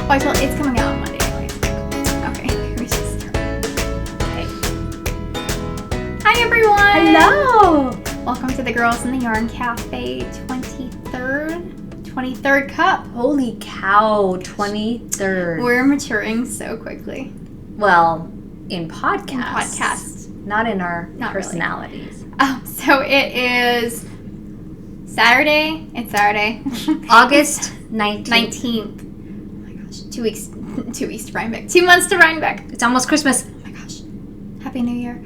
Well, it's coming out on Monday anyways. Okay, we should start. Okay. Hi everyone! Hello! Welcome to the Girls in the Yarn Cafe 23rd cup. Holy cow, 23rd. We're maturing so quickly. Well, in podcasts. In podcasts. Not in our Not personalities. Really. Oh, so it is Saturday. It's Saturday. August 19th. 19th. 2 weeks to Rhinebeck. 2 months to Rhinebeck. It's almost Christmas. Oh my gosh. Happy New Year.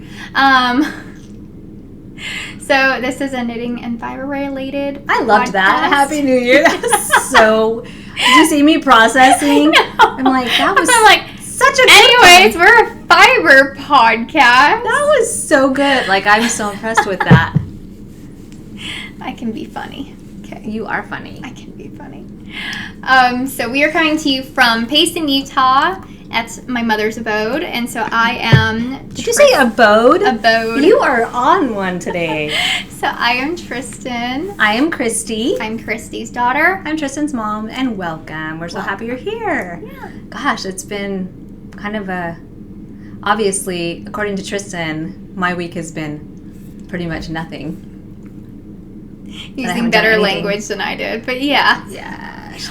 So this is a knitting and fiber related I loved podcast. that. Happy New Year. That was so... Did you see me processing? I'm like, that was such a good Anyways, we're a fiber podcast. That was so good. Like, I'm so impressed with that. I can be funny. Okay. You are funny. I can be funny. So we are coming to you from Payson, Utah. That's my mother's abode. And so I am... Did you say abode? Abode. You are on one today. So I am Tristan. I am Christy. I'm Christy's daughter. I'm Tristan's mom, and welcome. We're so happy you're here. Yeah. Gosh, it's been kind of obviously, according to Tristan, my week has been pretty much nothing. Using better language than I did, but yeah. Yeah.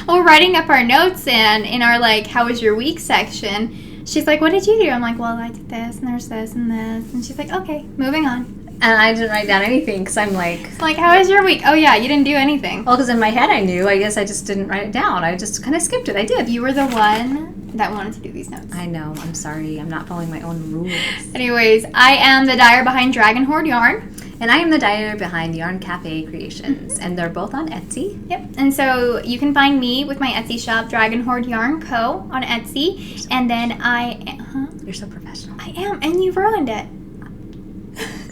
Well, we're writing up our notes, and in our, how was your week section, she's like, what did you do? I'm like, well, I did this, and there's this, and this. And she's like, okay, moving on. And I didn't write down anything, because I'm like... how was your week? Oh, yeah, you didn't do anything. Well, because in my head I knew. I guess I just didn't write it down. I just kind of skipped it. I did. You were the one that wanted to do these notes. I know. I'm sorry. I'm not following my own rules. Anyways, I am the dyer behind Hoard Yarn. And I am the dyer behind Yarn Café Creations. And they're both on Etsy. Yep. And so you can find me with my Etsy shop, Hoard Yarn Co. on Etsy. And then You're so professional. I am. And you ruined it.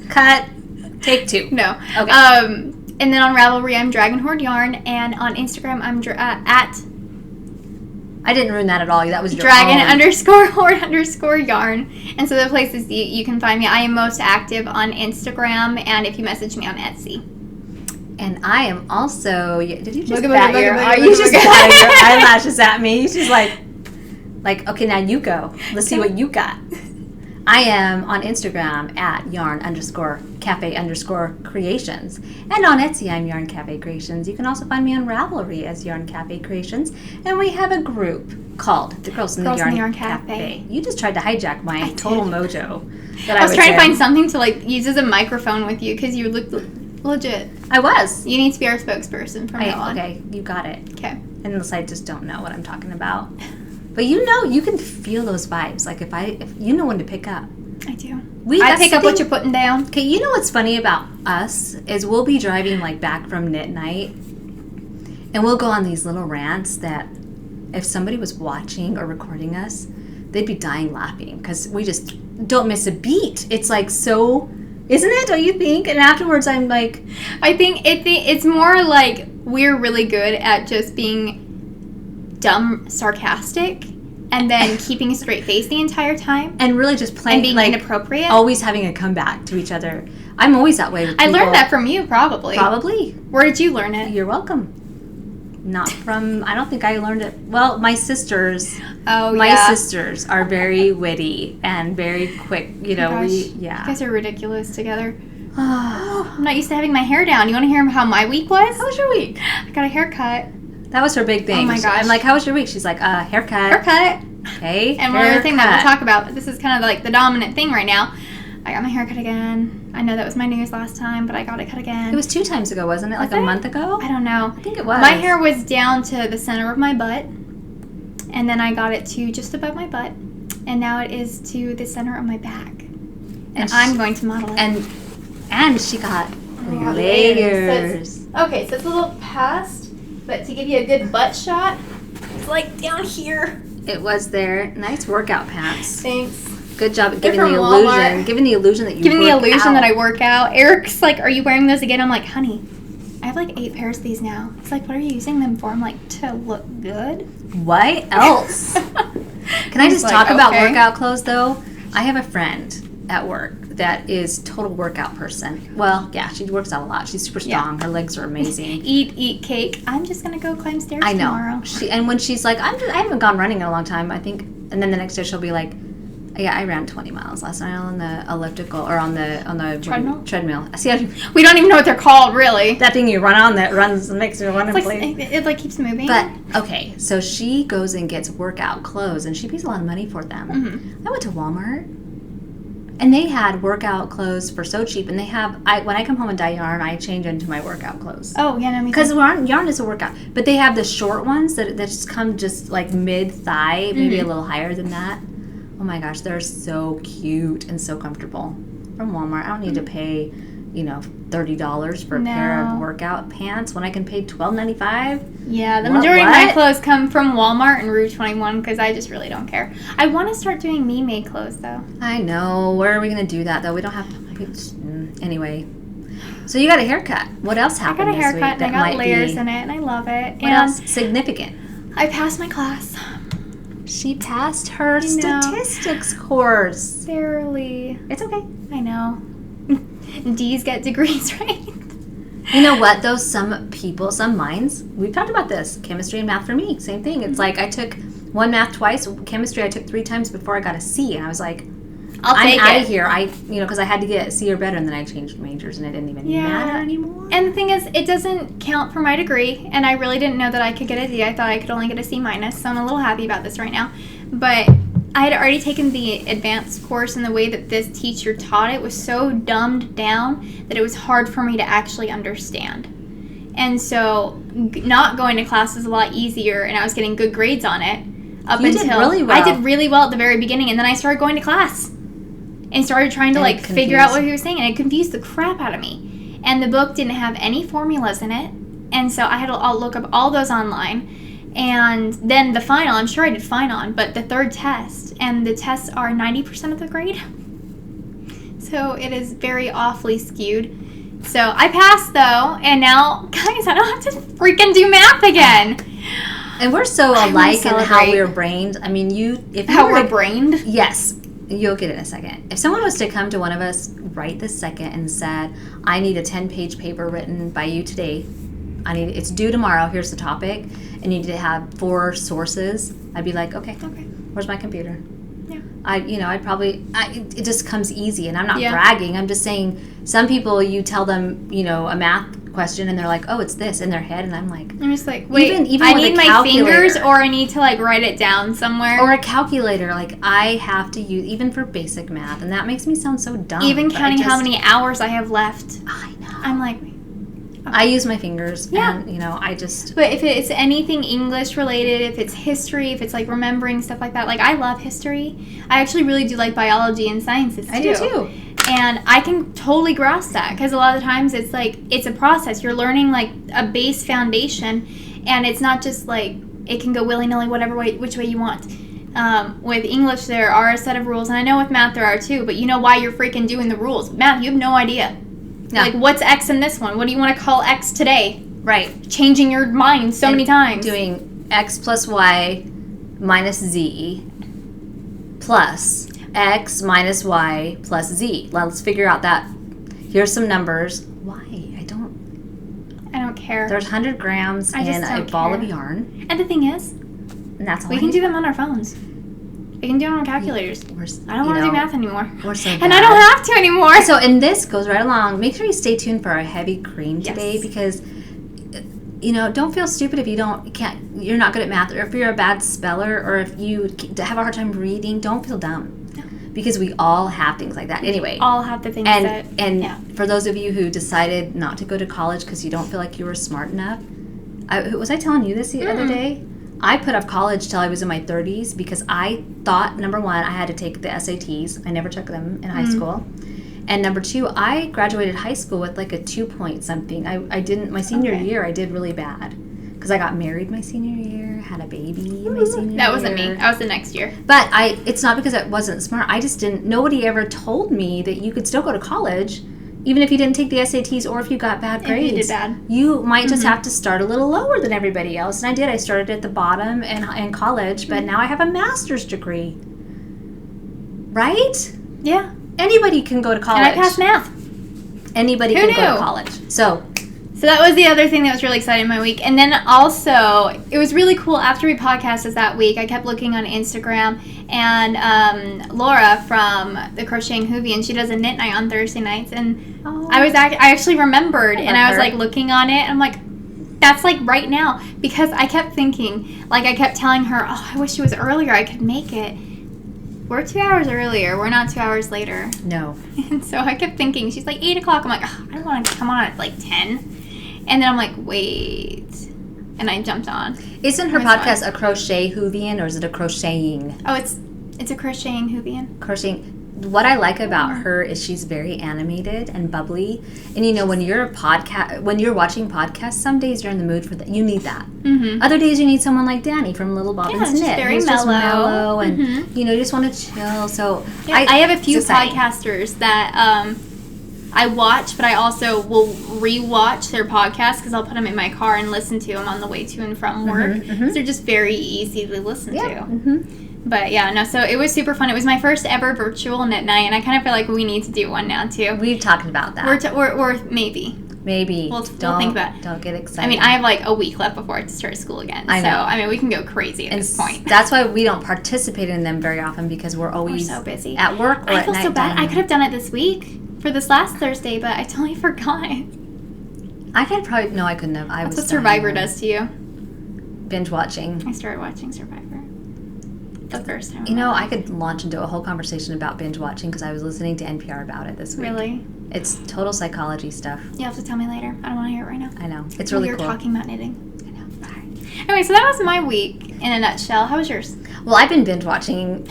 Cut. Take 2. No. Okay. And then on Ravelry, I'm Hoard Yarn. And on Instagram, I'm at... I didn't ruin that at all. That was your Dragon_Hoard_Yarn. And so the places you can find me, I am most active on Instagram and if you message me on Etsy. And I am also... Did you just You just batted your eyelashes at me. She's like, okay, now you go. Let's see what you got. I am on Instagram at yarn_cafe_creations. And on Etsy, I'm Yarn Café Creations. You can also find me on Ravelry as Yarn Café Creations. And we have a group called the Girls in the Yarn Cafe. You just tried to hijack my total mojo. I was trying to find something to use as a microphone with you because you looked legit. I was. You need to be our spokesperson from now on. Okay, you got it. Okay. Unless I just don't know what I'm talking about. But you can feel those vibes. If you know when to pick up. I do. I pick up what you're putting down. Okay, you know what's funny about us is we'll be driving back from knit night, and we'll go on these little rants that if somebody was watching or recording us, they'd be dying laughing because we just don't miss a beat. It's so, isn't it? Don't you think? And afterwards, I'm like, I think it's more we're really good at just being dumb, sarcastic, and then keeping a straight face the entire time. And really just playing. And being inappropriate. Always having a comeback to each other. I'm always that way with people. I learned that from you, probably. Probably. Where did you learn it? You're welcome. Not from, I don't think I learned it. Well, my sisters. Oh, yeah. My sisters are very witty and very quick. You guys are ridiculous together. I'm not used to having my hair down. You want to hear how my week was? How was your week? I got a haircut. That was her big thing. Oh my gosh. I'm like, how was your week? She's like, haircut. Haircut. Okay. And one other thing that we'll talk about, this is kind of the dominant thing right now. I got my hair cut again. I know that was my news last time, but I got it cut again. It was 2 times ago, wasn't it? A month ago? I don't know. I think it was. My hair was down to the center of my butt, and then I got it to just above my butt, and now it is to the center of my back. And I'm going to model it. And she got layers. Okay, so it's a little past, but to give you a good butt shot, it's down here. It was there. Nice workout pants. Thanks. Good job at giving the illusion. Giving the illusion that that I work out. Eric's like, are you wearing those again? I'm like, honey, I have 8 pairs of these now. It's what are you using them for? I'm like, to look good. What else? Can I just talk about workout clothes though? I have a friend at work that is total workout person. Well, yeah, she works out a lot. She's super strong. Her legs are amazing. Eat cake. I'm just gonna go climb stairs I know. tomorrow. And when she's like, I haven't gone running in a long time, I think, and then the next day she'll be like, yeah, I ran 20 miles last night on the elliptical, or on the treadmill. See, we don't even know what they're called, really. That thing you run on that runs and makes you run and play. It like keeps moving. But, okay, so she goes and gets workout clothes, and she pays a lot of money for them. Mm-hmm. I went to Walmart, and they had workout clothes for so cheap, and they have, when I come home and dye yarn, I change into my workout clothes. Oh, yeah, no, me too. Because yarn is a workout. But they have the short ones that just come just like mid-thigh, maybe a little higher than that. Oh my gosh, they're so cute and so comfortable. From Walmart, I don't need to pay, $30 for a pair of workout pants when I can pay $12.95. Yeah, the majority of my clothes come from Walmart and Rue 21 because I just really don't care. I want to start doing me-made clothes, though. I know. Where are we going to do that, though? We don't have anyway. So you got a haircut. What else happened this week? I got a haircut and I got layers in it and I love it. What else significant? I passed my class. She passed her statistics course. Barely. It's okay. I know. D's get degrees, right? You know what, though? Some people, some minds, we've talked about this. Chemistry and math for me, same thing. It's like I took one math twice. Chemistry I took 3 times before I got a C. And I was like, I'm out of here. Because I had to get a C or better, and then I changed majors, and it didn't even matter anymore. And the thing is, it doesn't count for my degree, and I really didn't know that I could get a D. I thought I could only get a C minus, so I'm a little happy about this right now. But I had already taken the advanced course, and the way that this teacher taught it was so dumbed down that it was hard for me to actually understand. And so not going to class was a lot easier, and I was getting good grades on it You did really well. I did really well at the very beginning, and then I started going to class. And started trying to figure out what he was saying, and it confused the crap out of me. And the book didn't have any formulas in it, and so I had to look up all those online. And then the final, I'm sure I did fine on, but the third test, and the tests are 90% of the grade. So it is very awfully skewed. So I passed though, and now, guys, I don't have to freaking do math again. And we're so alike in how we're brained. I mean, we're brained? Yes. You'll get it in a second. If someone was to come to one of us right this second and said, I need a 10-page paper written by you today. It's due tomorrow. Here's the topic. And you need to have 4 sources. I'd be like, okay. Where's my computer? Yeah. It just comes easy. And I'm not bragging. I'm just saying some people, you tell them, a math question and they're like, oh, it's this in their head, and I'm just like, wait, even I need my fingers, or I need to write it down somewhere, or a calculator. I have to use even for basic math, and that makes me sound so dumb. Even counting how many hours I have left. I know. I'm like, I use my fingers, and I just. But if it's anything English related, if it's history, if it's remembering stuff like that, I love history. I actually really do like biology and sciences too. I do too. And I can totally grasp that, because a lot of the times it's it's a process. You're learning a base foundation, and it's not just it can go willy-nilly which way you want. With English, there are a set of rules, and I know with math there are too, but you know why you're freaking doing the rules. Math, you have no idea. No. What's X in this one? What do you want to call X today? Right. Changing your mind so many times. Doing X plus Y minus Z plus X minus Y plus Z. Let's figure out that. Here's some numbers. Why? I don't care. There's 100 grams in a ball of yarn. And the thing is, and that's all we can do them on our phones. We can do it on calculators. I don't want to do math anymore. We're so bad. And I don't have to anymore. So, and this goes right along. Make sure you stay tuned for our heavy cream today, because don't feel stupid if you're not good at math, or if you're a bad speller, or if you have a hard time reading. Don't feel dumb. Because we all have things like that. Anyway. We all have the things for those of you who decided not to go to college because you don't feel like you were smart enough, was I telling you this the other day? I put off college till I was in my 30s because I thought, number one, I had to take the SATs. I never took them in high school. And number 2, I graduated high school with a 2-point something. I didn't, my senior year, I did really bad. Because I got married my senior year, had a baby my senior year. That wasn't me. That was the next year. But it's not because I wasn't smart. I just didn't, nobody ever told me that you could still go to college, even if you didn't take the SATs or if you got bad grades. If you did bad. You might just have to start a little lower than everybody else. And I did. I started at the bottom in college, but now I have a master's degree. Right? Yeah. anybody can go to college. And I passed math. Anybody can go to college. So that was the other thing that was really exciting in my week. And then also, it was really cool after we podcasted that week. I kept looking on Instagram, and Laura from the Crocheting Hoovie, and she does a knit night on Thursday nights. And I actually remembered, and I was like looking on it, and I'm like, that's like right now. Because I kept thinking, like I kept telling her, oh, I wish it was earlier. I could make it. We're 2 hours earlier. We're not 2 hours later. No. And so I kept thinking, she's like 8 o'clock. I'm like, oh, I don't want to come on at like 10. And then I'm like, wait. And I jumped on. Isn't her podcast a crochet Hoovian, or is it a crocheting? Oh, it's a crocheting Hoovian. Crocheting. What I like about her is she's very animated and bubbly. And you know, when you're watching podcasts, some days you're in the mood for that. You need that. Mm-hmm. Other days you need someone like Danny from Little Bobbin's Knit. Very mellow. Just mellow, and you know, you just want to chill. So I have a few podcasters that I watch, but I also will rewatch their podcasts because I'll put them in my car and listen to them on the way to and from work. So they're just very easy to listen to. Mm-hmm. But yeah, no, so it was super fun. It was my first ever virtual knit night, and I kind of feel like we need to do one now too. We've talked about that. We're maybe. We'll think about it. Don't get excited. I mean, I have like a week left before I have to start school again. I know. So, I mean, we can go crazy at this point. That's why we don't participate in them very often, because we're always so busy at work or I at feel night. so bad. I could have done it this week for this last Thursday, but I totally forgot. I couldn't have. That's what Survivor does to you. Binge watching. I started watching Survivor. The first time. You know, I could launch into a whole conversation about binge watching because I was listening to NPR about it this week. Really? It's total psychology stuff. You have to tell me later. I don't want to hear it right now. I know. It's really cool. You're talking about knitting. I know. All right. Anyway, so that was my week in a nutshell. How was yours? Well, I've been binge watching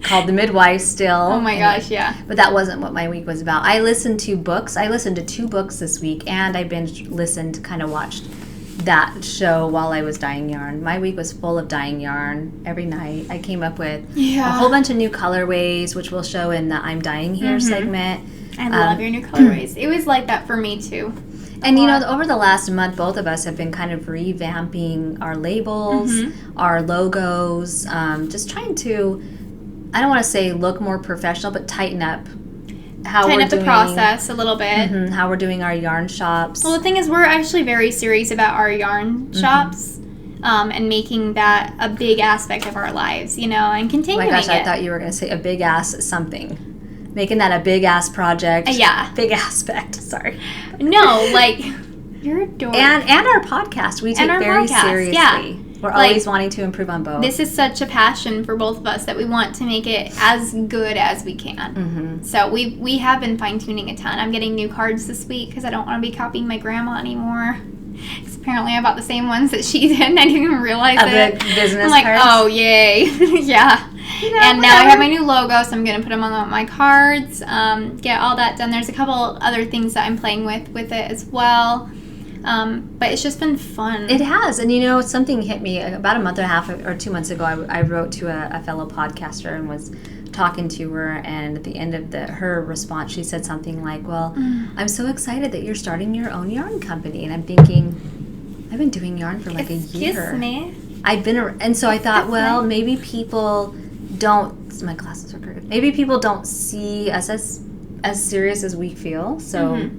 called The Midwife still. Oh my gosh, yeah. But that wasn't what my week was about. I listened to books. I listened to 2 books this week, and I watched that show while I was dyeing yarn. My week was full of dyeing yarn every night. I came up with a whole bunch of new colorways, which we'll show in the I'm Dyeing Here segment. I love your new colorways. It was like that for me too. And you know, over the last month, both of us have been kind of revamping our labels, our logos, just trying to, I don't want to say look more professional, but tighten up the process a little bit. How we're doing our yarn shops. Well, the thing is, we're actually very serious about our yarn shops and making that a big aspect of our lives, you know, and continuing it. Oh my gosh, I thought you were going to say a big ass something. Making that a big ass project. Yeah. Big aspect. Sorry. No, like, you're adorable. And our podcast. We take very seriously. Yeah. We're always wanting to improve on both. This is such a passion for both of us that we want to make it as good as we can. So we have been fine-tuning a ton. I'm getting new cards this week because I don't want to be copying my grandma anymore. Because apparently I bought the same ones that she did and I didn't even realize it. The business I'm like, cards? oh, yay. Yeah. You know, and now I have my new logo, so I'm going to put them on my cards, get all that done. There's a couple other things that I'm playing with it as well. But it's just been fun. It has. And you know, something hit me about a month and a half or 2 months ago. I wrote to a fellow podcaster and was talking to her, and at the end of her response, she said something like, well, I'm so excited that you're starting your own yarn company. And I'm thinking, I've been doing yarn for like a year. Me. And so I thought, well, maybe people don't, my glasses are crooked. Maybe people don't see us as serious as we feel. So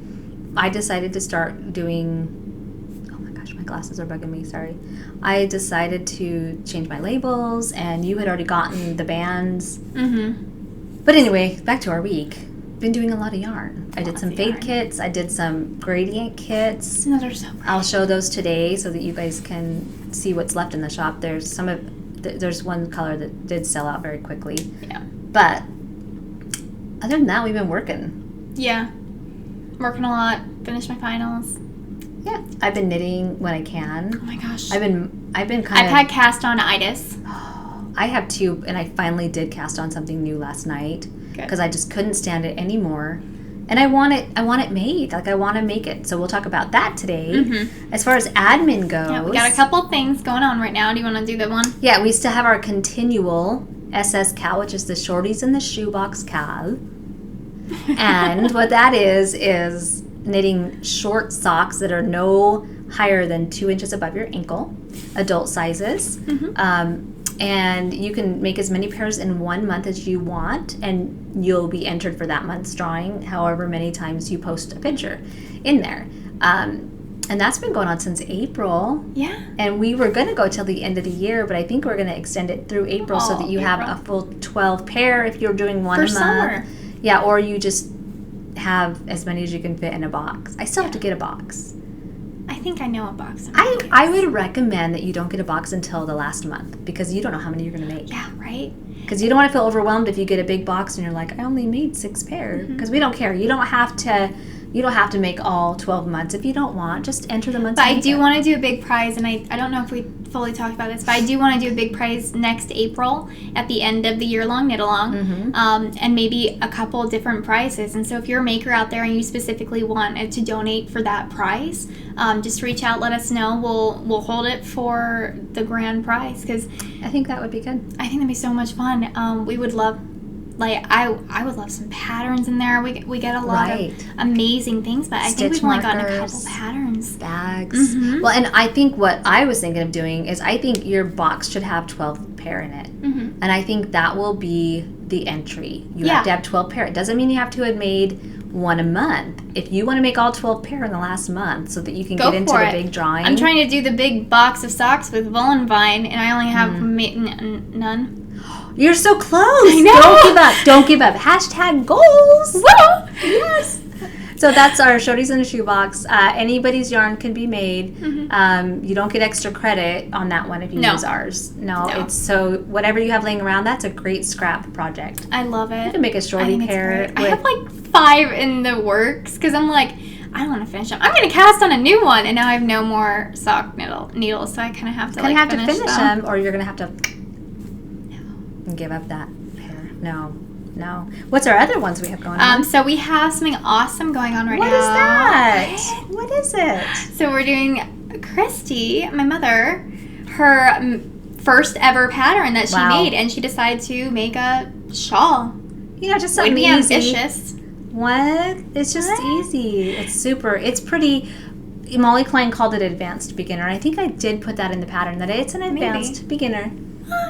I decided to start doing, oh my gosh, my glasses are bugging me, sorry. I decided to change my labels, and you had already gotten the bands. But anyway, back to our week. Been doing a lot of yarn. I did some fade kits. I did some gradient kits. Those are so pretty. I'll show those today so that you guys can see what's left in the shop. There's one color that did sell out very quickly. Yeah. But other than that, we've been working. Yeah. Working a lot. Finished my finals. Yeah. I've been knitting when I can. Oh my gosh. I've been I've had cast on itis. I have too, and I finally did cast on something new last night because I just couldn't stand it anymore. And I want it made. Like, I want to make it. So we'll talk about that today. As far as admin goes. Yeah, we got a couple things going on right now. Do you want to do the one? Yeah, we still have our continual SS Cal, which is the Shorties and the Shoebox Cal. And what that is knitting short socks that are no higher than 2 inches above your ankle, adult sizes. And you can make as many pairs in 1 month as you want, and you'll be entered for that month's drawing however many times you post a picture in there. And that's been going on since April. Yeah. And we were going to go till the end of the year, but I think we're going to extend it through April so that you have a full 12 pair if you're doing one a month. Summer. Yeah, or you just have as many as you can fit in a box. I still have to get a box. I think I know a box. I would recommend that you don't get a box until the last month because you don't know how many you're going to make. Yeah, right? Because you don't want to feel overwhelmed if you get a big box and you're like, I only made 6 pairs. Because we don't care. You don't have to make all 12 months if you don't want. Just enter the months. But I do want to do a big prize, and I don't know if we fully talked about this, but I do want to do a big prize next April at the end of the year-long knit along, and maybe a couple different prizes. And so if you're a maker out there and you specifically want to donate for that prize, just reach out, let us know. We'll hold it for the grand prize because I think that would be good. I think that'd be so much fun. We would love. Like, I would love some patterns in there. We get a lot of amazing things, but I think we've only gotten a couple patterns. Bags. Well, and I think what I was thinking of doing is I think your box should have 12 pair in it. And I think that will be the entry. You have to have 12 pair. It doesn't mean you have to have made one a month. If you want to make all 12 pair in the last month so that you can get into the big drawing. I'm trying to do the big box of socks with Woolen Vine, and I only have none. You're so close. I know. Don't give up. Don't give up. Hashtag goals. Woo! Yes. So that's our Shorties in a Shoebox. Anybody's yarn can be made. You don't get extra credit on that one if you use ours. No, it's so whatever you have laying around, that's a great scrap project. I love it. You can make a shortie pair. I have like 5 in the works because I'm like, I don't want to finish them. I'm going to cast on a new one, and now I have no more sock needles, so I kind of have to finish them. Or you're going to have to and give up that pair. No. What's our other ones we have going on? So we have something awesome going on right now. What is that? What is it? So we're doing Christy, my mother, her first ever pattern that she made, and she decided to make a shawl. Just something easy. Ambitious. What? It's just easy. It's pretty. Molly Klein called it advanced beginner. I think I did put that in the pattern, that it's an advanced beginner.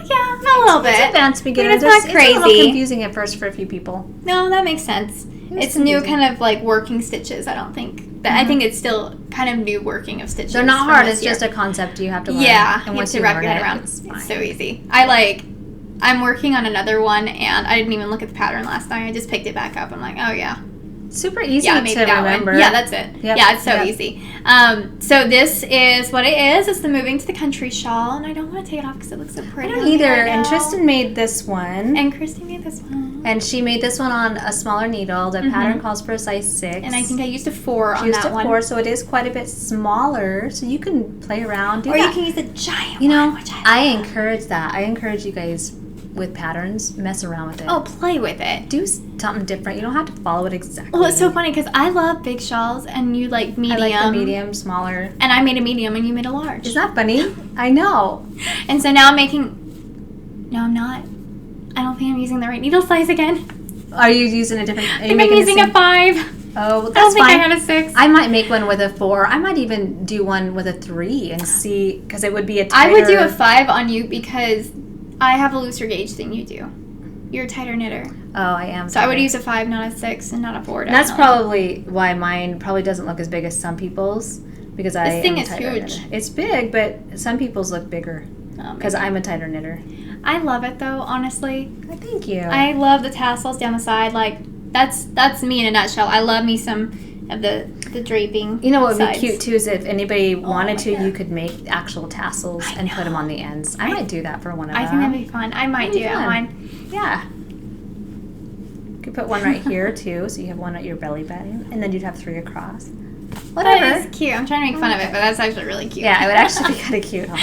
Yeah, a little bit. It's advanced beginner. It's not crazy. It's a little confusing at first for a few people. No, that makes sense. It's new kind of like working stitches, I don't think. I think it's still kind of new working of stitches. They're not hard. It's just a concept you have to learn. Yeah, and you have to wrap your head around. It's so easy. I'm working on another one, and I didn't even look at the pattern last night. I just picked it back up. I'm like, oh, yeah. Super easy to remember. Yeah, that's it. Yep. Yeah, it's so easy. So this is what it is. It's the Moving to the Country shawl, and I don't want to take it off because it looks so pretty. I don't either. And Tristan made this one. And Christy made this one. And she made this one on a smaller needle. The pattern calls for a size 6. And I think I used a 4 on that one. She used a 4, so it is quite a bit smaller. So you can play around. You can use a giant one, which I encourage that. I encourage you guys with patterns, mess around with it. Oh, play with it. Do something different. You don't have to follow it exactly. Well, it's so funny because I love big shawls, and you like medium. I like the medium, smaller. And I made a medium, and you made a large. Isn't that funny? I know. And so now I'm making... No, I'm not. I don't think I'm using the right needle size again. Are you using a different... I think I'm using a 5. Oh, that's fine. I don't think I got a 6. I might make one with a 4. I might even do one with a 3 and see, because it would be a tighter... I would do a 5 on you because I have a looser gauge than you do. You're a tighter knitter. Oh, I am. So I would use a 5, not a 6, and not a 4. That's probably why mine probably doesn't look as big as some people's, because this thing is huge. Knitter. It's big, but some people's look bigger because I'm a tighter knitter. I love it though, honestly. Oh, thank you. I love the tassels down the side. Like that's me in a nutshell. I love me some of the draping. You know what would be cute too is if anybody wanted to, you could make actual tassels and put them on the ends. I might do that for one of them. I think that'd be fun. I might do it on mine. Yeah. You could put one right here too, so you have one at your belly button, and then you'd have 3 across. Whatever. That is cute. I'm trying to make fun of it, but that's actually really cute. Yeah, it would actually be kind of cute, huh?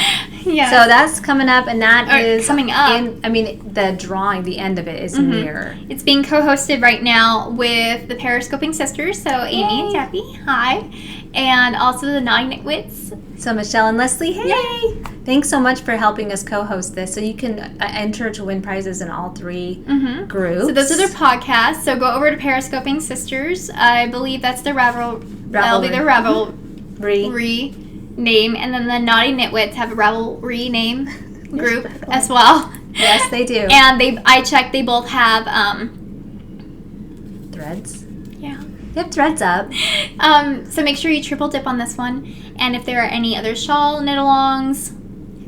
Yeah. So that's coming up, and that is coming up. The drawing, the end of it is near. It's being co-hosted right now with the Periscoping sisters, so Amy and Jeffy, hi, and also the Naughty Nitwits. So Michelle and Leslie, hey! Yay! Thanks so much for helping us co-host this. So you can enter to win prizes in all 3 groups. So those are their podcasts. So go over to Periscoping Sisters. I believe that's their That'll be their Ravelry name, and then the Naughty Nitwits have a Ravelry name. group as well. Yes, they do. And I checked, they both have threads. Yeah. They have threads up. So make sure you triple dip on this one. And if there are any other shawl knit-alongs,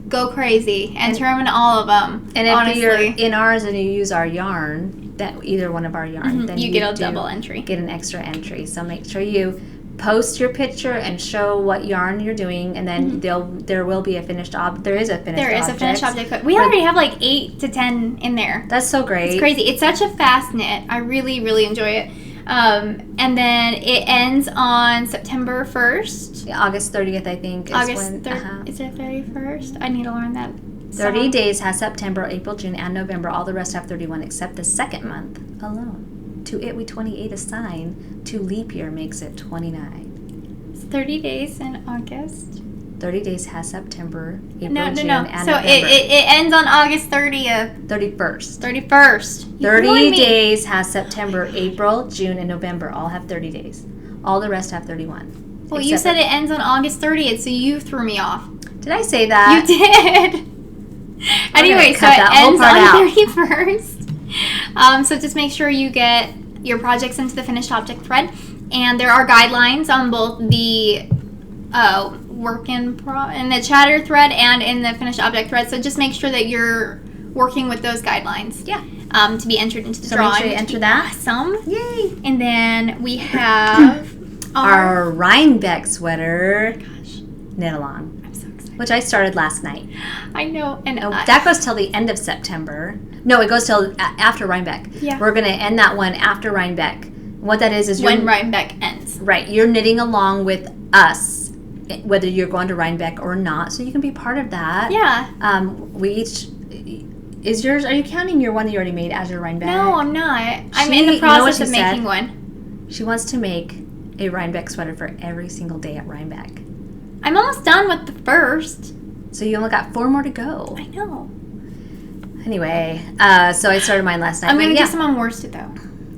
go crazy. Enter them in all of them. And if you're in ours and you use our yarn, either one of our yarn, then you get a double entry. Get an extra entry. So make sure you post your picture and show what yarn you're doing, and then there will be a finished object. There is a finished object. We already have like 8 to 10 in there. That's so great. It's crazy. It's such a fast knit. I really, really enjoy it. And then it ends on September 1st. Yeah, August 30th, I think. Is it 31st? I need to learn that. 30 days has September, April, June, and November. All the rest have 31 except the second month alone. To it we 28 assign. To leap year makes it 29. It's 30 days in August. 30 days has September, April, June, and so November. It ends on August 30th. 31st. 30 days has September, April, June, and November. All have 30 days. All the rest have 31. Well, you said it ends on August 30th, so you threw me off. Did I say that? You did. Anyway, so it ends on 31st. So just make sure you get your projects into the finished object thread. And there are guidelines on both the in the chatter thread and in the finished object thread. So just make sure that you're working with those guidelines. Yeah. To be entered into the drawing. Make sure you enter that. Awesome. Yay. And then we have our Rhinebeck sweater knit along. Which I started last night. I know. And that goes till the end of September. No, it goes till after Rhinebeck. Yeah. We're going to end that one after Rhinebeck. What that is when Rhinebeck ends. Right. You're knitting along with us, whether you're going to Rhinebeck or not. So you can be part of that. Yeah. We each... Is yours... Are you counting your one that you already made as your Rhinebeck? No, I'm not. I'm in the process of making one. She wants to make a Rhinebeck sweater for every single day at Rhinebeck. I'm almost done with the first. So you only got 4 more to go. I know. Anyway, so I started mine last night. I'm going to do some on worsted, though.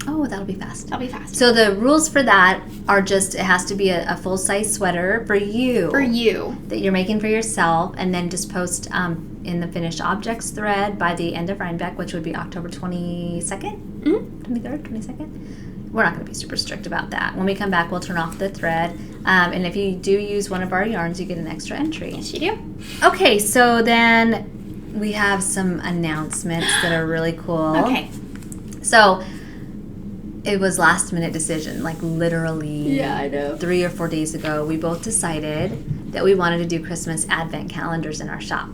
Oh, that'll be fast. That'll be fast. So the rules for that are just, it has to be a full-size sweater for you. For you. That you're making for yourself, and then just post in the finished objects thread by the end of Rhinebeck, which would be October 22nd? Mm-hmm. 23rd, 22nd? We're not going to be super strict about that. When we come back, we'll turn off the thread. And if you do use one of our yarns, you get an extra entry. Yes, you do. Okay, so then we have some announcements that are really cool. Okay. So it was last minute decision, like literally 3 or 4 days ago. We both decided that we wanted to do Christmas advent calendars in our shop.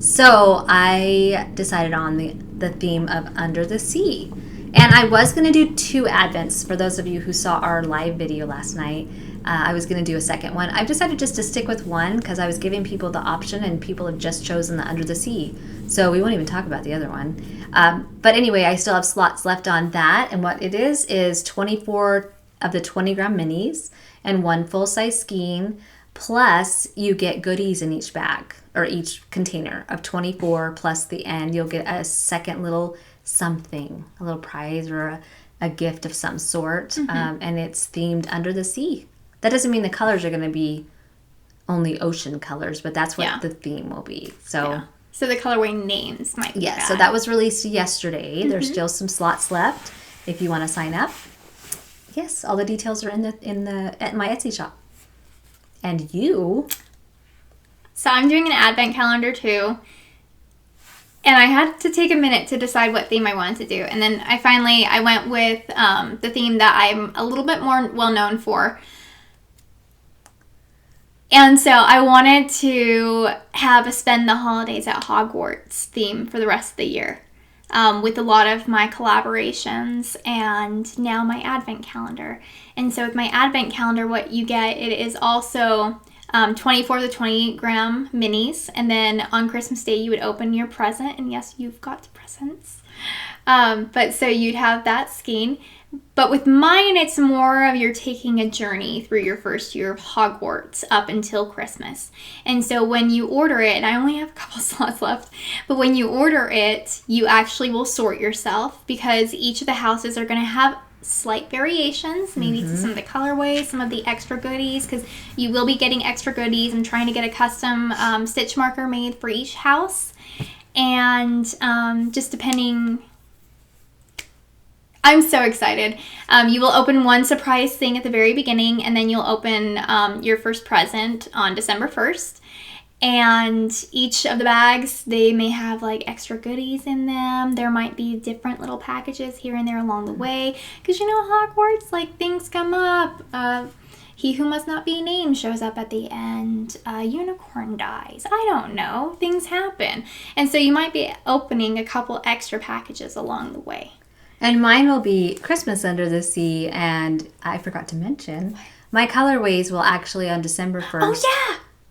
So I decided on the theme of Under the Sea. And I was going to do 2 advents. For those of you who saw our live video last night, I was going to do a second one. I've decided just to stick with one because I was giving people the option, and people have just chosen the Under the Sea. So we won't even talk about the other one. But anyway, I still have slots left on that. And what it is 24 of the 20-gram minis and 1 full-size skein. Plus, you get goodies in each bag, or each container of 24 plus the end. You'll get a second little something, a little prize or a gift of some sort, and it's themed Under the Sea. That doesn't mean the colors are going to be only ocean colors, but that's what the theme will be. So the colorway names might be bad. So that was released yesterday. There's still some slots left if you want to sign up. Yes, all the details are at my Etsy shop. And you? So I'm doing an advent calendar too. And I had to take a minute to decide what theme I wanted to do. And then I went with the theme that I'm a little bit more well known for. And so I wanted to have a spend the holidays at Hogwarts theme for the rest of the year. With a lot of my collaborations and now my advent calendar. And so with my advent calendar, what you get, it is also 24 to 20-gram minis. And then on Christmas Day, you would open your present. And yes, you've got presents. But so you'd have that skein. But with mine, it's more of you're taking a journey through your first year of Hogwarts up until Christmas. And so when you order it, and I only have a couple slots left, but when you order it, you actually will sort yourself because each of the houses are going to have slight variations, maybe to some of the colorways, some of the extra goodies, because you will be getting extra goodies. I'm trying to get a custom stitch marker made for each house. And just depending... I'm so excited. You will open one surprise thing at the very beginning, and then you'll open your first present on December 1st. And each of the bags, they may have like extra goodies in them. There might be different little packages here and there along the way. Because you know, Hogwarts, like things come up. He who must not be named shows up at the end. A unicorn dies. I don't know. Things happen. And so you might be opening a couple extra packages along the way. And mine will be Christmas Under the Sea. And I forgot to mention, my colorways will actually on December 1st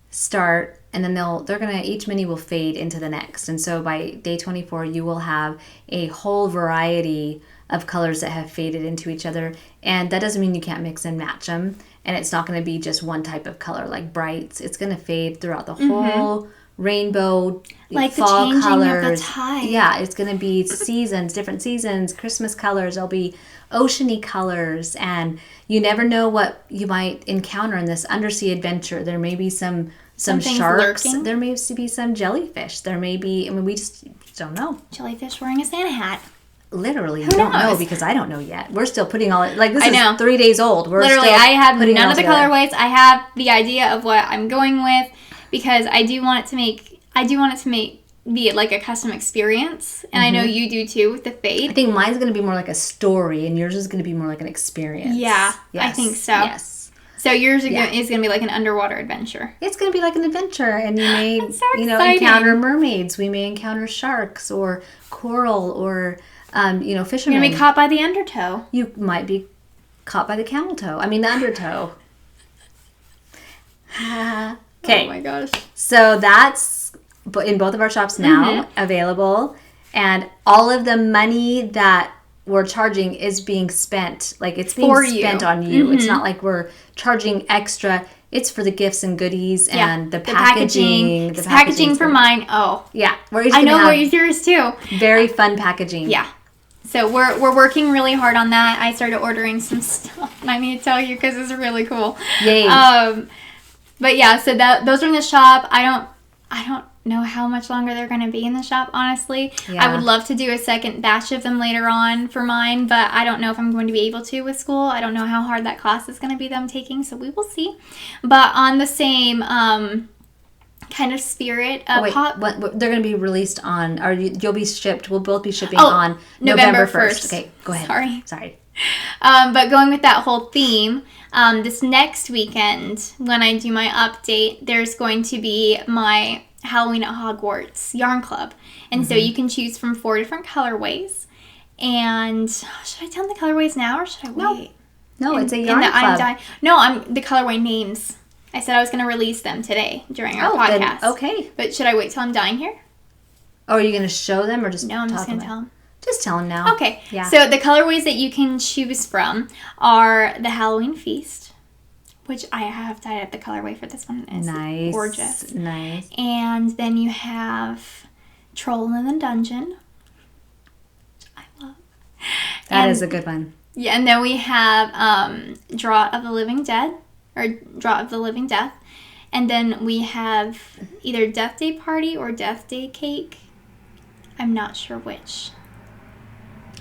start. And then they're going to, each mini will fade into the next. And so by day 24, you will have a whole variety of colors that have faded into each other. And that doesn't mean you can't mix and match them. And it's not going to be just one type of color like brights. It's going to fade throughout the whole rainbow, like fall the changing colors. Of the tide. Yeah, it's going to be seasons, different seasons, Christmas colors. There'll be oceany colors. And you never know what you might encounter in this undersea adventure. There may be some sharks. Lurking. There may be some jellyfish. There may be, we just don't know. Jellyfish wearing a Santa hat. Literally, you don't know because I don't know yet. We're still putting all it, like this is 3 days old. We're literally, still I have putting none of the together. colorways. I have the idea of what I'm going with because I do want it to be like a custom experience. And I know you do too with the fade. I think mine's going to be more like a story and yours is going to be more like an experience. Yeah, yes. I think so. Yes. So yours is going to be like an underwater adventure. It's going to be like an adventure, and you may, so encounter mermaids. We may encounter sharks or coral or, fishermen. You're going to be caught by the undertow. You might be caught by the camel toe. I mean, the undertow. Okay. Oh my gosh. So that's in both of our shops now available, and all of the money that we're charging is being spent. Like it's being spent on you. It's not like we're charging extra. It's for the gifts and goodies and the packaging. The packaging for mine. Oh. Yeah. I know where yours too. Very fun packaging. Yeah. So we're working really hard on that. I started ordering some stuff, and I need to tell you because it's really cool. Yay. But yeah, so those are in the shop. I don't know how much longer they're going to be in the shop, honestly. Yeah. I would love to do a second batch of them later on for mine, but I don't know if I'm going to be able to with school. I don't know how hard that class is going to be that I'm taking, so we will see. But on the same kind of spirit of what they're going to be released on, or you'll be shipped, we'll both be shipping on November 1st. Okay, go ahead. Sorry. But going with that whole theme, this next weekend, when I do my update, there's going to be my Halloween at Hogwarts Yarn Club. And so you can choose from 4 different colorways. And should I tell them the colorways now or should I wait? No, it's a Yarn Club. The colorway names. I said I was going to release them today during our podcast. Then, okay. But should I wait till I'm dying here? Oh, are you going to show them or just No, I'm just going to tell them. Just tell them now. Okay. Yeah. So the colorways that you can choose from are the Halloween Feast, which I have dyed up the colorway for this one. It's gorgeous. Nice. And then you have Troll in the Dungeon, which I love. That is a good one. Yeah, and then we have Draught of the Living Dead, or Draught of the Living Death. And then we have either Death Day Party or Death Day Cake. I'm not sure which.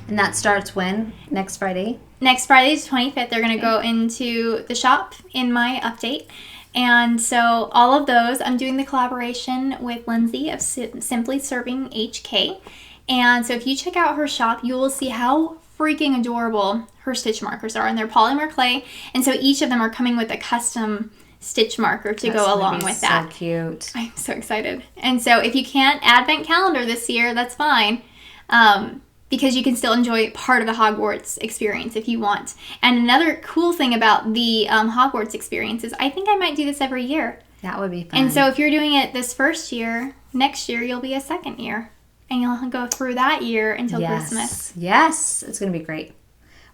And that starts when? Next Friday? Next Friday is 25th. They're going to go into the shop in my update. And so all of those, I'm doing the collaboration with Lindsay of Simply Serving HK. And so if you check out her shop, you will see how freaking adorable her stitch markers are. And they're polymer clay. And so each of them are coming with a custom stitch marker to go along with that. So cute. I'm so excited. And so if you can't advent calendar this year, that's fine. Because you can still enjoy part of the Hogwarts experience if you want. And another cool thing about the Hogwarts experience is I think I might do this every year. That would be fun. And so if you're doing it this first year, next year you'll be a second year. And you'll go through that year until Christmas. Yes, it's going to be great.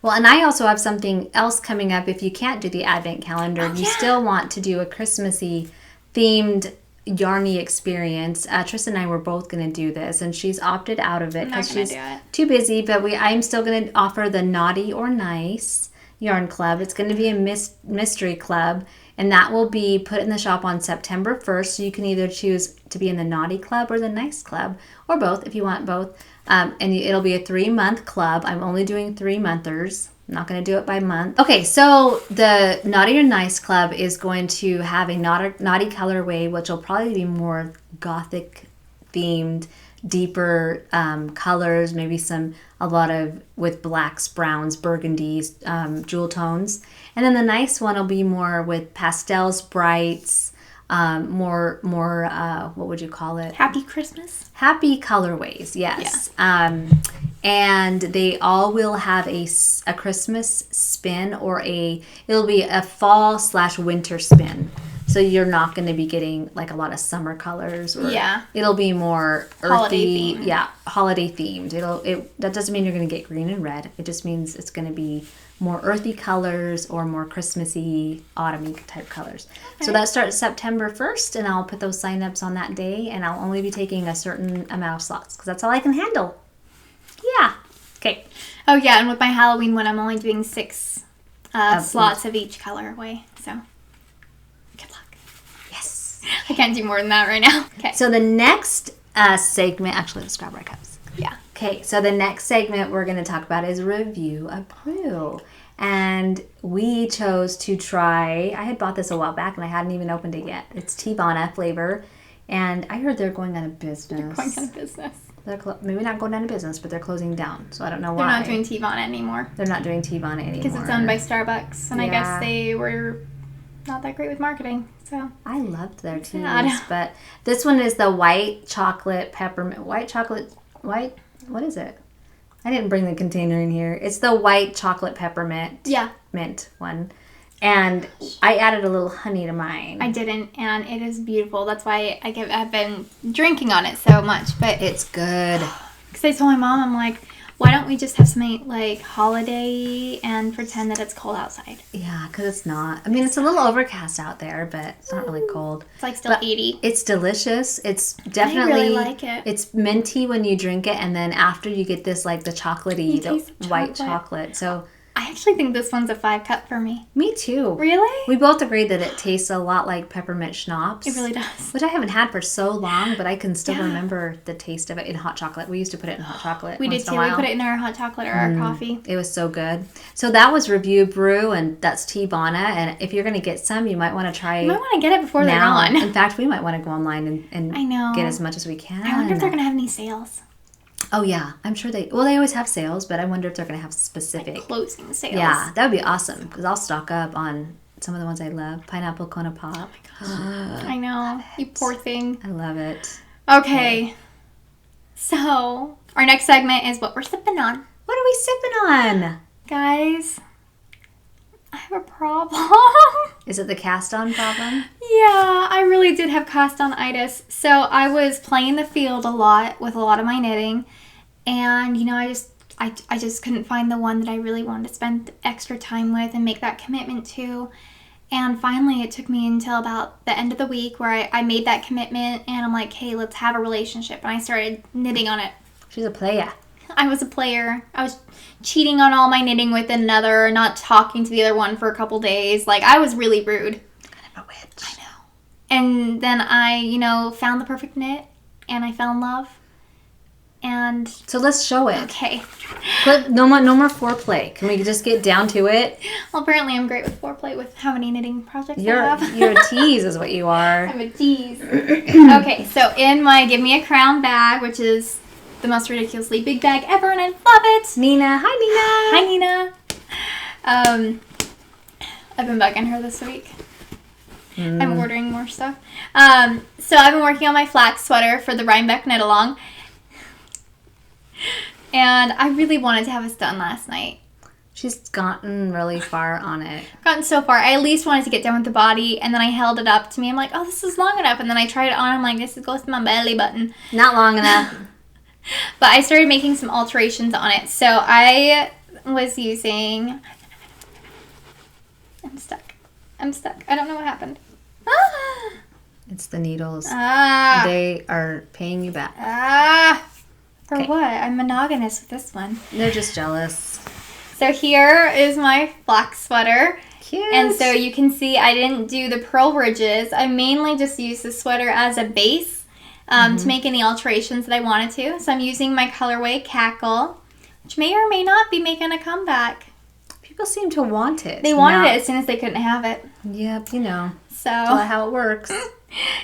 Well, and I also have something else coming up. If you can't do the Advent calendar, you still want to do a Christmassy themed, yarny experience. Tristan and I were both going to do this, and she's opted out of it because she's too busy. But I'm still going to offer the Naughty or Nice Yarn Club. It's going to be a mystery club, and that will be put in the shop on September 1st. So you can either choose to be in the Naughty Club or the Nice Club, or both if you want both. And it'll be a 3-month club. I'm only doing 3-monthers. I'm not going to do it by month. Okay, so the Naughty or Nice Club is going to have a naughty colorway, which will probably be more gothic themed, deeper colors, maybe a lot of with blacks, browns, burgundies, jewel tones. And then the nice one will be more with pastels, brights, more what would you call it? Happy Christmas? Happy colorways, yes. Yeah. And they all will have a Christmas spin, or it'll be a fall/winter spin. So you're not going to be getting like a lot of summer colors, or it'll be more earthy, holiday themed. Holiday themed. That doesn't mean you're going to get green and red. It just means it's going to be more earthy colors or more Christmassy, autumny type colors. Okay. So that starts September 1st, and I'll put those sign-ups on that day, and I'll only be taking a certain amount of slots because that's all I can handle. Yeah. Okay. Oh, yeah, and with my Halloween one, I'm only doing 6 slots of each colorway, so good luck. Yes. I can't do more than that right now. Okay. So the next segment, actually, let's grab our cups. Yeah. Okay, so the next segment we're going to talk about is review a brew. And we chose to try, I had bought this a while back and I hadn't even opened it yet. It's Teavana flavor. And I heard they're going out of business. They're going out of business. They're maybe not going out of business, but they're closing down. So I don't know why. They're not doing Teavana anymore. They're not doing Teavana anymore. Because it's owned by Starbucks. And I guess they were not that great with marketing. So I loved their teas. But this one is the white chocolate peppermint. What is it? I didn't bring the container in here. It's the white chocolate peppermint mint one. And I added a little honey to mine. I didn't, and it is beautiful. That's why I've been drinking on it so much. But it's good. Because I told my mom, I'm like, why don't we just have something like holiday and pretend that it's cold outside? Yeah, because it's not. I mean, it's a little overcast out there, but it's not really cold. It's like still 80. It's delicious. It's definitely. I really like it. It's minty when you drink it, and then after you get this like the chocolatey, the white chocolate. So I actually think this one's a 5-cup for me. Me too. Really? We both agreed that it tastes a lot like peppermint schnapps. It really does. Which I haven't had for so long, but I can still remember the taste of it in hot chocolate. We used to put it in hot chocolate. We did too. We put it in our hot chocolate or our coffee. It was so good. So that was Review Brew, and that's Teavana. And if you're going to get some, you might want to try. You might want to get it before they're gone. In fact, we might want to go online and I know. Get as much as we can. I wonder if they're going to have any sales. Oh, yeah. I'm sure they always have sales, but I wonder if they're going to have specific. Like closing sales. Yeah, that would be awesome, because I'll stock up on some of the ones I love. Pineapple Kona Pop. Oh, my gosh. I know. You poor thing. I love it. Okay. Yeah. So, our next segment is what we're sipping on. What are we sipping on? Guys, I have a problem. Is it the cast-on problem? Yeah, I really did have cast-on-itis. So I was playing the field a lot with a lot of my knitting, and I just couldn't find the one that I really wanted to spend extra time with and make that commitment to. And finally, it took me until about the end of the week where I made that commitment, and I'm like, hey, let's have a relationship. And I started knitting on it. She's a player. I was a player. I was cheating on all my knitting with another, not talking to the other one for a couple days. Like, I was really rude. Kind of a witch. I know. And then I, found the perfect knit, and I fell in love. And so let's show it. Okay. No more foreplay. Can we just get down to it? Well, apparently I'm great with foreplay with how many knitting projects I have. You're a tease is what you are. I'm a tease. Okay, so in my Give Me a Crown bag, which is the most ridiculously big bag ever, and I love it. Nina. Hi, Nina. Hi, Nina. I've been bugging her this week. I'm ordering more stuff. So I've been working on my flax sweater for the Rhinebeck Knit Along. And I really wanted to have this done last night. She's gotten really far on it. Gotten so far. I at least wanted to get done with the body, and then I held it up to me. I'm like, oh, this is long enough. And then I tried it on. I'm like, this goes to my belly button. Not long enough. But I started making some alterations on it. So I was using... I'm stuck. I don't know what happened. It's the needles. Ah. They are paying you back. Ah. For what? I'm monogamous with this one. They're just jealous. So here is my flax sweater. Cute. And so you can see I didn't do the purl ridges. I mainly just used the sweater as a base to make any alterations that I wanted to. So I'm using my colorway Cackle, which may or may not be making a comeback. People seem to want it. They wanted it as soon as they couldn't have it. Yep, you know. So That's how it works.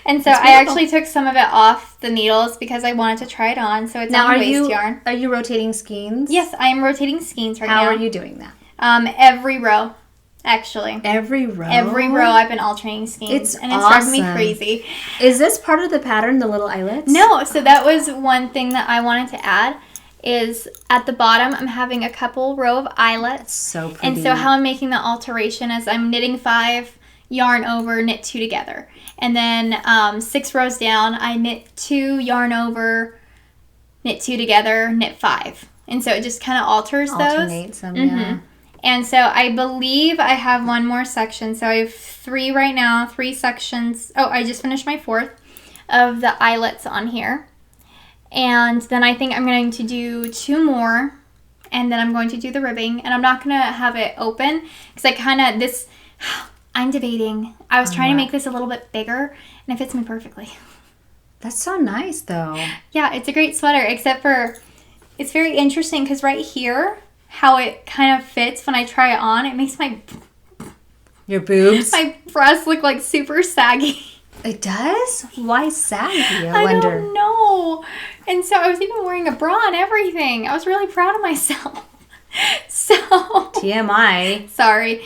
And so I actually took some of it off the needles because I wanted to try it on. So it's now, on waist yarn. Are you rotating skeins? Yes, I am rotating skeins right now. How are you doing that? Every row, actually. Every row? Every row I've been alternating skeins. And it's driving me crazy. Is this part of the pattern, the little eyelets? No, so that was one thing that I wanted to add is at the bottom I'm having a couple row of eyelets. So pretty. And so how I'm making the alteration is I'm knitting 5, yarn over, knit 2 together. And then 6 rows down, I knit 2, yarn over, knit 2 together, knit 5. And so it just kind of alternates them, yeah. And so I believe I have one more section. So I have 3 right now, 3 sections. Oh, I just finished my 4th of the eyelets on here. And then I think I'm going to do 2 more. And then I'm going to do the ribbing. And I'm not going to have it open because I'm debating. I was trying to make this a little bit bigger, and it fits me perfectly. That's so nice, though. Yeah, it's a great sweater, except for it's very interesting because right here, how it kind of fits when I try it on, it makes your boobs? My breasts look like super saggy. It does? Why saggy, I wonder? I don't know. And so I was even wearing a bra and everything. I was really proud of myself. So TMI. Sorry.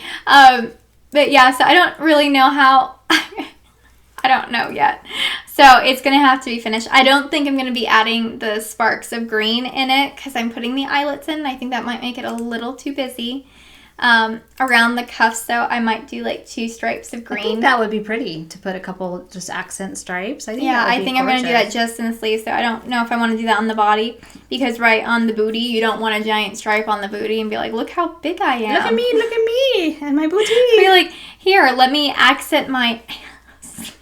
But yeah, so I don't really know how, I don't know yet. So it's going to have to be finished. I don't think I'm going to be adding the sparks of green in it because I'm putting the eyelets in. I think that might make it a little too busy. Around the cuffs, though, I might do like 2 stripes of green. I think that would be pretty to put a couple just accent stripes. I think I'm going to do that just in the sleeves. So I don't know if I want to do that on the body because right on the booty, you don't want a giant stripe on the booty and be like, look how big I am. Look at me, and my booty. Be like, here, let me accent my ass.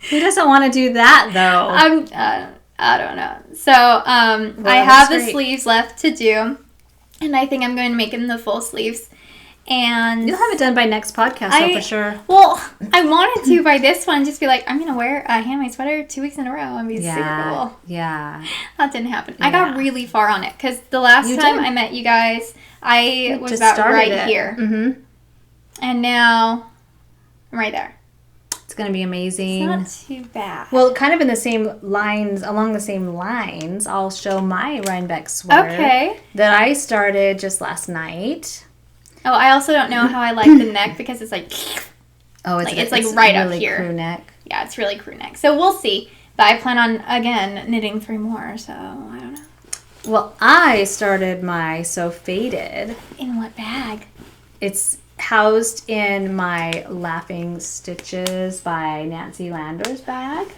Who doesn't want to do that, though? I don't know. So I have the sleeves left to do. And I think I'm going to make them the full sleeves. And you'll have it done by next podcast, for sure. Well, I wanted to by this one just be like, I'm going to wear a handmade sweater 2 weeks in a row and be super cool. Yeah. That didn't happen. Yeah. I got really far on it because the last time I met you guys, I was about right here. Mm-hmm. And now I'm right there. It's going to be amazing. It's not too bad. Well, kind of in the same lines, along the same lines, I'll show my Rhinebeck sweater that I started just last night. Oh, I also don't know how I like the neck because it's like, it's right really up here. Crew neck. Yeah, it's really crew neck. So we'll see. But I plan on, again, knitting 3 more, so I don't know. Well, I started my So Faded. In what bag? It's housed in my Laughing Stitches by Nancy Landor's bag,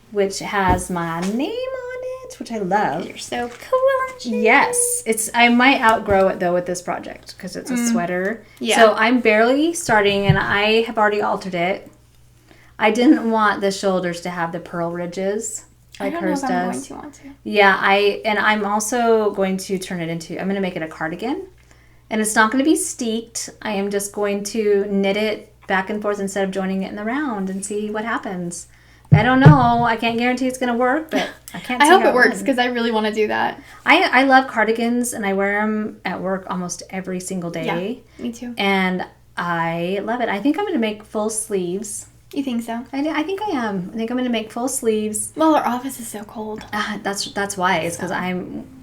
which has my name on it, which I love. You're so cool. Yes. I might outgrow it, though, with this project because it's a sweater. Yeah. So I'm barely starting, and I have already altered it. I didn't want the shoulders to have the purl ridges like hers does. I don't know if I'm going to want to. Yeah, I'm also going to turn it into, I'm going to make it a cardigan. And it's not going to be steeked. I am just going to knit it back and forth instead of joining it in the round and see what happens. I don't know. I can't guarantee it's going to work, but I can't see I hope it works because I really want to do that. I love cardigans, and I wear them at work almost every single day. Yeah, me too. And I love it. I think I'm going to make full sleeves. You think so? I think I am. I think I'm going to make full sleeves. Well, our office is so cold. That's why. It's because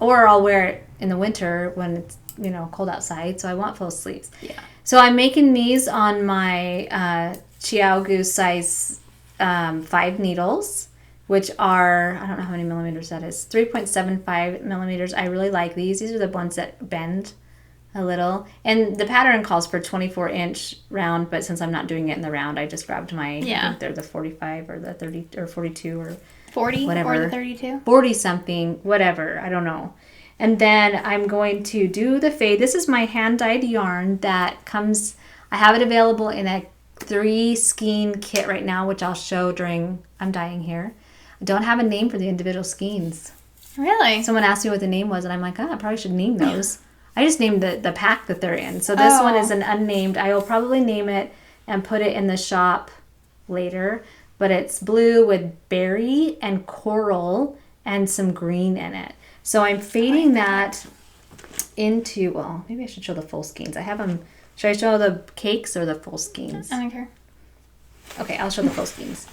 or I'll wear it in the winter when it's cold outside, so I want full sleeves. Yeah. So I'm making these on my Chiao Goose size 5 needles, which are, I don't know how many millimeters that is, 3.75 millimeters. I really like these. These are the ones that bend a little. And the pattern calls for 24-inch round, but since I'm not doing it in the round, I just grabbed I think they're the 45 or the 30 or 42 or 40 whatever. Or the 32. 40 something, whatever. I don't know. And then I'm going to do the fade. This is my hand-dyed yarn that comes, I have it available in a 3 skein kit right now, which I'll show during I'm dyeing here. I don't have a name for the individual skeins. Really? Someone asked me what the name was, and I'm like, I probably should name those. I just named the pack that they're in. So this one is an unnamed. I will probably name it and put it in the shop later. But it's blue with berry and coral and some green in it. So I'm fading that into, well, maybe I should show the full skeins. I have them. Should I show the cakes or the full skeins? I don't care. Okay, I'll show the full skeins.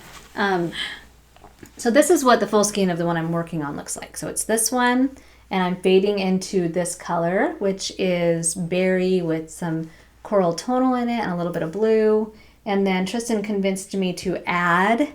So this is what the full skein of the one I'm working on looks like. So it's this one, and I'm fading into this color, which is berry with some coral tonal in it and a little bit of blue. And then Tristan convinced me to add.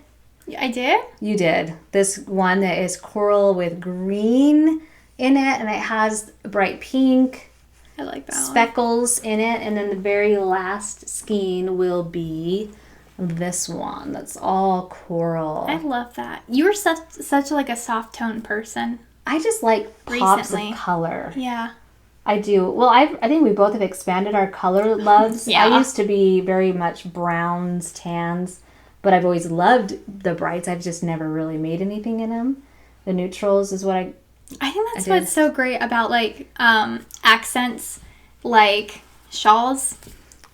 I did? You did. This one that is coral with green in it, and it has bright pink. I like that speckles in it. And then the very last skein will be this one that's all coral. I love that. You were such like a soft tone person. I just like pops of color. Yeah. I do. Well, I think we both have expanded our color loves. Yeah. I used to be very much browns, tans, but I've always loved the brights. I've just never really made anything in them. The neutrals is what I think that's what's so great about like accents, like shawls.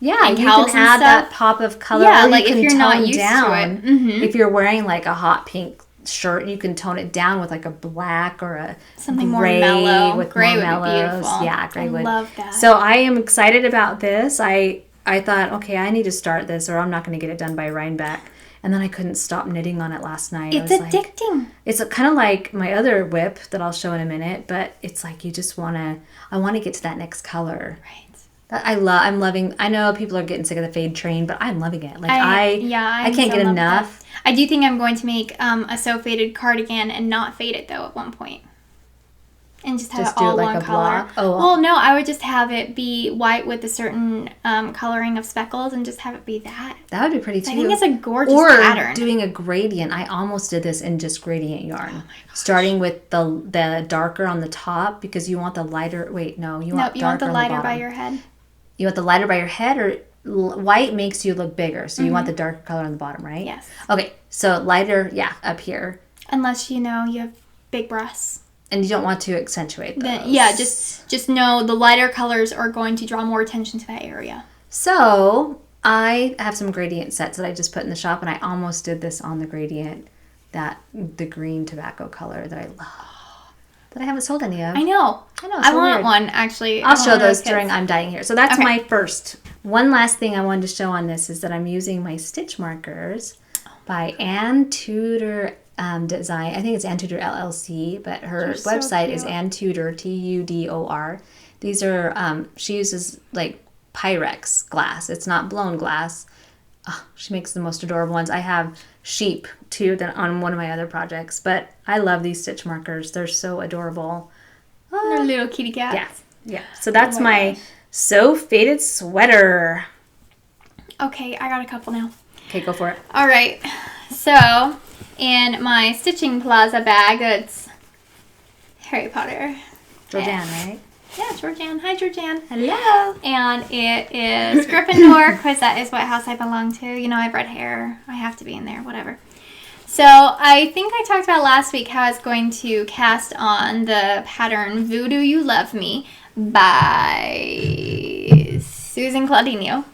Yeah, you can add that pop of color. Yeah, or like you if you're not used to it. Mm-hmm. If you're wearing like a hot pink shirt, you can tone it down with like a black or a something gray more mellow. With gray more would mellows. be beautiful. Yeah, gray would. I love that. So I am excited about this. I thought, okay, I need to start this, or I'm not going to get it done by Rhinebeck. And then I couldn't stop knitting on it last night. It's addicting. It's kind of like my other whip that I'll show in a minute, but it's like you just I want to get to that next color. Right. I'm loving. I know people are getting sick of the fade train, but I'm loving it. Like I can't get enough. I do think I'm going to make a sew faded cardigan and not fade it though at one point, and just have it all like one a color. block? Oh, well, no, I would just have it be white with a certain coloring of speckles, and just have it be that. That would be pretty too. I think it's a gorgeous Or pattern. doing a gradient. I almost did this in just gradient yarn. Oh my gosh. Starting with the darker on the top because you want the lighter. Wait, no, you want the lighter by your head. You want the lighter by your head, or white makes you look bigger, so you want the darker color on the bottom, right? Yes. Okay, so lighter, up here. Unless you have big breasts. And you don't want to accentuate those. Then, yeah, just know the lighter colors are going to draw more attention to that area. So I have some gradient sets that I just put in the shop, and I almost did this on the gradient, the green tobacco color that I love. That I haven't sold any of. I know. I want one, actually. I'll show those during I'm dyeing here. So that's my first. One last thing I wanted to show on this is that I'm using my stitch markers by Ann Tudor Design. I think it's Ann Tudor LLC, but her website is Ann Tudor, Tudor. These are, she uses like Pyrex glass. It's not blown glass. Oh, she makes the most adorable ones. I have sheep too on one of my other projects, but I love these stitch markers. They're so adorable. They're little kitty cats. Yeah. So that's my sew faded sweater. Okay, I got a couple now. Okay, go for it. All right. So in my Stitching Plaza bag, that's Harry Potter. Georgianne, right? Yeah, Georgianne. Hi, Georgianne. Hello. And it is Gryffindor, because that is what house I belong to. I have red hair. I have to be in there, whatever. So I think I talked about last week how I was going to cast on the pattern Voodoo You Love Me by Susan Claudino.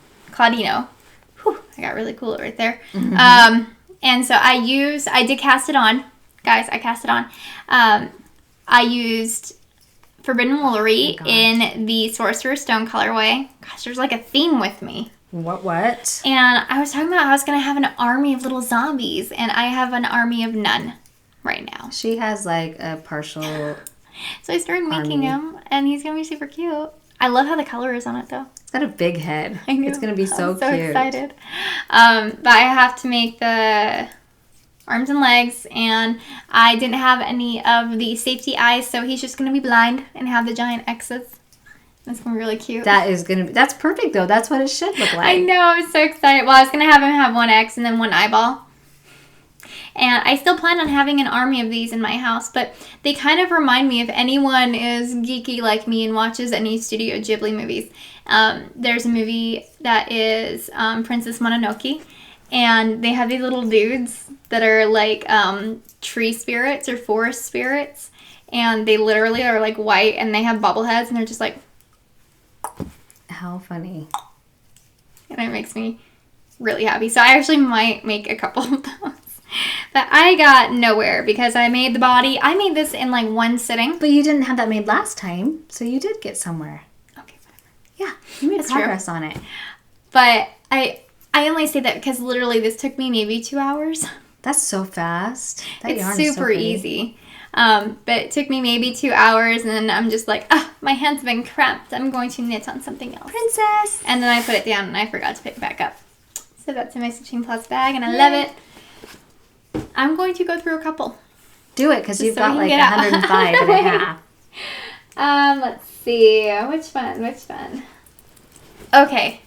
Whew, I got really cool right there. Mm-hmm. And so I did cast it on. Guys, I cast it on. I used Forbidden Woolery in the Sorcerer's Stone colorway. Gosh, there's like a theme with me. What? And I was talking about how I was going to have an army of little zombies, and I have an army of none right now. She has like a partial So I started making him, and he's going to be super cute. I love how the color is on it, though. It's got a big head. I know. It's going to be so cute. I'm so excited. But I have to make the arms and legs, and I didn't have any of the safety eyes, so he's just going to be blind and have the giant X's. That's going to be really cute. That's perfect, though. That's what it should look like. I know. I'm so excited. Well, I was going to have him have one X and then one eyeball. And I still plan on having an army of these in my house, but they kind of remind me, if anyone is geeky like me and watches any Studio Ghibli movies, there's a movie that is Princess Mononoke, and they have these little dudes that are like tree spirits or forest spirits, and they literally are like white, and they have bobble heads, and they're just like... How funny. And it makes me really happy. So I actually might make a couple of those. But I got nowhere because I made the body. I made this in like one sitting. But you didn't have that made last time, so you did get somewhere. Okay, whatever. Yeah, you made progress on it. But I only say that because literally this took me maybe 2 hours. That's so fast. It's super easy. But it took me maybe 2 hours, and then I'm just like, my hands have been cramped. I'm going to knit on something else. Princess! And then I put it down, and I forgot to pick it back up. So that's in my Stitching Plus bag, and I love it. I'm going to go through a couple. Do it, because you've got like 105 and a half. Let's see. Which one? Okay.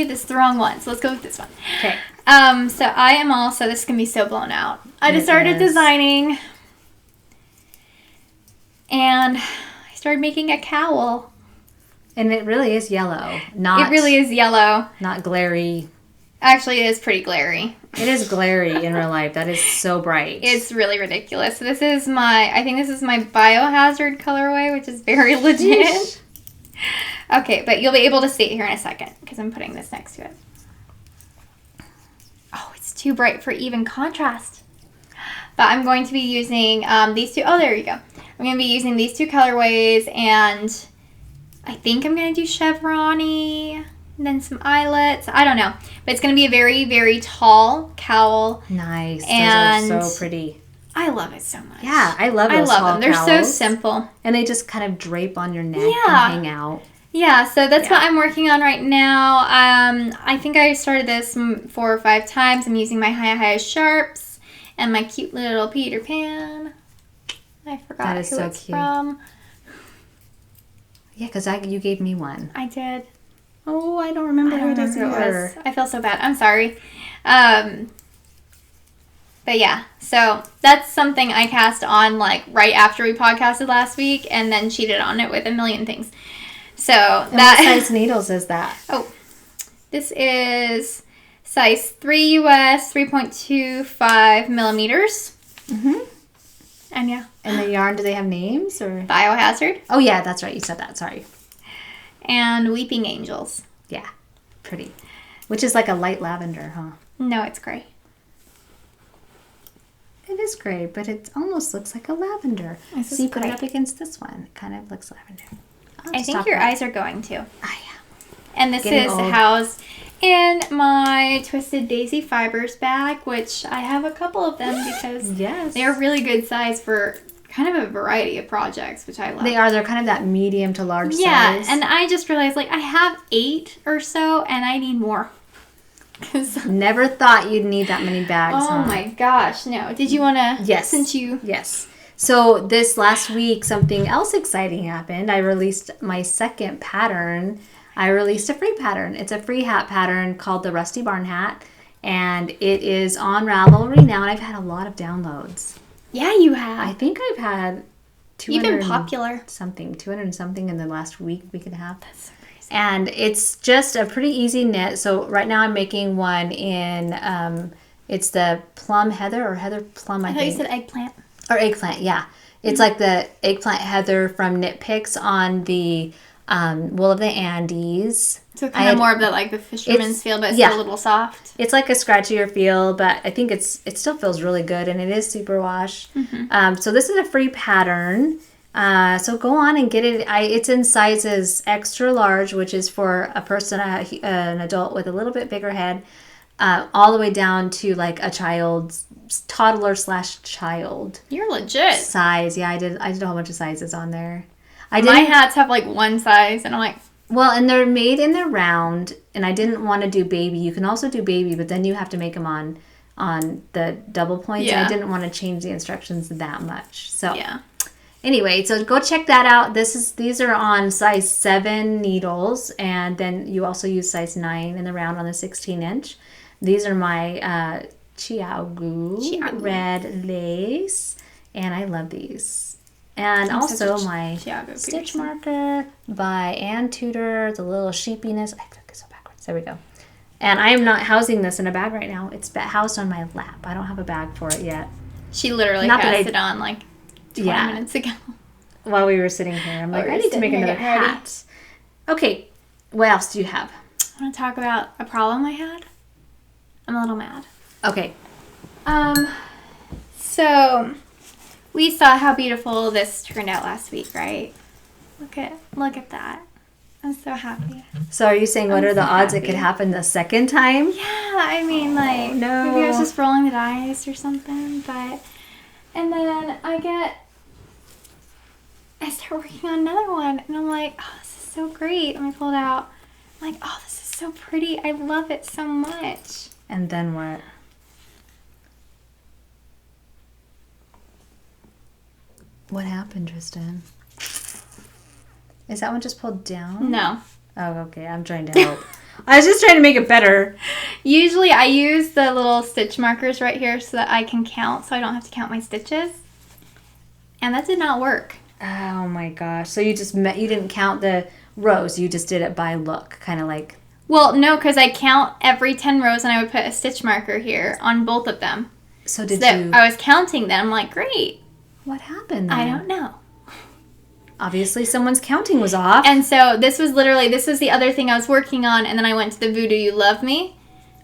This is the wrong one, so let's go with this one. Okay. So I am also, this is going to be so blown out. I just started designing, and I started making a cowl. And it really is yellow. It really is yellow. Not glary. Actually, it is pretty glary. It is glary in real life. That is so bright. It's really ridiculous. So I think this is my Biohazard colorway, which is very legit. Okay, but you'll be able to see it here in a second because I'm putting this next to it. Oh, it's too bright for even contrast. But I'm going to be using these two. Oh, there you go. I'm going to be using these two colorways, and I think I'm going to do chevron-y, and then some eyelets. I don't know. But it's going to be a very, very tall cowl. Nice. And those are so pretty. I love it so much. Yeah, I love those tall them. They're cowls. So simple. And they just kind of drape on your neck and hang out. Yeah, so that's what I'm working on right now. I think I started this 4 or 5 times. I'm using my High Sharps and my cute little Peter Pan. I forgot who so it's cute. From. Yeah, because you gave me one. I did. Oh, I don't remember who it is either. I feel so bad. I'm sorry. But yeah, so that's something I cast on like right after we podcasted last week, and then cheated on it with a million things. So and what size needles is that? Oh, this is size 3 US, 3.25 millimeters. Mm-hmm. And yeah. And the yarn, do they have names or? Biohazard. Oh yeah, that's right. You said that. Sorry. And Weeping Angels. Yeah, pretty. Which is like a light lavender, huh? No, it's gray. It is gray, but it almost looks like a lavender. So you put it up against this one. It kind of looks lavender. I think your eyes are going to. Oh, yeah. And this is housed in my Twisted Daisy Fibers bag, which I have a couple of them because they're really good size for kind of a variety of projects, which I love. They are. They're kind of that medium to large size. Yeah, and I just realized, like, I have 8 or so, and I need more. Never thought you'd need that many bags. Oh my gosh, no. Did you want to? Yes. Since you... Yes. So this last week, something else exciting happened. I released my second pattern. I released a free pattern. It's a free hat pattern called the Rusty Barn Hat, and it is on Ravelry now, and I've had a lot of downloads. Yeah, you have. I think I've had 200 You've been popular. 200 and something in the last week and a half. That's so crazy. And it's just a pretty easy knit. So right now I'm making one in, it's the Plum Heather or Heather Plum, I think. I thought you said eggplant. Or eggplant, yeah. It's like the eggplant heather from Knit Picks on the Wool of the Andes. So kind of more of the fisherman's feel, but still a little soft. It's like a scratchier feel, but I think it still feels really good, and it is superwash. Mm-hmm. So this is a free pattern. So go on and get it. It's in sizes extra large, which is for a person, an adult with a little bit bigger head, all the way down to like a toddler/child. You're legit. Size, yeah. I did a whole bunch of sizes on there. My hats have like one size, and I'm like. Well, and they're made in the round, and I didn't want to do baby. You can also do baby, but then you have to make them on the double points. Yeah. And I didn't want to change the instructions that much. So anyway, so go check that out. These are on size 7 needles, and then you also use size 9 in the round on the 16-inch. These are my Chiaogu red lace, and I love these. And also my stitch marker by Ann Tudor, the little sheepiness. I took it so backwards. There we go. And I am not housing this in a bag right now. It's housed on my lap. I don't have a bag for it yet. She literally passed it on like 20 minutes ago. While we were sitting here. I'm like, I need to make another hat. Okay, what else do you have? I want to talk about a problem I had. I'm a little mad. Okay. So we saw how beautiful this turned out last week, right? Look at that. I'm so happy. So are you saying what are the odds it could happen the second time? Yeah, I mean, like, maybe I was just rolling the dice or something, but... And then I start working on another one, and I'm like, oh, this is so great. Let me pull it out. I'm like, oh, this is so pretty. I love it so much. And then what? What happened, Tristan? Is that one just pulled down? No. Oh, okay. I'm trying to help. I was just trying to make it better. Usually I use the little stitch markers right here so that I can count, so I don't have to count my stitches. And that did not work. Oh my gosh. So you didn't count the rows. You just did it by look, kind of like... Well, no, because I count every 10 rows and I would put a stitch marker here on both of them. So I was counting them. I'm like, great. What happened then? I don't know. Obviously, someone's counting was off. And so this was the other thing I was working on, and then I went to the Voodoo You Love Me.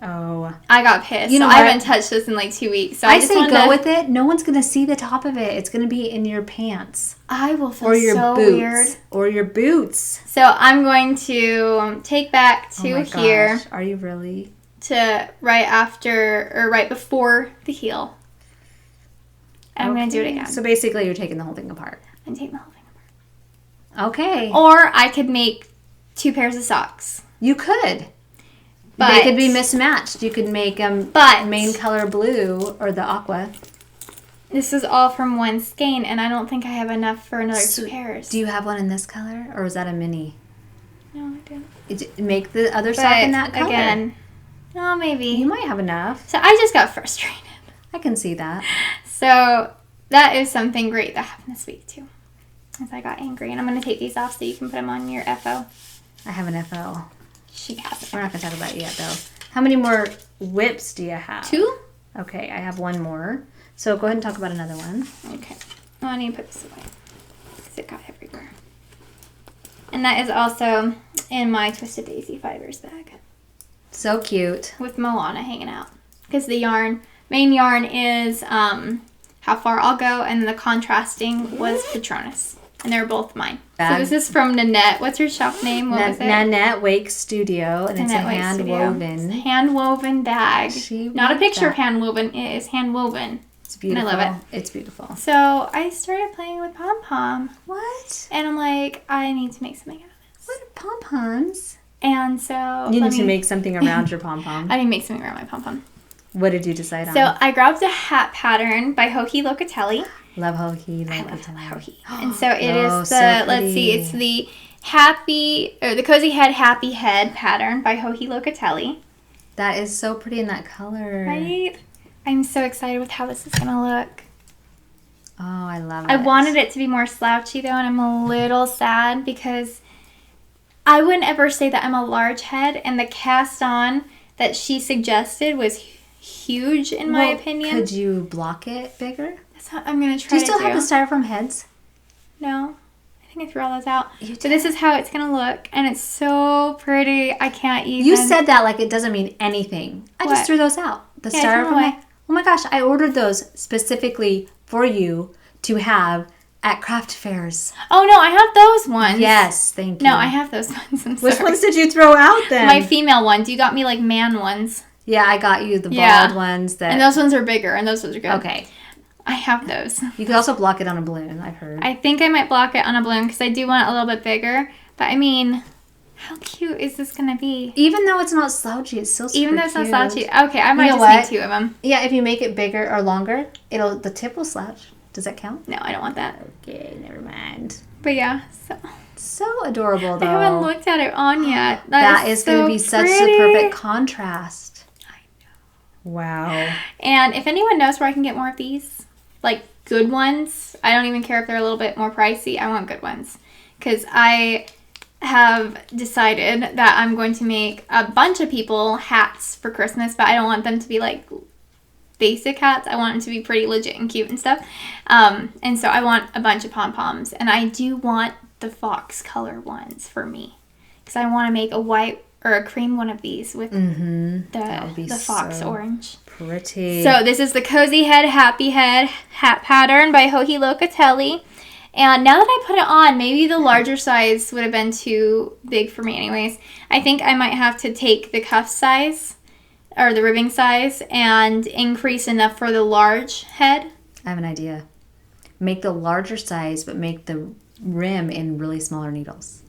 Oh. I got pissed. I haven't touched this in like 2 weeks. So I just say go with it. No one's going to see the top of it. It's going to be in your pants. I will feel so weird. Or your boots. So I'm going to take back to here. Gosh. Are you really? To right before the heel. And I'm going to do it again. So basically you're taking the whole thing apart. I'm taking the whole thing apart. Okay. Or I could make 2 pairs of socks. You could. But they could be mismatched. You could make them main color blue or the aqua. This is all from one skein, and I don't think I have enough for another 2 pairs. Do you have one in this color, or is that a mini? No, I don't. Make the other sock in that color. Again, oh, maybe. You might have enough. So I just got frustrated. I can see that. So that is something great that happened this week, too. As I got angry. And I'm going to take these off so you can put them on your FO. I have an FO. She has it. We're not going to talk about it yet, though. How many more whips do you have? 2? Okay, I have 1 more. So go ahead and talk about another one. Okay. Oh, I need to put this away. Because it got everywhere. And that is also in my Twisted Daisy Fibers bag. So cute. With Moana hanging out. Because the main yarn is How Far I'll Go, and the contrasting was Patronus. And they're both mine. So this is from Nanette. What's her shop name? What was it? Nanette Wake Studio, and it's a hand-woven. Hand-woven bag. Not a picture that. of hand-woven. It is hand-woven. It's beautiful. And I love it. It's beautiful. So I started playing with pom-pom. What? And I'm like, I need to make something out of this. What are pom-poms? And so... You need to make something around your pom-pom. I need to make something around my pom-pom. What did you decide on? So I grabbed a hat pattern by Hoki Locatelli. Love Hoki. I love Hoki. And so it is let's see, it's the Cozy Head Happy Head pattern by Hoki Locatelli. That is so pretty in that color. Right? I'm so excited with how this is going to look. Oh, I love it. I wanted it to be more slouchy though, and I'm a little sad because I wouldn't ever say that I'm a large head, and the cast on that she suggested was huge in my opinion. Could you block it bigger? That's what I'm going to try. Do you still have the styrofoam heads? No. I think I threw all those out. So this is how it's going to look, and it's so pretty. I can't even. You said that like it doesn't mean anything. I just threw those out. The styrofoam. Oh my gosh, I ordered those specifically for you to have at craft fairs. Oh no, I have those ones. Yes, thank you. No, I have those ones. Which ones did you throw out then? My female ones. You got me like man ones. Yeah, I got you the bald ones. And those ones are bigger, and those ones are good. Okay. I have those. You could also block it on a balloon, I've heard. I think I might block it on a balloon because I do want it a little bit bigger. But I mean, how cute is this going to be? Even though it's not slouchy, it's still super Even though it's cute. not slouchy. Okay, I might just make 2 of them. Yeah, if you make it bigger or longer, the tip will slouch. Does that count? No, I don't want that. Okay, never mind. But yeah, so adorable though. I haven't looked at it on yet. That is going to be such a perfect contrast. I know. Wow. And if anyone knows where I can get more of these, like good ones, I don't even care if they're a little bit more pricey. I want good ones. Because I have decided that I'm going to make a bunch of people hats for Christmas, but I don't want them to be like basic hats. I want them to be pretty legit and cute and stuff. And so I want a bunch of pom-poms. And I do want the fox color ones for me. Because I want to make a white or a cream one of these with the fox orange. Pretty. So this is the Cozy Head Happy Head hat pattern by Joji Locatelli. And now that I put it on, maybe the larger size would have been too big for me anyways. I think I might have to take the cuff size or the ribbing size and increase enough for the large head. I have an idea. Make the larger size, but make the rim in really smaller needles.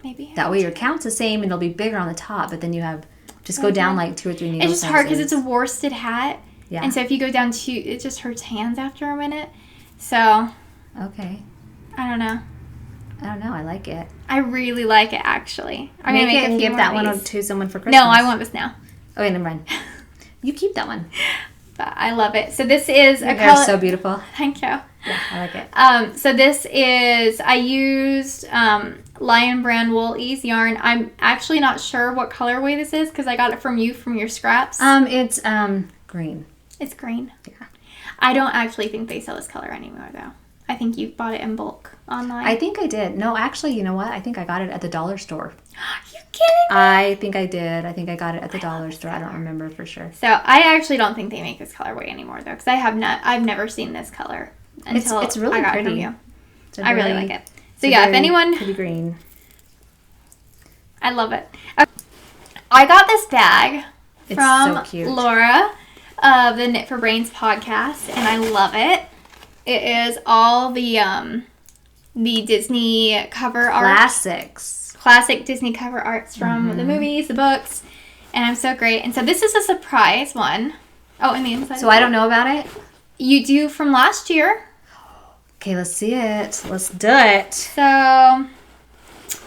Maybe. That way your count's the same and it'll be bigger on the top, but then you have, just go down like 2 or 3 needles. It's just hard because it's a worsted hat. Yeah. And so if you go down too, it just hurts hands after a minute. So. Okay. I don't know. I like it. I really like it, actually. I'm Make going to it and give that one to someone for Christmas. No, I want this now. Okay, never mind. You keep that one. But I love it. So this is a color. They're so beautiful. Thank you. Yeah, I like it. So this is, I used Lion Brand Wool Ease yarn. I'm actually not sure what colorway this is because I got it from your scraps. It's green. It's green? Yeah. I don't actually think they sell this color anymore, though. I think you bought it in bulk online. I think I did. No, actually, you know what? I think I got it at the dollar store. Are you kidding me? I think I did. I think I got it at the dollar store. I don't remember for sure. So I actually don't think they make this colorway anymore, though, because I've never seen this color until it's really I got pretty. it from you. I really like it. So yeah, if anyone, pretty green. I love it. I got this bag from so cute. Laura of the Knit for Brains podcast, and I love it. It is all the Disney cover art. Classic Disney cover arts from the movies, the books, and I'm so great. And so this is a surprise one. Oh, and the inside. So I don't know about it? You do from last year. Okay, let's see it. Let's do it. So.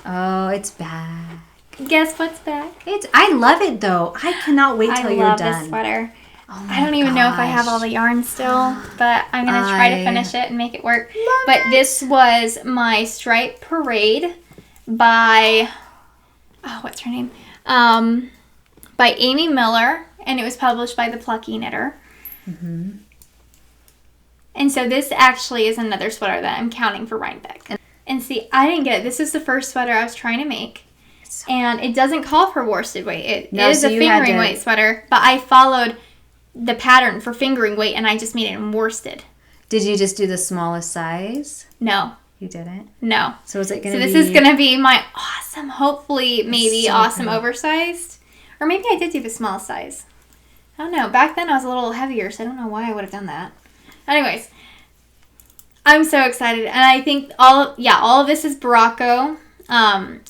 Oh, it's back. Guess what's back? I love it though. I cannot wait till you're done. I love this sweater. Oh I don't even know if I have all the yarn still, but I'm going to try to finish it and make it work. This was my Stripe Parade by, what's her name? By Amy Miller, and it was published by The Plucky Knitter. Mm-hmm. And so this actually is another sweater that I'm counting for Rhinebeck. And see, I didn't get it. This is the first sweater I was trying to make. And it doesn't call for worsted weight. It is a fingering weight sweater, but I followed the pattern for fingering weight, and I just made it in worsted. Did you just do the smallest size? No. You didn't? No. So is it going to be... So this is going to be my awesome, hopefully, maybe awesome oversized. Or maybe I did do the small size. I don't know. Back then I was a little heavier, so I don't know why I would have done that. Anyways, I'm so excited. And I think all of this is Barocco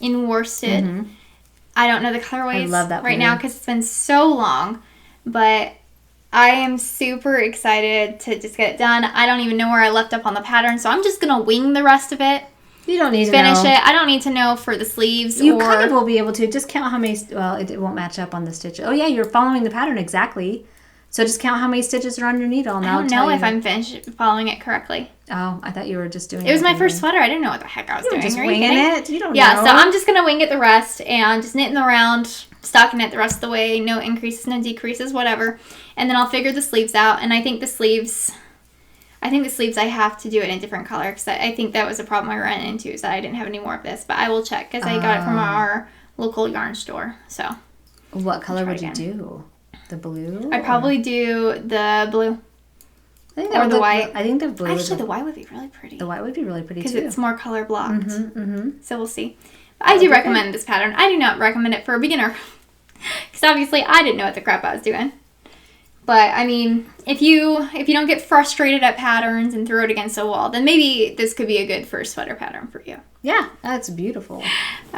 in worsted. Mm-hmm. I don't know the colorways I love that right now because it's been so long. But I am super excited to just get it done. I don't even know where I left up on the pattern, so I'm just going to wing the rest of it. You don't need to finish it. I don't need to know for the sleeves. You kind of will be able to. Just count how many... Well, it won't match up on the stitches. Oh, yeah, you're following the pattern exactly. So just count how many stitches are on your needle. And I don't know if I'm following it correctly. Oh, I thought you were just doing it. It was my first sweater. I didn't know what the heck I was doing. Just winging it? You don't know. Yeah, so I'm just going to wing it the rest and just knitting around, stocking it the rest of the way. No increases, no decreases, whatever. And then I'll figure the sleeves out. And I think the sleeves I have to do it in a different color because I think that was a problem I ran into is that I didn't have any more of this. But I will check because I got it from our local yarn store. So. What color would you do? The blue? I'd probably do the blue. Or the white. I think the blue. Actually, the white would be really pretty. The white would be really pretty too. Because it's more color blocked. Mm-hmm, mm-hmm. So we'll see. But I do recommend this pattern. I do not recommend it for a beginner. Because obviously I didn't know what the crap I was doing. But, I mean, if you don't get frustrated at patterns and throw it against a wall, then maybe this could be a good first sweater pattern for you. Yeah, that's beautiful.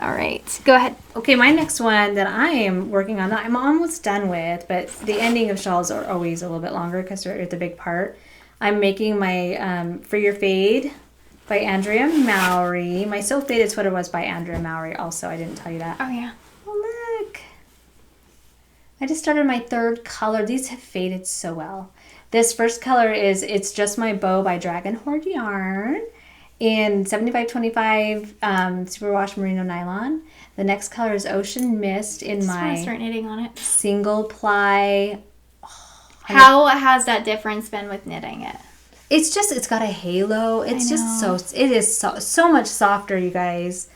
All right. Go ahead. Okay, my next one that I am working on, I'm almost done with, but the ending of shawls are always a little bit longer because they're at the big part. I'm making my For Your Fade by Andrea Mowry. My So Faded sweater was by Andrea Mowry also. I didn't tell you that. Oh, yeah. Oh, look. I just started my third color. These have faded so well. This first color is It's Just My Bow by Dragon Hoard Yarn in 7525 superwash merino nylon. The next color is Ocean Mist in my start knitting on it. Single ply. How has that difference been with knitting it? It's got a halo. It is so much softer, you guys.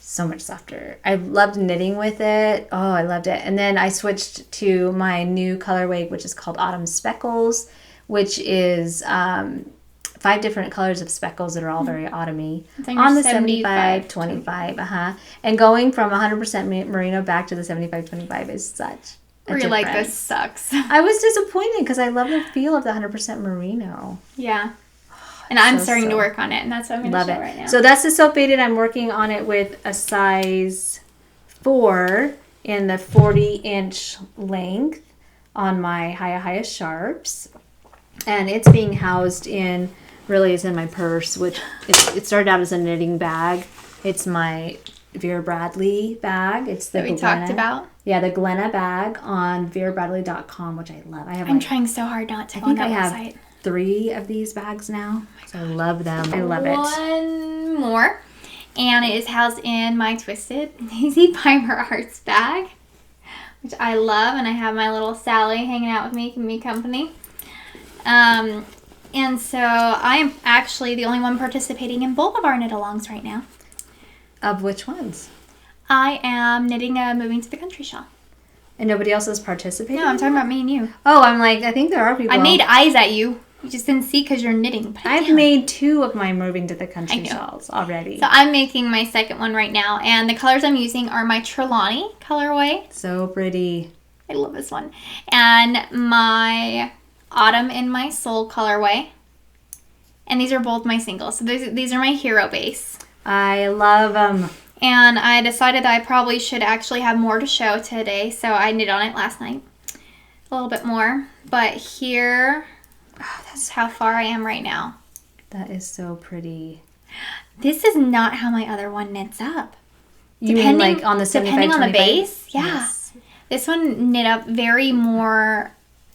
So much softer. I loved knitting with it. Oh, I loved it. And then I switched to my new colorway, which is called Autumn Speckles, which is 5 different colors of speckles that are all very autumny. On the 75-25. And going from 100% merino back to the 75-25 is such a Where you're difference. like, this sucks. I was disappointed because I love the feel of the 100% merino. Yeah. And I'm starting to work on it, and that's what I'm going to show right now. So that's the Silk Faded. I'm working on it with a size 4 in the 40-inch length on my Hiya Sharps. And it's being housed in, really is in my purse, which it started out as a knitting bag. It's my Vera Bradley bag. It's the that we talked about? Yeah, the Glenna bag on verabradley.com, which I love. I'm trying so hard not to go on that website. 3 of these bags now. So I love them. I love it. One more. And it is housed in my Twisted Daisy Primer Arts bag, which I love. And I have my little Sally hanging out with me, keeping me company. And so I am actually the only one participating in both of our knit-alongs right now. Of which ones? I am knitting a Moving to the Country shawl. And nobody else is participating? No, I'm talking about me and you. Oh, I'm like, I think there are people. I made eyes at you. You just didn't see because you're knitting. I've made 2 of my Moving to the Country shawls already. So I'm making my second one right now. And the colors I'm using are my Trelawney colorway. So pretty. I love this one. And my Autumn in My Soul colorway. And these are both my singles. So these are my hero base. I love them. And I decided that I probably should actually have more to show today. So I knit on it last night. A little bit more. But here... Oh, that's how far I am right now. That is so pretty. This is not how my other one knits up. You mean like on the 75-25? Depending on the base, yeah. Yes. This one knit up very more...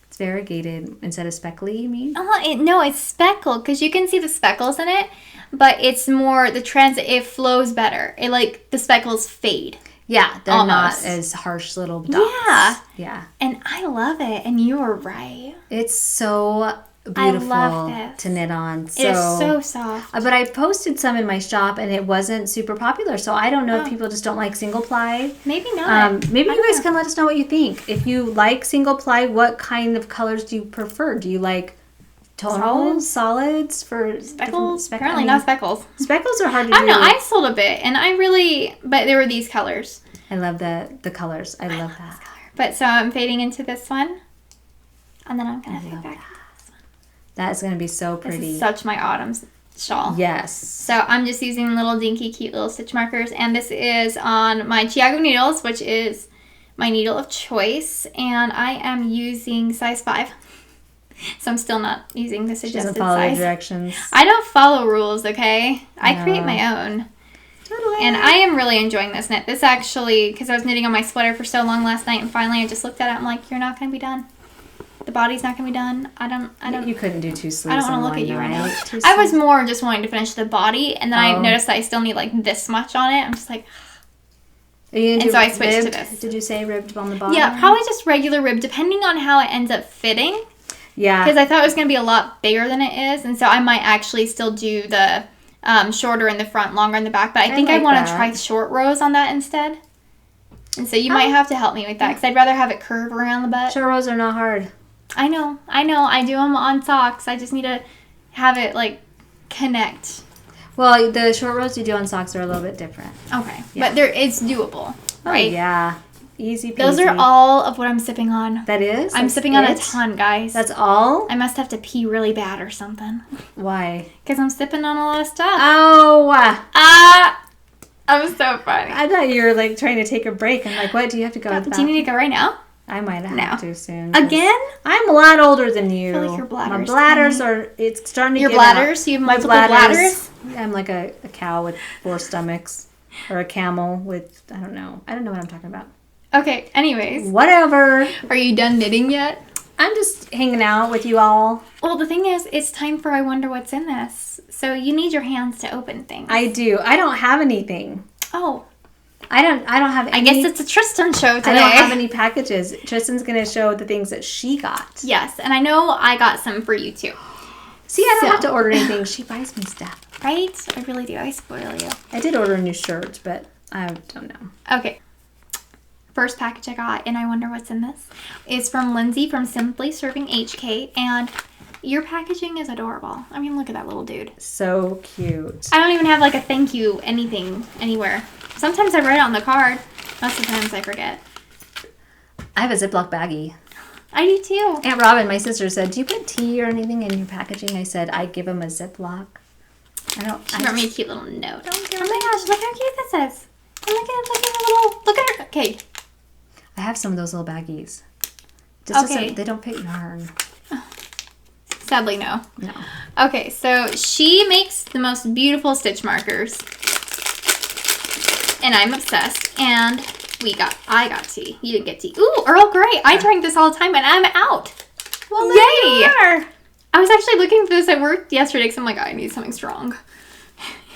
It's variegated instead of speckly, you mean? No, it's speckled because you can see the speckles in it, but it's more, it flows better. The speckles fade. Yeah, they're almost not as harsh little dots. Yeah. And I love it, and you were right. It's so beautiful to knit on. So, it's so soft. But I posted some in my shop, and it wasn't super popular, so I don't know if people just don't like single ply. Maybe not. Maybe you guys can let us know what you think. If you like single ply, what kind of colors do you prefer? Do you like tonal solids for speckles? Apparently not speckles. Speckles are hard to do. I don't know. I sold a bit, and but there were these colors. I love the colors. I love that. But so I'm fading into this one, and then I'm going to fade back into this one. That is going to be so pretty. This is such my autumn shawl. Yes. So I'm just using little dinky, cute little stitch markers, and this is on my Chiago needles, which is my needle of choice, and I am using size 5. So I'm still not using the suggested size. She doesn't follow the directions. I don't follow rules, okay? I create my own. Totally. And I am really enjoying this knit. This actually, because I was knitting on my sweater for so long last night, and finally I just looked at it. I'm like, you're not going to be done. The body's not going to be done. I don't. You couldn't do 2 sleeves. I don't want to look at you right now. I was more just wanting to finish the body, and then I noticed that I still need like this much on it. I'm just like. And so I switched to this. Did you say ribbed on the bottom? Yeah, probably just regular rib, depending on how it ends up fitting. Yeah. Because I thought it was going to be a lot bigger than it is, and so I might actually still do the shorter in the front, longer in the back. But I think I want to try short rows on that instead. And so you might have to help me with that, because I'd rather have it curve around the butt. Short rows are not hard. I know. I do them on socks. I just need to have it, like, connect. Well, the short rows you do on socks are a little bit different. Okay. Yeah. But it's doable, right? Oh, yeah. Easy peasy. Those are all of what I'm sipping on. That is? I'm sipping on a ton, guys. That's all? I must have to pee really bad or something. Why? Because I'm sipping on a lot of stuff. Oh! I'm so funny. I thought you were, like, trying to take a break. I'm like, what? Do you have to go? Do you need to go right now? I might have to soon. Again? I'm a lot older than you. I feel like your bladders. My bladders are, it's starting to your get bladders? out. You have multiple bladders? I'm like a cow with 4 stomachs. Or a camel with, I don't know what I'm talking about. Okay, anyways. Whatever. Are you done knitting yet? I'm just hanging out with you all. Well, the thing is, it's time for I Wonder What's in This. So you need your hands to open things. I do. I don't have anything. Oh. I don't have any. I guess it's a Tristan show today. I don't have any packages. Tristan's going to show the things that she got. Yes, and I know I got some for you too. See, I don't have to order anything. She buys me stuff. Right? I really do. I spoil you. I did order a new shirt, but I don't know. Okay. First package I got, and I wonder what's in this, is from Lindsay from Simply Serving HK, and your packaging is adorable. I mean, look at that little dude. So cute. I don't even have like a thank you anything anywhere. Sometimes I write it on the card. Most of the times I forget. I have a Ziploc baggie. I do too. Aunt Robin, my sister, said, do you put tea or anything in your packaging? I said, I give them a Ziploc. She wrote me a cute little note. Oh my gosh, look how cute this is. Look at her. Okay. I have some of those little baggies. They don't pick yarn. Sadly, no. No. Okay, so she makes the most beautiful stitch markers. And I'm obsessed. And I got tea. You didn't get tea. Ooh, Earl Grey. I drink this all the time and I'm out. Well, yay! You are. I was actually looking for this at work yesterday because I'm like, I need something strong.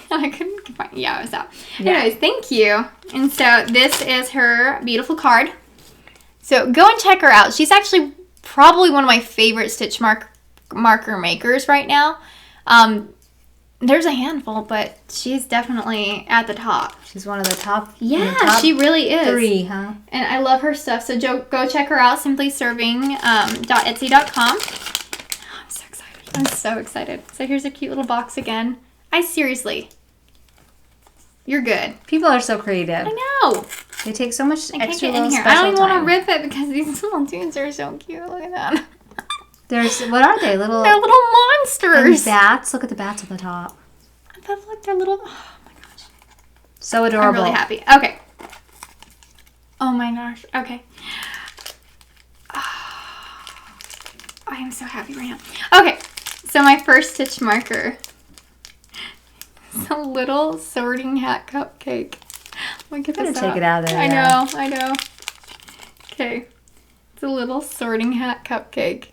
And I couldn't find it. Yeah, I was out. Yeah. Anyways, thank you. And so this is her beautiful card. So go and check her out. She's actually probably one of my favorite stitch marker makers right now. There's a handful, but she's definitely at the top. She's one of the top. Yeah, top she really is. 3, huh? And I love her stuff. So go check her out. simplyserving.etsy.com. I'm so excited. I'm so excited. So here's a cute little box again. You're good. People are so creative. I know. They take so much extra little special I don't even time. want to rip it because these little dudes are so cute. Look at that. What are they? They're little monsters. Bats. Look at the bats on the top. I thought like they're little. Oh my gosh. So adorable. I'm really happy. Okay. Oh my gosh. Okay. I am so happy right now. Okay. So my first stitch marker. It's a little sorting hat cupcake. Look at this. Better take it out of there. I know. Okay. It's a little sorting hat cupcake.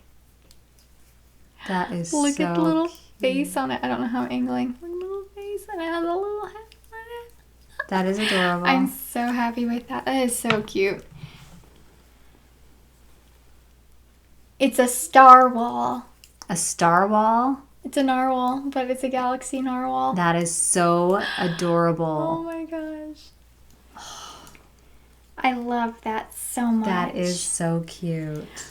That is Look so at the little cute. face on it. I don't know how I'm angling. Look at the little face and it has a little hat on it. That is adorable. I'm so happy with that. That is so cute. It's a star wall. A star wall? It's a narwhal, but it's a galaxy narwhal. That is so adorable. Oh my gosh. I love that so much. That is so cute.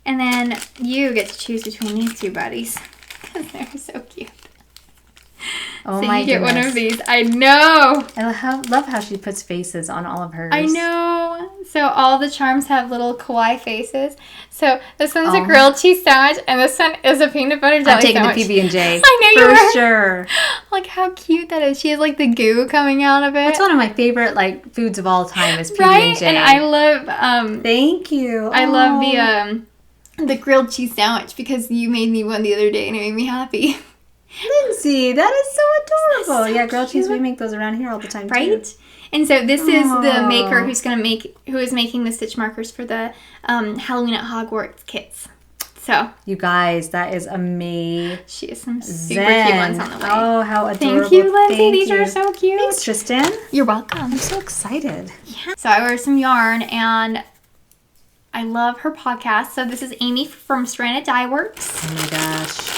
And then you get to choose between these two buddies. Because they're so cute. Oh so my you get goodness. one of these. I know. I love how she puts faces on all of hers. I know. So all the charms have little kawaii faces. So this one's a grilled cheese sandwich, and this one is a peanut butter jelly I'm taking sandwich. the PB&J. I know you for are. sure. Like how cute that is. She has like the goo coming out of it. That's one of my favorite foods of all time is PB&J. Right? And I love Thank you. I love the grilled cheese sandwich because you made me one the other day and it made me happy. Lindsay, that is so adorable. So yeah, grilled cheese, cute. we make those around here all the time too. Right? And so this is the maker who is making the stitch markers for the Halloween at Hogwarts kits. So you guys, that is amazing. She has some super cute ones on the way. Oh, how adorable. Thank you, Lindsay. These are so cute. Thanks, Tristan. You're welcome. I'm so excited. Yeah. So I ordered some yarn and I love her podcast. So this is Amy from Stranded Dye Works. Oh my gosh.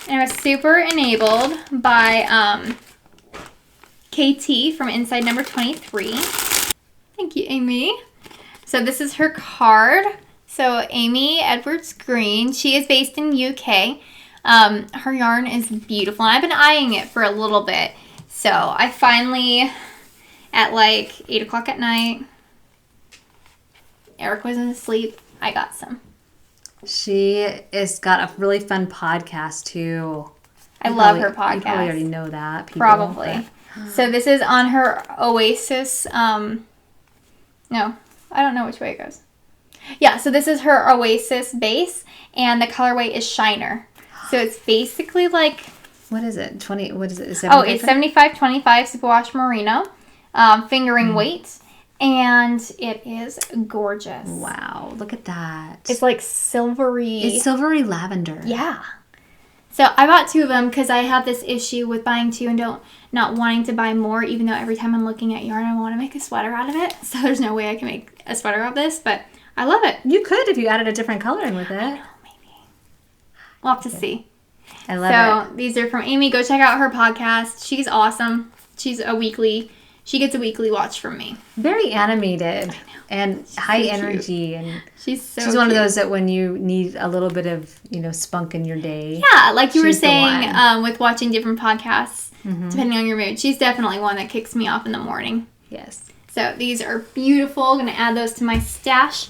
And it was super enabled by KT from Inside Number 23. Thank you, Amy. So this is her card. So Amy Edwards Green. She is based in UK. Her yarn is beautiful. And I've been eyeing it for a little bit. So I finally, at 8 o'clock at night, Eric wasn't asleep, I got some. She has got a really fun podcast too. I love her podcast. You probably already know that. Probably. So this is on her Oasis. No, I don't know which way it goes. Yeah, so this is her Oasis base, and the colorway is Shiner. So it's basically like... What is it? What is it? It's 75-25 superwash merino, fingering weight. And it is gorgeous. Wow, look at that. It's like silvery. It's silvery lavender. Yeah. So I bought 2 of them because I have this issue with buying 2 and not wanting to buy more, even though every time I'm looking at yarn, I want to make a sweater out of it. So there's no way I can make a sweater out of this, but I love it. You could if you added a different color in with it. I know, maybe. We'll have to see. I love it. So these are from Amy. Go check out her podcast. She's awesome. She gets a weekly watch from me. Very animated and high energy, and she's one of those that when you need a little bit of spunk in your day. Yeah, like you were saying with watching different podcasts, depending on your mood. She's definitely one that kicks me off in the morning. Yes. So these are beautiful. I'm gonna add those to my stash.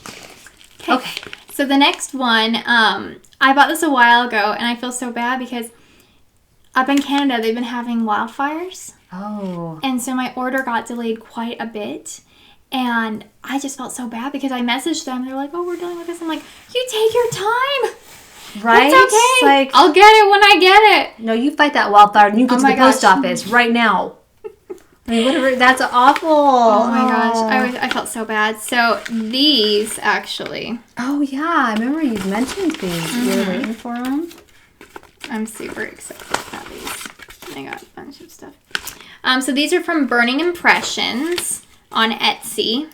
Okay. So the next one, I bought this a while ago, and I feel so bad because up in Canada they've been having wildfires. Oh. And so my order got delayed quite a bit. And I just felt so bad because I messaged them. They're like, oh, we're dealing with this. I'm like, you take your time. Right? It's okay. Like, I'll get it when I get it. No, you fight that wildfire and you get to the post office right now. I mean, whatever. That's awful. Oh my gosh. I felt so bad. So these actually. Oh, yeah. I remember you mentioned these. You were waiting for them. I'm super excited about these. I got a bunch of stuff. So these are from Burning Impressions on Etsy.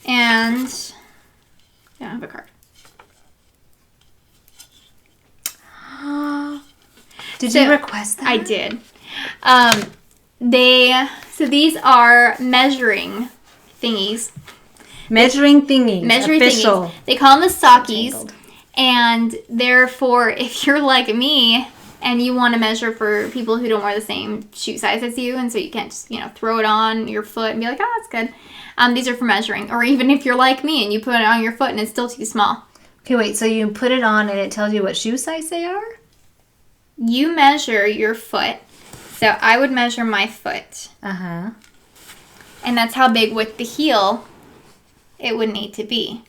And I don't have a card. Did you request that? I did. So these are measuring thingies. Measuring thingies. They call them the sockies. And they're for if you're like me and you want to measure for people who don't wear the same shoe size as you, and so you can't just, throw it on your foot and be like, oh, that's good. These are for measuring. Or even if you're like me and you put it on your foot and it's still too small. Okay, wait, so you put it on and it tells you what shoe size they are? You measure your foot. So I would measure my foot. Uh-huh. And that's how big with the heel it would need to be.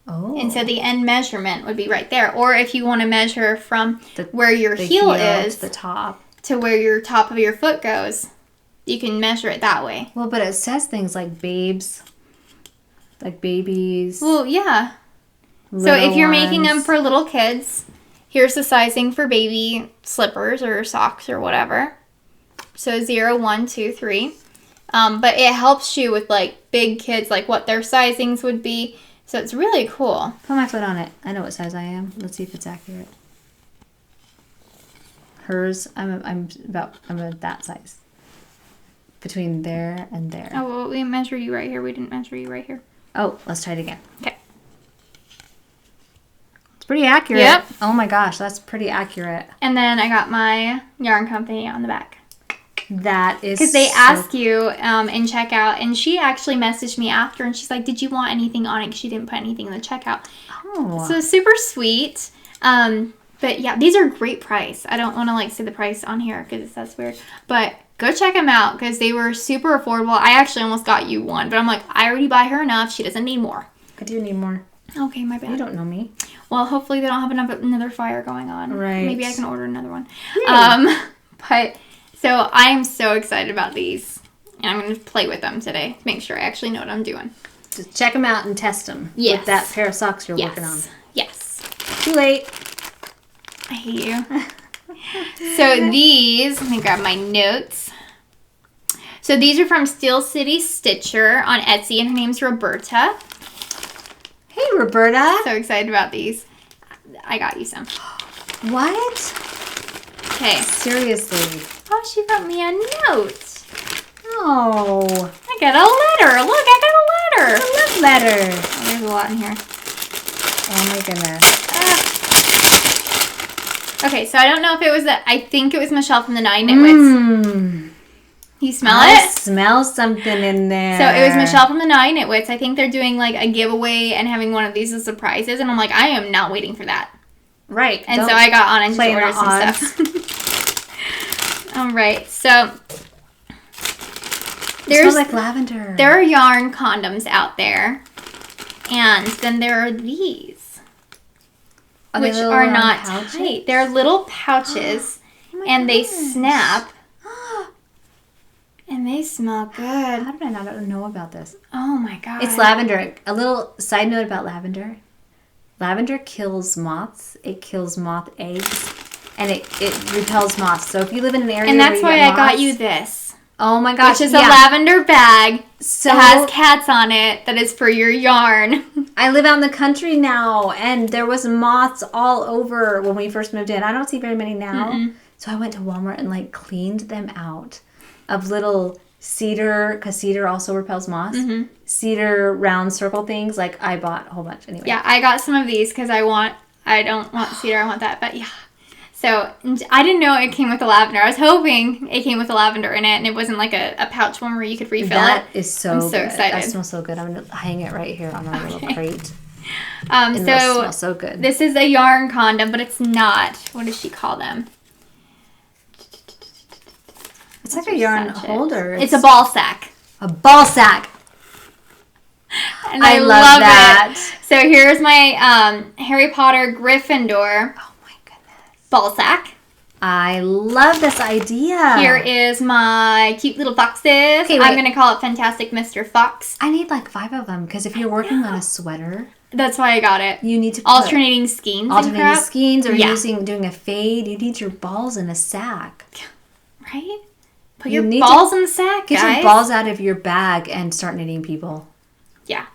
Oh. And so the end measurement would be right there. Or if you want to measure from where your heel is to the top to where your top of your foot goes, you can measure it that way. Well, but it says things like babes, like babies. Well, yeah. So if you're making them for little kids, here's the sizing for baby slippers or socks or whatever. So 0, 1, 2, 3. But it helps you with like big kids, like what their sizings would be. So it's really cool. Put my foot on it. I know what size I am. Let's see if it's accurate. Hers, I'm at that size. Between there and there. Oh, well, we measure you right here. We didn't measure you right here. Oh, let's try it again. Okay. It's pretty accurate. Yep. Oh my gosh, that's pretty accurate. And then I got my Yarn Company on the back. That is because they ask you in checkout, and she actually messaged me after, and she's like, "Did you want anything on it?" Because she didn't put anything in the checkout. Oh, so super sweet. But yeah, these are great price. I don't want to like say the price on here because that's weird. But go check them out because they were super affordable. I actually almost got you one, but I'm like, I already buy her enough. She doesn't need more. I do need more. Okay, my bad. You don't know me. Well, hopefully they don't have another fire going on. Right. Maybe I can order another one. Yay. But. So I'm so excited about these, and I'm going to play with them today to make sure I actually know what I'm doing. Just check them out and test them with that pair of socks you're working on. Yes. Too late. I hate you. So these, let me grab my notes. So these are from Steel City Stitcher on Etsy, and her name's Roberta. Hey, Roberta. So excited about these. I got you some. What? Okay. Seriously. Oh, she wrote me a note. Oh. I got a letter. Look, I got a letter. A love letter. Oh, there's a lot in here. Oh my goodness. Okay, so I don't know if it was I think it was Michelle from the 9 Knitwits. You smell it? I smell something in there. So it was Michelle from the 9 Knitwits. I think they're doing like a giveaway and having one of these as surprises. And I'm like, I am not waiting for that. Right. And so I got on and just ordered some stuff. All right, so it smells like lavender. There are yarn condoms out there, and then there are these, which are not tight. They're little pouches, and they snap, And they smell good. How did I not know about this? Oh my god. It's lavender. A little side note about lavender. Lavender kills moths. It kills moth eggs. And it repels moths. So if you live in an area and that's where why you get I got moths, you this. Oh my gosh. Which is a lavender bag so that has cats on it that is for your yarn. I live out in the country now, and there was moths all over when we first moved in. I don't see very many now. Mm-mm. So I went to Walmart and like cleaned them out of little cedar, because cedar also repels moths. Mm-hmm. Cedar round circle things. Like I bought a whole bunch anyway. Yeah, I got some of these because I don't want cedar, I want that. But yeah. So I didn't know it came with the lavender. I was hoping it came with the lavender in it, and it wasn't like a pouch one where you could refill it. That is so I'm so good. excited. That smells so good. I'm going to hang it right here on our little crate. So smells so good. This is a yarn condom, but it's not. What does she call them? It's like a yarn holder. It's a ball sack. A ball sack. And I love that. It. So here's my Harry Potter Gryffindor. Oh my goodness. Ball sack. I love this idea. Here is my cute little foxes. Okay, I'm going to call it Fantastic Mr. Fox. I need like 5 of them because if you're working on a sweater. That's why I got it. You need to alternating skeins or doing a fade. You need your balls in a sack. Right? Put your balls in the sack, guys. Get your balls out of your bag and start knitting, people. Yeah.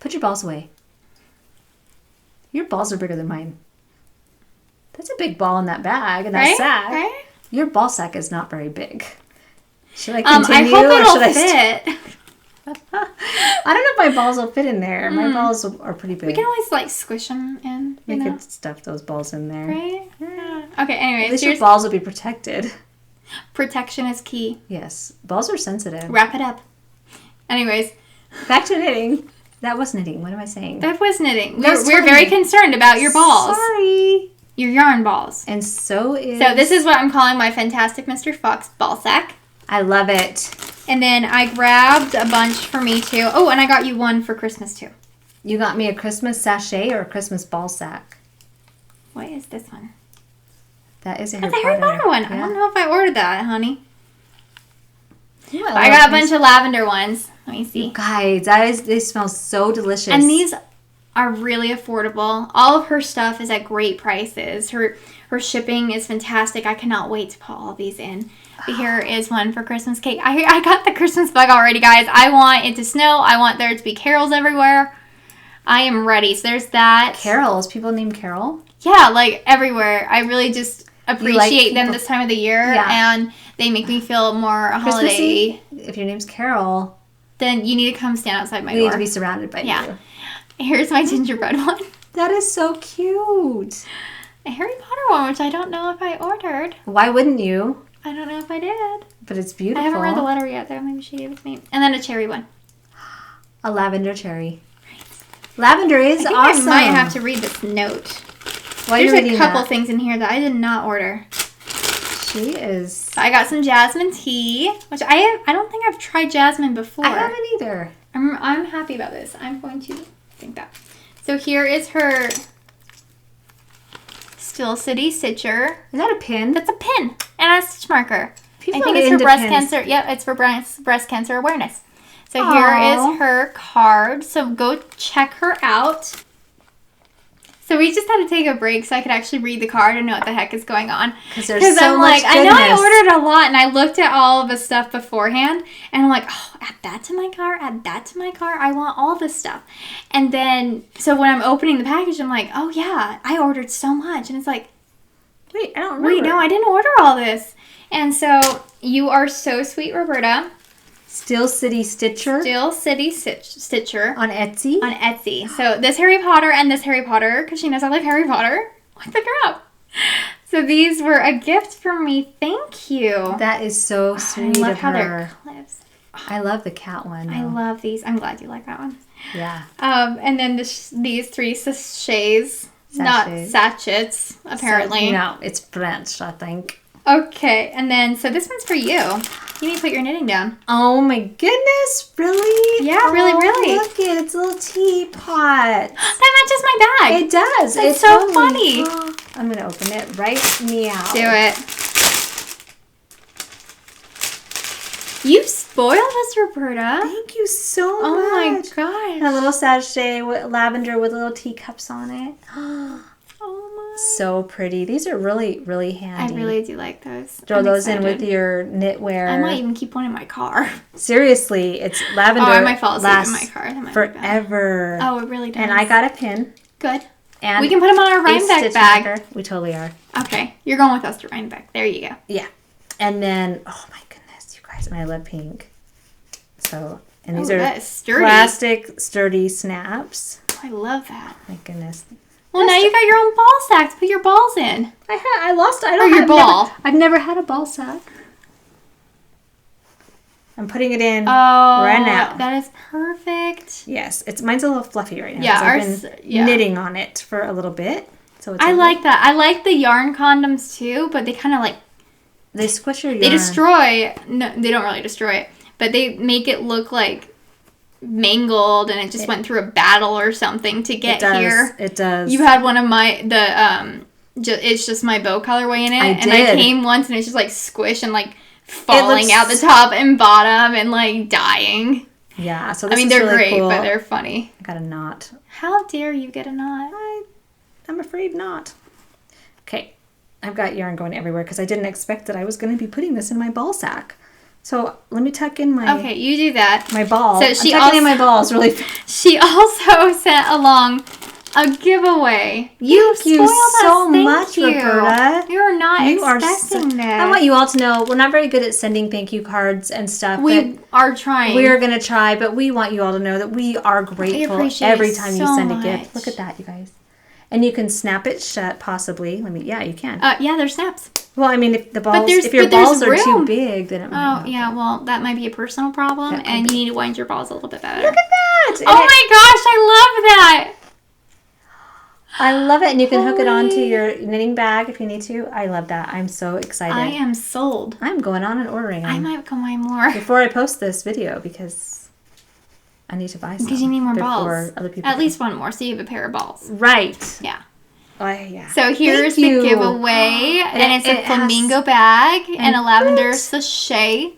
Put your balls away. Your balls are bigger than mine. That's a big ball in that bag, in that sack. Right? Your ball sack is not very big. Should I continue? I hope it'll fit. I don't know if my balls will fit in there. My balls are pretty big. We can always like squish them in. We could stuff those balls in there. Right? Yeah. Okay, anyways. At least your balls will be protected. Protection is key. Yes. Balls are sensitive. Wrap it up. Anyways. Back to knitting. That was knitting. What am I saying? That was knitting. We're very concerned about your balls. Sorry. Your yarn balls. And so is... So this is what I'm calling my Fantastic Mr. Fox ball sack. I love it. And then I grabbed a bunch for me too. Oh, and I got you one for Christmas too. You got me a Christmas sachet or a Christmas ball sack? What is this one? That is a Harry Potter one. Yeah. I don't know if I ordered that, honey. I got a bunch of lavender ones. Let me see. You guys, they smell so delicious. And these are really affordable. All of her stuff is at great prices. Her shipping is fantastic. I cannot wait to put all these in. But here is one for Christmas cake. I got the Christmas bug already, guys. I want it to snow. I want there to be carols everywhere. I am ready. So there's that. Carols? People named Carol? Yeah, like everywhere. I really just appreciate them this time of the year. Yeah. And they make me feel more holiday. If your name's Carol, then you need to come stand outside my door. You need to be surrounded by you. Here's my gingerbread one. That is so cute. A Harry Potter one, which I don't know if I ordered. Why wouldn't you? I don't know if I did. But it's beautiful. I haven't read the letter yet, though. Maybe she gave it to me. And then a cherry one. A lavender cherry. Right. Lavender is awesome. I might have to read this note. There's a couple things in here that I did not order. She is. So I got some jasmine tea, which I don't think I've tried jasmine before. I haven't either. I'm happy about this. I'm going to think that. So here is her Still City Stitcher. Is that a pin? That's a pin and a stitch marker. I think it's for breast cancer. Yep, it's for breast cancer awareness. So here is her card. So go check her out. So we just had to take a break so I could actually read the card and know what the heck is going on. Because there's so much goodness. I know I ordered a lot, and I looked at all of the stuff beforehand, and I'm like, oh, add that to my cart, add that to my cart. I want all this stuff. And then, so when I'm opening the package, I'm like, oh yeah, I ordered so much. And it's like, wait, I don't remember. Wait, no, I didn't order all this. And so you are so sweet, Roberta. Still City Stitcher. Still City Stitcher. On Etsy? On Etsy. So this Harry Potter and this Harry Potter, because she knows I like Harry Potter. What the crap? So these were a gift from me. Thank you. That is so sweet I love of how her. they're clips. I love the cat one. I love these. I'm glad you like that one. Yeah. And then these 3 sachets. Not sachets, apparently. No, it's French, I think. Okay, and then, so this one's for you. You need to put your knitting down. Oh my goodness, really? Yeah, really. Look it, it's a little teapot. That matches my bag. It does. It's so funny. Oh, I'm going to open it right meow. Do it. You spoiled us, Roberta. Thank you so much. Oh my gosh. And a little sachet with lavender with little teacups on it. Oh my. So pretty. These are really, really handy. I really do like those. Throw those in with your knitwear. I might even keep one in my car. Seriously, it's lavender. Oh, I might fall asleep in my car. That might forever. Oh, it really does. And I got a pin. Good. And we can put them on our Rhinebeck bag. Marker. We totally are. Okay. You're going with us to Rhinebeck. There you go. Yeah. And then, oh my goodness, you guys, and I love pink. So, and these are sturdy. plastic sturdy snaps. I love that. My goodness. Well, now you got your own ball sack to put your balls in. I lost. I or don't your have ball. I've never had a ball sack. I'm putting it in right now. That is perfect. Yes, mine's a little fluffy right now. Yeah, I've been knitting on it for a little bit. So it's like that. I like the yarn condoms too, but they kind of like they squish your yarn. They destroy. No, they don't really destroy it, but they make it look like mangled, and it just went through a battle or something to get here. It does. You had one of it's just my bow colorway in it, I came once and it's just like squish and like falling out the top and bottom and like dying. Yeah, so this I mean, they're really great, cool. but they're funny. I got a knot. How dare you get a knot? I'm afraid not. Okay, I've got yarn going everywhere because I didn't expect that I was going to be putting this in my ball sack. So let me tuck in my... Okay, you do that. My ball. So I'm tucking in my balls really fast. She also sent along a giveaway. Thank you so much, Roberta. You're not expecting this. I want you all to know we're not very good at sending thank you cards and stuff. We are trying. We're going to try, but we want you all to know that we are grateful every time you send a gift. Look at that, you guys. And you can snap it shut, possibly. Yeah, you can. Yeah, there's snaps. Well, I mean, if your balls are too big, then it might yeah, well, that might be a personal problem, and you need to wind your balls a little bit better. Look at that! Oh my gosh, I love that! I love it, and you can hook it onto your knitting bag if you need to. I love that. I'm so excited. I am sold. I'm going on and ordering them. I might go buy more. Before I post this video, because I need to buy some. Because you need more balls. Other people At least one more, so you have a pair of balls. Right. Yeah. Yeah. So here's the giveaway, and it's a flamingo bag and a lavender sachet.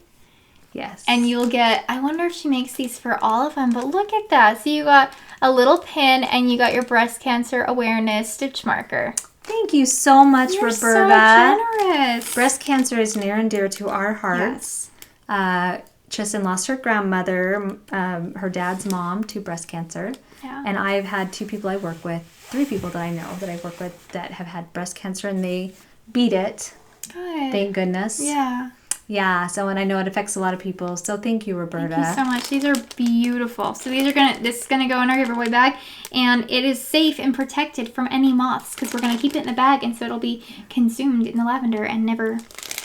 Yes. And you'll get, I wonder if she makes these for all of them, but look at that. So you got a little pin, and you got your breast cancer awareness stitch marker. Thank you so much, You're Roberta. So generous. Breast cancer is near and dear to our hearts. Yes. Tristan lost her grandmother, her dad's mom, to breast cancer. Yeah. And I've had 2 people I work with, 3 people that I know that I work with that have had breast cancer, and they beat it. Good. Thank goodness. Yeah. Yeah, so, and I know it affects a lot of people, so thank you, Roberta. Thank you so much. These are beautiful. So this is gonna go in our giveaway bag, and it is safe and protected from any moths because we're gonna keep it in the bag, and so it'll be consumed in the lavender and never.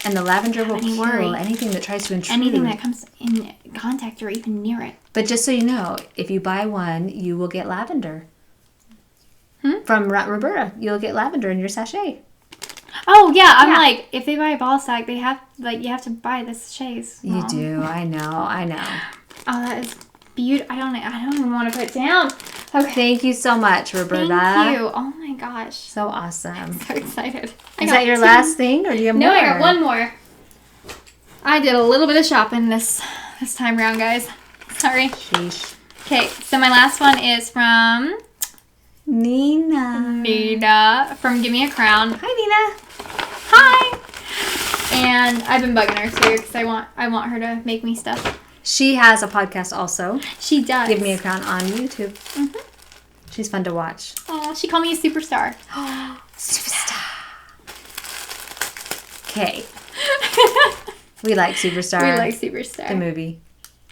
And the lavender will kill anything that tries to intrude. Anything that comes in contact or even near it. But just so you know, if you buy one, you will get lavender. From Roberta, you'll get lavender in your sachet. Oh yeah, I'm like, if they buy a ball sack, you have to buy the sachets. You do, I know. Oh, that is beautiful. I don't even want to put it down. Okay. Thank you so much, Roberta. Thank you. Oh my gosh. So awesome. I'm so excited. Is that your last thing, or do you have more? No, I got one more. I did a little bit of shopping this time around, guys. Sorry. Sheesh. Okay, so my last one is from Nina from Give Me a Crown. Hi, Nina. Hi. And I've been bugging her too because I want her to make me stuff. She has a podcast also. She does. Give Me a Crown on YouTube. Mm-hmm. She's fun to watch. Oh, she called me a superstar. Superstar. Okay. We like Superstar. We like Superstar. The movie.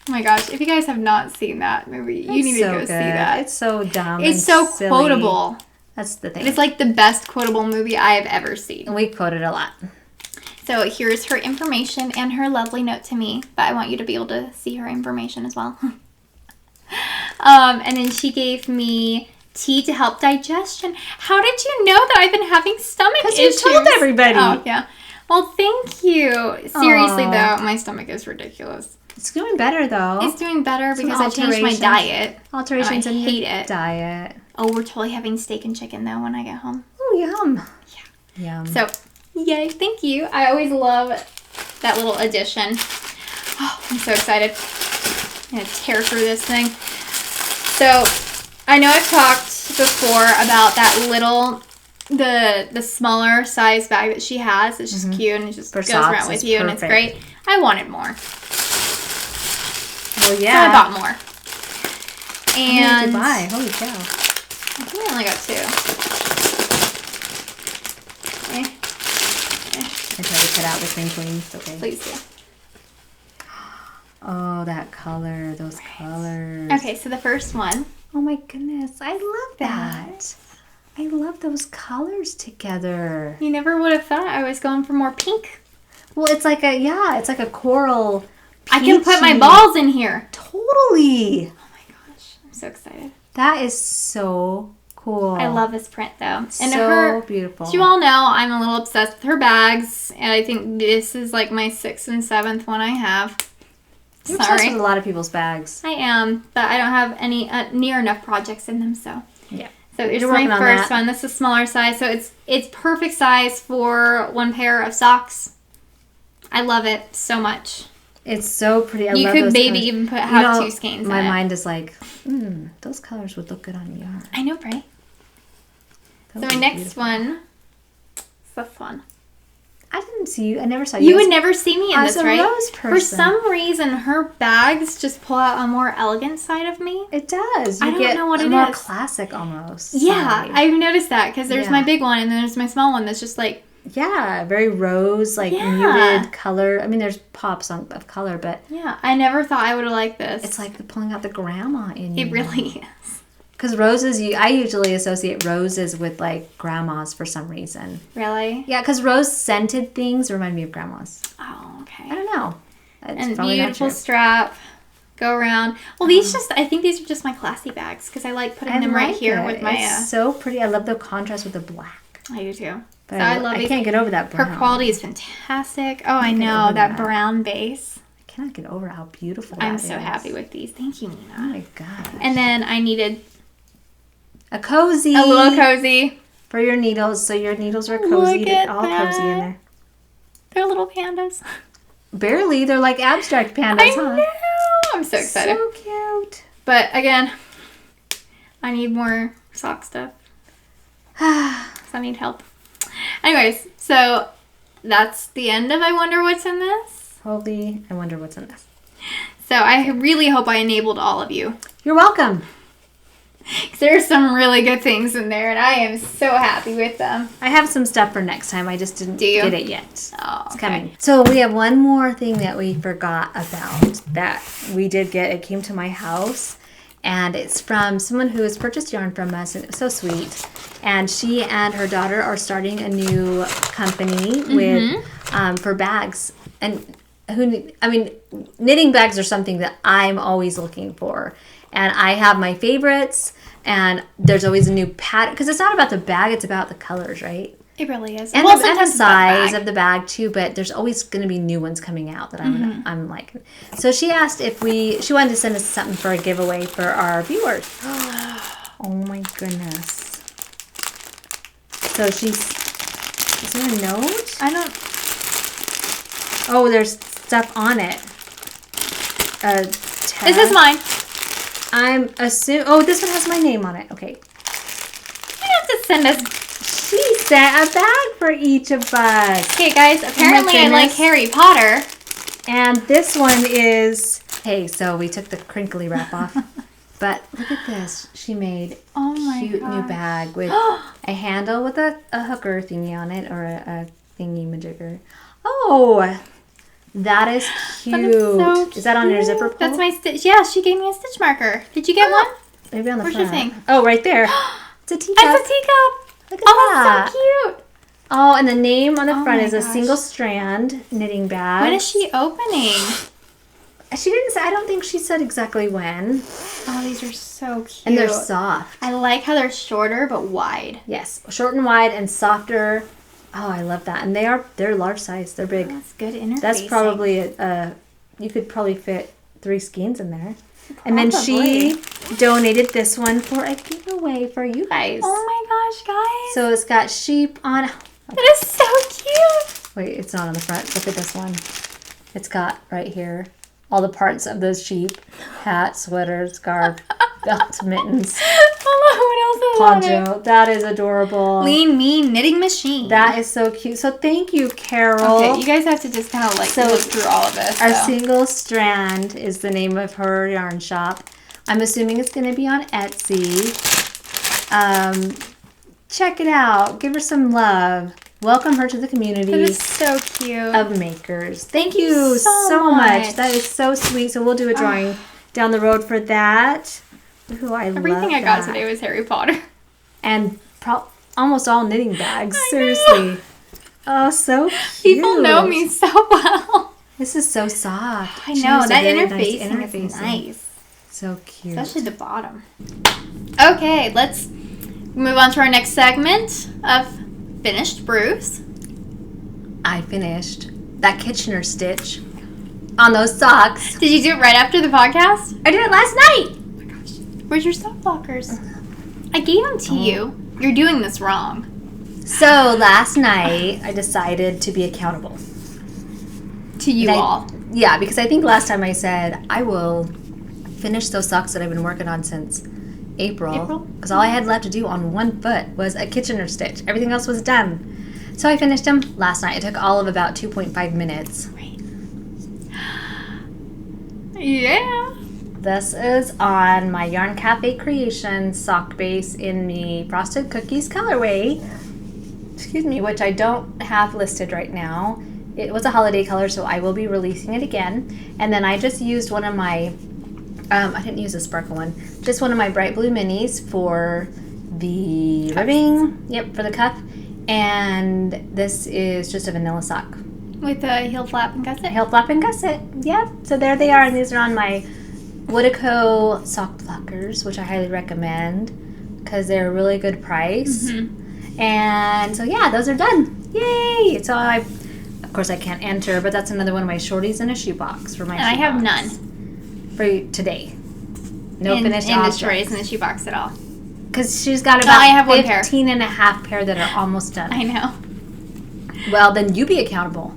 Oh my gosh, if you guys have not seen that movie, you need to go see that. It's so dumb. It's so silly. Quotable. That's the thing. It's like the best quotable movie I have ever seen. We quote it a lot. So here's her information and her lovely note to me, but I want you to be able to see her information as well. And then she gave me tea to help digestion. How did you know that I've been having stomach issues? Because you told everybody. Oh, yeah. Well, thank you. Seriously, though, my stomach is ridiculous. It's doing better, though. It's doing better because I changed my diet. Alterations in your diet. Oh, we're totally having steak and chicken, though, when I get home. Oh, yum. Yeah. Yum. So, yay, thank you. I always love that little addition. Oh, I'm so excited. I'm going to tear through this thing. So, I know I've talked before about that little, the smaller size bag that she has. It's just cute and it just goes around with you and it's great. I wanted more. Well, yeah. So I bought more. And how many did you buy? Holy cow. I think I only got 2. I try to cut out the crinklings. Okay. Please do. Oh, that color. Those colors. Okay, so the first one. Oh my goodness. I love that. I love those colors together. You never would have thought I was going for more pink. Well, it's like a coral peachy. I can put my balls in here. Totally. Oh my gosh. I'm so excited. That is so cool. I love this print though. And so beautiful. You all know I'm a little obsessed with her bags. And I think this is like my 6th and 7th one I have. You're obsessed with a lot of people's bags. I am, but I don't have any near enough projects in them, so. Yeah. So it's my first one. This is smaller size, so it's perfect size for one pair of socks. I love it so much. It's so pretty. I love those colors. You could maybe even have 2 skeins in it. My mind is like, those colors would look good on yarn. I know, right? So my next one is this one. I didn't see you. I never saw you. You would never see me in this, right? Rose person. For some reason, her bags just pull out a more elegant side of me. It does. I don't know what it is. More classic almost. Yeah, side. I've noticed that because there's my big one and then there's my small one that's just like. Yeah, very rose, muted color. I mean, there's pops of color, but. Yeah, I never thought I would have liked this. It's like pulling out the grandma in you. It really is. Because roses, I usually associate roses with like grandmas for some reason. Really? Yeah, because rose scented things remind me of grandmas. Oh, okay. I don't know. And beautiful strap. Go around. Well, I think these are just my classy bags because I like putting them right here with my. It's so pretty. I love the contrast with the black. I do too. But so I can't get over that brown. Her quality is fantastic. Oh, I know that brown base. I cannot get over how beautiful that is. I'm so happy with these. Thank you, Nina. Oh my gosh. And then I needed a cozy. A little cozy. For your needles, so your needles are cozy. They're all cozy in there. They're little pandas. Barely. They're like abstract pandas, I know. I'm so excited. So cute. But again, I need more sock stuff. I need help. Anyways, so that's the end of I Wonder What's in This. Holy, I wonder what's in this. So I really hope I enabled all of you. You're welcome. There's some really good things in there, and I am so happy with them. I have some stuff for next time. I just didn't get it yet. Oh, okay. It's coming. So we have one more thing that we forgot about that we did get. It came to my house, and it's from someone who has purchased yarn from us, and it's so sweet. And she and her daughter are starting a new company with for bags. And knitting bags are something that I'm always looking for. And I have my favorites, and there's always a new pattern. Because it's not about the bag, it's about the colors, right? It really is. And, the size of the bag, too. But there's always going to be new ones coming out that I'm liking. So she asked if she wanted to send us something for a giveaway for our viewers. Oh, my goodness. So is there a note? I don't. Oh, there's stuff on it. This is mine. I'm assuming. Oh, this one has my name on it. Okay. You have to send us. She sent a bag for each of us. Okay, guys. Apparently, I like Harry Potter. And this one is. Hey, so we took the crinkly wrap off. But look at this. She made a cute new bag with a handle with a hooker thingy on it, or a thingy majigger. Oh. That is cute. That is so cute. Is that on your zipper pull? That's my stitch. Yeah, she gave me a stitch marker. Did you get one? Maybe on the front. Where's your thing? Oh, right there. It's a teacup. It's a teacup. Look at that. That's so cute. Oh, and the name on the front is a single strand knitting bag. When is she opening? She didn't say. I don't think she said exactly when. Oh, these are so cute. And they're soft. I like how they're shorter but wide. Yes, short and wide and softer. Oh, I love that. And they're large size. They're big. Oh, that's good interfacing. That's probably you could probably fit 3 skeins in there. And then she donated this one for a giveaway for you guys. Oh my gosh, guys. So it's got sheep on. Okay. That is so cute. Wait, it's not on the front. Look at this one. It's got right here all the parts of those sheep. Hat, sweater, scarf, belt, mittens. What else is on Poncho. That is adorable. Lean Mean Knitting Machine. That is so cute. So thank you, Carol. Okay, you guys have to just kind of like look through all of this. Our Single Strand is the name of her yarn shop. I'm assuming it's going to be on Etsy. Check it out. Give her some love. Welcome her to the community. That is so cute. Of makers. Thank you so much. That is so sweet. So we'll do a drawing down the road for that. Ooh, Everything I got today was Harry Potter. And almost all knitting bags. Seriously. Oh, so cute. People know me so well. This is so soft. I know. That interfacing is nice. So cute. Especially the bottom. Okay, let's move on to our next segment of finished brews. I finished that Kitchener stitch on those socks. Did you do it right after the podcast? I did it last night. Oh my gosh. Where's your sock blockers? I gave them to you. You're doing this wrong. So last night I decided to be accountable. To you all. Yeah, because I think last time I said I will finish those socks that I've been working on since April. Because all I had left to do on one foot was a Kitchener stitch. Everything else was done. So I finished them last night. It took all of about 2.5 minutes. Right. Yeah. This is on my Yarn Café Creations sock base in the Frosted Cookies colorway. Excuse me, which I don't have listed right now. It was a holiday color, so I will be releasing it again. And then I just used one of my, I didn't use a sparkle one, just one of my bright blue minis for the ribbing. Yep, for the cuff. And this is just a vanilla sock. With a heel flap and gusset? Heel flap and gusset, yep. So there they are, and these are on my Woodico sock blockers, which I highly recommend because they're a really good price. Mm-hmm. And so yeah, those are done. Yay! So of course I can't enter, but that's another one of my shorties in a shoebox for my. And I have none for today. No finished objects. And the shorties in the shoebox at all. Because she's got about I have 15 and a half pair that are almost done. I know. Well, then you be accountable,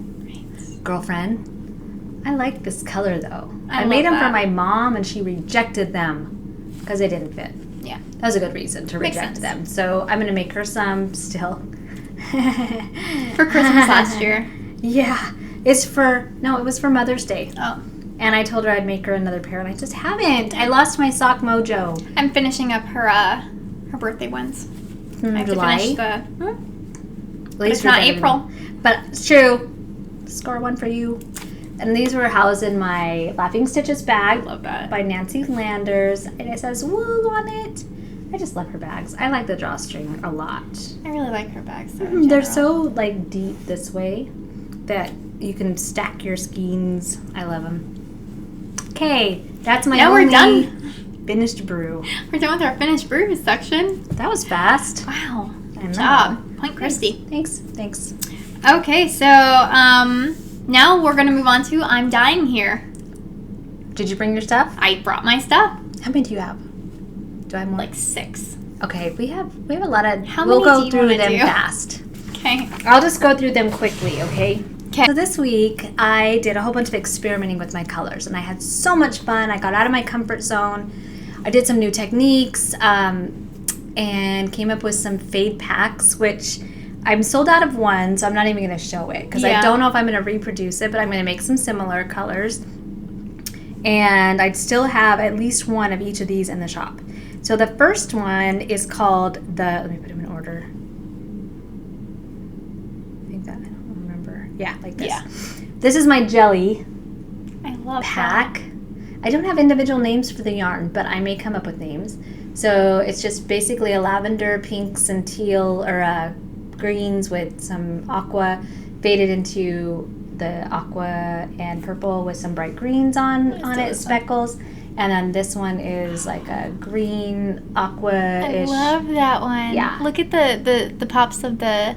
girlfriend. I like this color though. I made them for my mom, and she rejected them because they didn't fit. Yeah, that was a good reason to reject them. So I'm gonna make her some still for Christmas last year. Yeah, it was for Mother's Day. Oh, and I told her I'd make her another pair, and I just haven't. I lost my sock mojo. I'm finishing up her birthday ones. I have July. to finish the. At least it's not April, but it's true. Score one for you. And these were housed in my Laughing Stitches bag. Love that. By Nancy Landers. And it says wool on it. I just love her bags. I like the drawstring a lot. I really like her bags. They're so like deep this way that you can stack your skeins. I love them. Okay, that's my now we're done. Finished brew. We're done with our finished brews section. That was fast. Wow. Good job. Point Christy. Thanks. Okay, so now we're going to move on to I'm Dying Here. Did you bring your stuff? I brought my stuff. How many do you have? Do I have more? Like 6. Okay, we have a lot of. We'll go through them fast. Okay. I'll just go through them quickly, okay? Okay. So this week I did a whole bunch of experimenting with my colors, and I had so much fun. I got out of my comfort zone. I did some new techniques and came up with some fade packs, which I'm sold out of one, so I'm not even going to show it because I don't know if I'm going to reproduce it, but I'm going to make some similar colors. And I'd still have at least one of each of these in the shop. So the first one is called let me put them in order. I don't remember. Yeah, like this. Yeah. This is my jelly pack. That. I don't have individual names for the yarn, but I may come up with names. So it's just basically a lavender, pinks, and teal, or greens with some aqua faded into the aqua and purple with some bright greens on it, speckles. And then this one is like a green aqua-ish. I love that one. Yeah. Look at the pops of the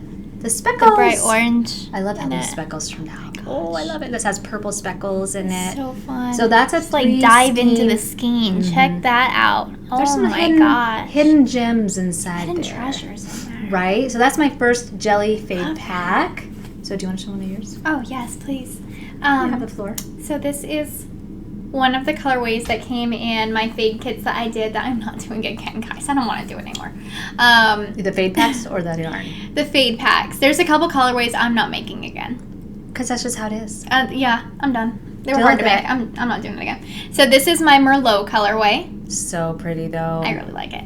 speckles. The bright orange. I love how those speckles turned out. Oh, I love it. This has purple speckles in it. So fun. So that's just like dive into the skein. Mm-hmm. Check that out. There's some hidden gems inside hidden treasures in there. Right? So that's my first jelly fade pack. So do you want to show one of yours? Oh, yes, please. You have the floor. So this is one of the colorways that came in my fade kits that I did that I'm not doing again, guys. I don't want to do it anymore. The fade packs or the yarn? The fade packs. There's a couple colorways I'm not making again. Because that's just how it is. Yeah, I'm done. They were hard to make. I'm not doing it again. So this is my Merlot colorway. So pretty, though. I really like it.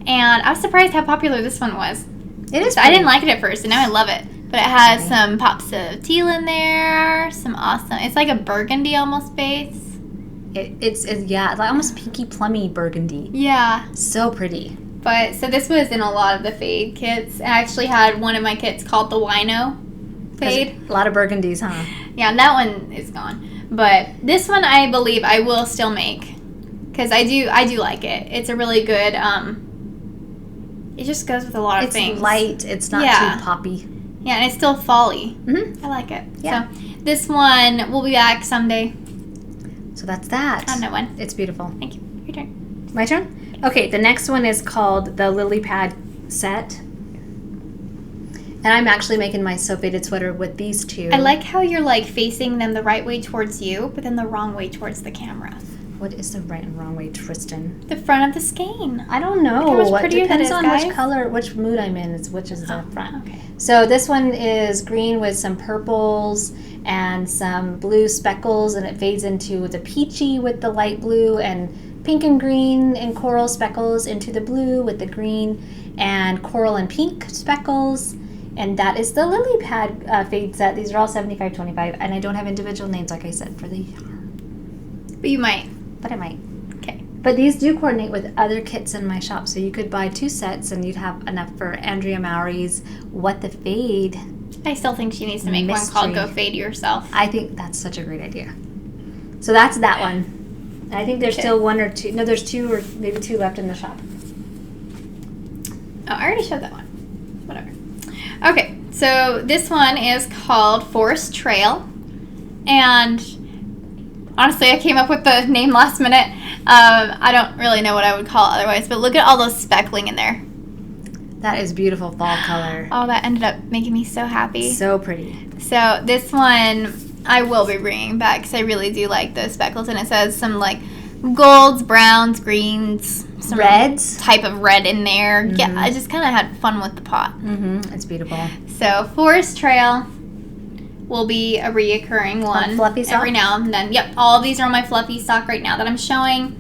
And I was surprised how popular this one was. It is. I didn't like it at first, and now I love it. But it has some pops of teal in there. Some awesome. It's like a burgundy almost base. It's like almost pinky plummy burgundy. Yeah. So pretty. But so this was in a lot of the fade kits. I actually had one of my kits called the Wino fade. A lot of burgundies, huh? Yeah, that one is gone. But this one I believe I will still make. Because I do like it. It's a really good, it just goes with a lot of things. It's light. It's not too poppy. Yeah, and it's still fall-y. Mm-hmm. I like it. Yeah. So this one will be back someday. So that's that. I know when. It's beautiful. Thank you. Your turn. My turn? Okay, the next one is called the Lily Pad set. And I'm actually making my So Faded sweater with these two. I like how you're like facing them the right way towards you, but then the wrong way towards the camera. What is the right and wrong way, Tristan? The front of the skein. I don't know. Look how much prettier Depends that is, on guys. which color, which mood I'm in, which is the front. Okay. So this one is green with some purples and some blue speckles, and it fades into the peachy with the light blue, and pink and green and coral speckles into the blue with the green, and coral and pink speckles. And that is the Lily Pad fade set. These are all $75.25, and I don't have individual names, like I said, for the yarn. But you might. But I might. Okay. But these do coordinate with other kits in my shop, so you could buy 2 sets, and you'd have enough for Andrea Mowry's What the Fade. I still think she needs to make one called Go Fade Yourself. I think that's such a great idea. So that's that one. I think there's still 1 or 2. No, there's 2 or maybe 2 left in the shop. Oh, I already showed that one. Whatever. Okay, so this one is called Forest Trail. And honestly, I came up with the name last minute. I don't really know what I would call it otherwise, but look at all those speckling in there. That is beautiful fall color. Oh, that ended up making me so happy. So pretty. So this one I will be bringing back because I really do like those speckles. And it says some like golds, browns, greens, some reds, type of red in there. Mm-hmm. Yeah, I just kind of had fun with the pot. Mm-hmm. It's beautiful. So Forest Trail will be a reoccurring one fluffy sock? Every now and then. Yep, all of these are on my fluffy sock right now that I'm showing.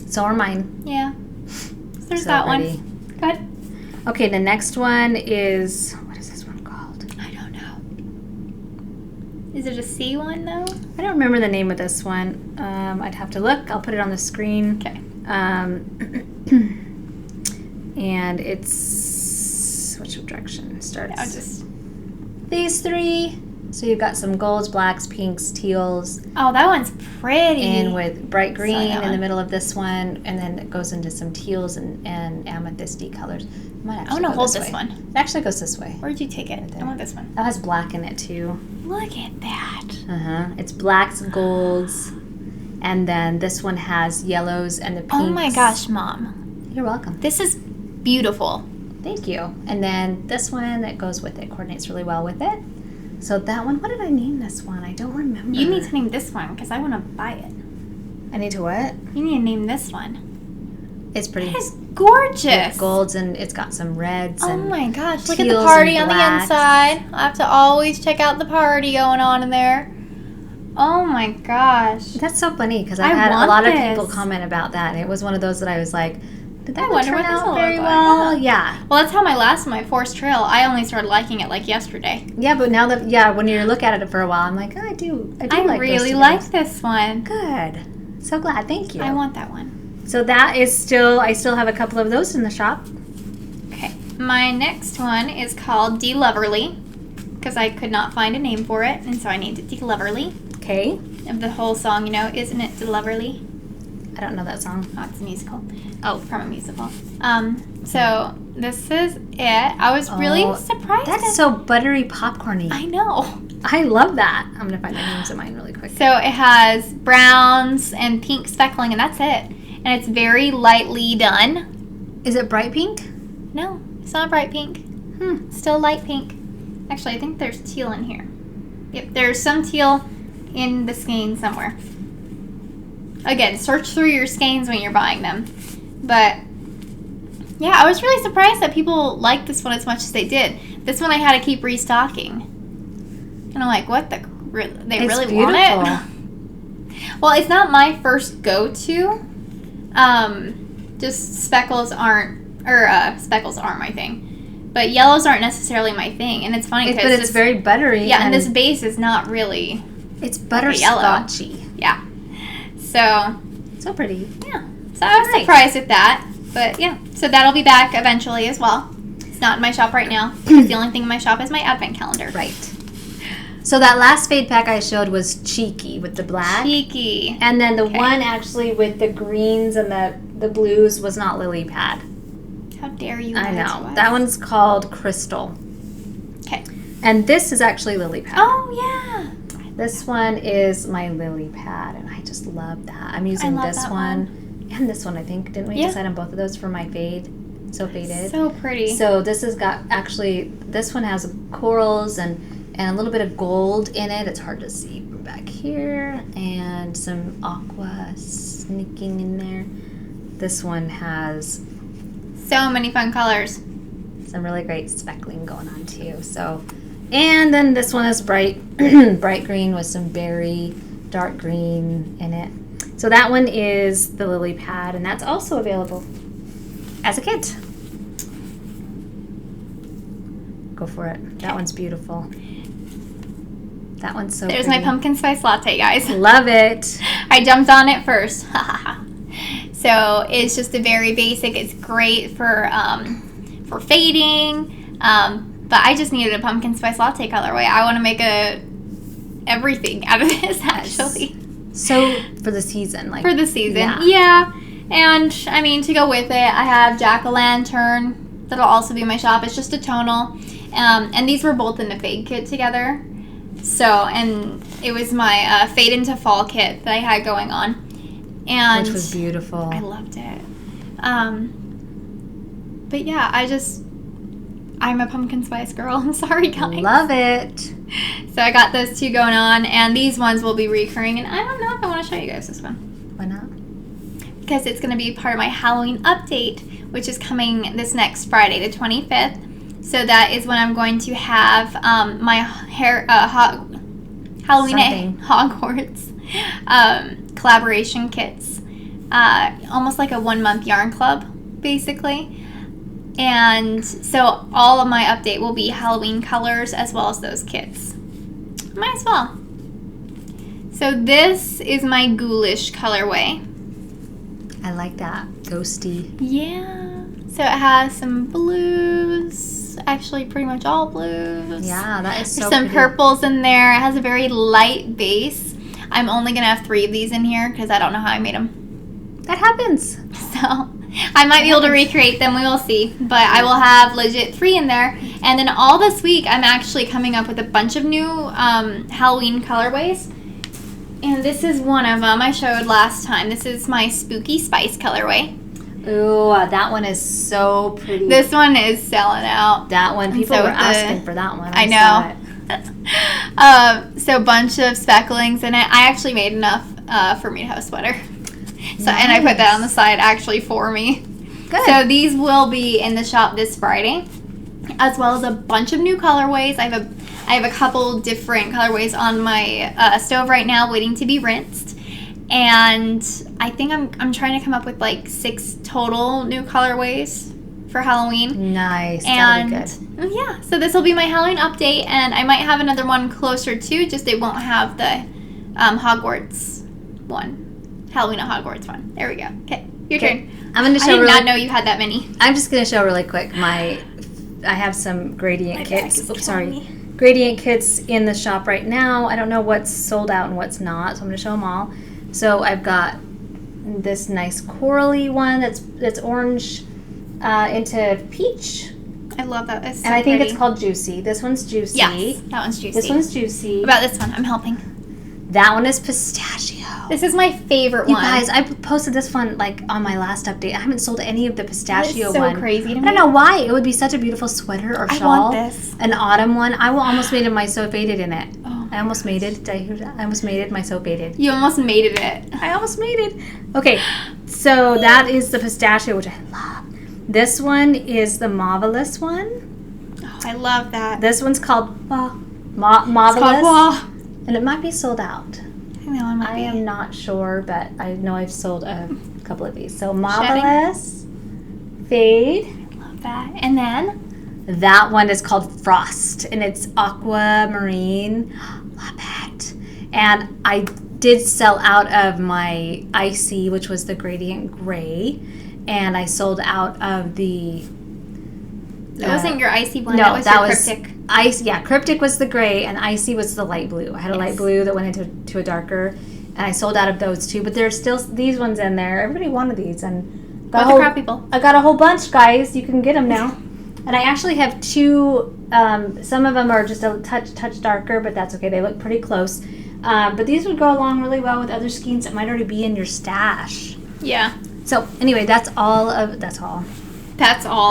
So are mine. Yeah. So there's so that pretty. one. Good. Okay, the next one is, what is this one called? I don't know. Is it a C one though? I don't remember the name of this one. I'd have to look. I'll put it on the screen. Okay. And it's, which direction starts? I'll just these 3. So you've got some golds, blacks, pinks, teals. Oh, that one's pretty. And with bright green in the one. middle of this one, and then it goes into some teals and amethysty colors. I want to hold this one. It actually goes this way. Where did you take it? I want this one. That has black in it too. Look at that. It's blacks, golds, and then this one has yellows and the pinks. Oh my gosh, Mom. You're welcome. This is beautiful. Thank you. And then this one that goes with it coordinates really well with it. So that one, what did I name this one? I don't remember. You need to name this one because I want to buy it. I need to what? You need to name this one. It's pretty. It's gorgeous. With golds, and it's got some reds. Oh and my gosh. Look at the party on the inside. I have to always check out the party going on in there. Oh my gosh. That's so funny because I've had a lot of people comment about that. And it was one of those that I was like, did that one turn out very well? Yeah. Well, that's how my Forest Trail, I only started liking it like yesterday. Yeah, but now that, when you look at it for a while, I'm like, oh, I do like this. I really like this one. Good. So glad. Thank you. I want that one. So that is I still have a couple of those in the shop. Okay. My next one is called De-Loverly because I could not find a name for it, and so I named it De-Loverly. Okay. Of the whole song, isn't it De-Loverly? I don't know that song. Oh, it's a musical. Oh, from a musical. So this is it. I was really surprised. That's so buttery popcorny. I know. I love that. I'm going to find the names of mine really quick. So it has browns and pink speckling, and that's it. And it's very lightly done. Is it bright pink? No, it's not bright pink. Still light pink. Actually, I think there's teal in here. Yep, there's some teal in the skein somewhere. Again, search through your skeins when you're buying them. But yeah, I was really surprised that people liked this one as much as they did. This one I had to keep restocking. And I'm like, what the... They it's really beautiful. want it? Well, it's not my first go-to. Just speckles aren't my thing. But yellows aren't necessarily my thing. And it's funny because... it's very buttery. Yeah, and this base is not really... It's butterscotchy. Yeah. So pretty. Yeah. So I was surprised with that. But yeah. So that'll be back eventually as well. It's not in my shop right now. The only thing in my shop is my advent calendar. Right. So that last fade pack I showed was cheeky with the black. Cheeky. And then the one actually with the greens and the blues was not lily pad. How dare you? I know. That one's called Crystal. Okay. And this is actually lily pad. Oh, yeah. This one is my lily pad, and I just love that. I'm using this one and this one, I think. Didn't we decide on both of those for my fade? So faded. So pretty. So this has got, actually, this one has corals and a little bit of gold in it. It's hard to see from back here. And some aqua sneaking in there. This one has... so many fun colors. Some really great speckling going on too. So, and then this one is bright bright green with some berry, dark green in it. So that one is the lily pad, and that's also available as a kit. Go for it. That one's beautiful. That one's so There's pretty. my pumpkin spice latte, guys. Love it. I jumped on it first. So it's just a very basic. It's great for fading. But I just needed a pumpkin spice latte colorway. I want to make everything out of this, actually. So for the season, for the season, yeah. And I mean, to go with it, I have Jack-o'-lantern. That'll also be in my shop. It's just a tonal, and these were both in the fade kit together. So, and it was my fade into fall kit that I had going on, and which was beautiful. I loved it. But yeah, I'm a pumpkin spice girl. I'm sorry, guys. Love it. So I got those two going on, and these ones will be recurring. And I don't know if I want to show you guys this one. Why not? Because it's going to be part of my Halloween update, which is coming this next Friday, the 25th. So that is when I'm going to have my Halloween at Hogwarts collaboration kits. Almost like a 1-month yarn club, basically. And so all of my update will be Halloween colors as well as those kits. Might as well. So this is my ghoulish colorway. I like that. Ghosty. Yeah. So it has some blues. Actually, pretty much all blues. Yeah, that is so There's some purples in there. It has a very light base. I'm only going to have 3 of these in here because I don't know how I made them. That happens. So I might be able to recreate them. We will see. But I will have legit 3 in there. And then all this week, I'm actually coming up with a bunch of new Halloween colorways. And this is one of them I showed last time. This is my Spooky Spice colorway. Ooh, that one is so pretty. This one is selling out. That one, people were asking for that one. I know. So a bunch of specklings in it. I actually made enough for me to have a sweater. So nice. And I put that on the side actually for me. Good. So these will be in the shop this Friday, as well as a bunch of new colorways. I have a couple different colorways on my stove right now waiting to be rinsed. And I think I'm trying to come up with like 6 total new colorways for Halloween. Nice. And that'll be good. Yeah, so this will be my Halloween update, and I might have another one closer too, just it won't have the Hogwarts one. Halloween at Hogwarts one. There we go. Okay, your turn. I'm going to show I did not know you had that many. I'm just going to show really quick I have some gradient kits. Gradient kits in the shop right now. I don't know what's sold out and what's not, so I'm going to show them all. So I've got this nice corally one that's orange into peach. I love that. It's so and I think pretty. it's called Juicy. This one's Juicy. Yes, that one's Juicy. This one's Juicy. What about this one? I'm helping. That one is Pistachio. This is my favorite one. You guys, I posted this one like on my last update. I haven't sold any of the pistachio one. It's so crazy to me. I don't know why. It would be such a beautiful sweater or shawl. I want this. An autumn one. I will almost made my so faded in it. Oh I almost mated. Did I hear that? I almost mated. My soap baited. You almost mated it. I almost mated. Okay, so that is the pistachio, which I love. This one is the Marvelous one. Oh, I love that. This one's called Marvelous. And it might be sold out. I think that one might be. I am not sure, but I know I've sold a couple of these. So Marvelous, Fade. I love that. And then? That one is called Frost, and it's aquamarine. Love it. And I did sell out of my Icy, which was the gradient gray, and I sold out of the... That wasn't your Icy one. No, that was Cryptic. Cryptic was the gray, and Icy was the light blue. I had a light blue that went into a darker, and I sold out of those too. But there's still these ones in there. Everybody wanted these, and got the crap people. I got a whole bunch, guys. You can get them now. And I actually have two. Some of them are just a touch darker, but that's okay. They look pretty close. But these would go along really well with other skeins that might already be in your stash. Yeah. So anyway, that's all. That's all.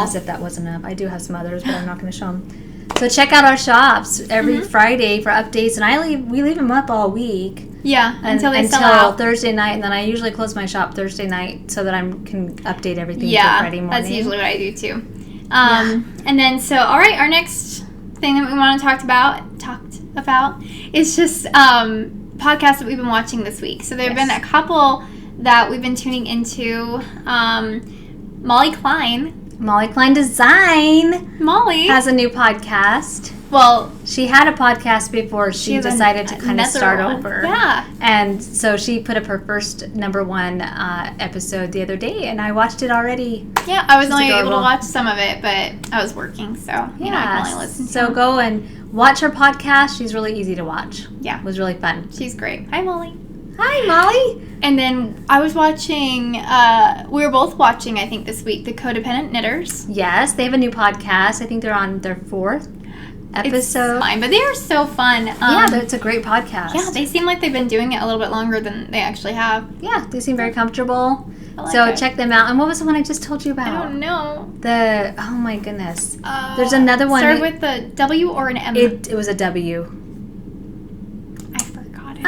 As if that wasn't enough. I do have some others, but I'm not going to show them. So check out our shops every Friday for updates, and we leave them up all week. Yeah, until they sell out. Thursday night, and then I usually close my shop Thursday night so that I can update everything for Friday morning. That's usually what I do too. And then, so, all right, our next thing that we want to talk about is just podcasts that we've been watching this week. So there have been a couple that we've been tuning into. Molly Klein Design. Molly has a new podcast. Well, she had a podcast before she decided to kind of start over. Yeah. And so she put up her first #1 episode the other day, and I watched it already. Yeah, I was only able to watch some of it, but I was working, so I can only listen to So go and watch her podcast. She's really easy to watch. Yeah. It was really fun. She's great. Hi, Molly. Hi, Molly. And then I was watching, we were both watching, I think, this week, The Codependent Knitters. Yes, they have a new podcast. I think they're on their 4th episode. It's fine, but they are so fun. It's a great podcast. Yeah, they seem like they've been doing it a little bit longer than they actually have. Yeah, they seem very comfortable. So check them out. And what was the one I just told you about? I don't know. Oh my goodness. There's another one. Started with a W or an M? It was a W. I forgot it.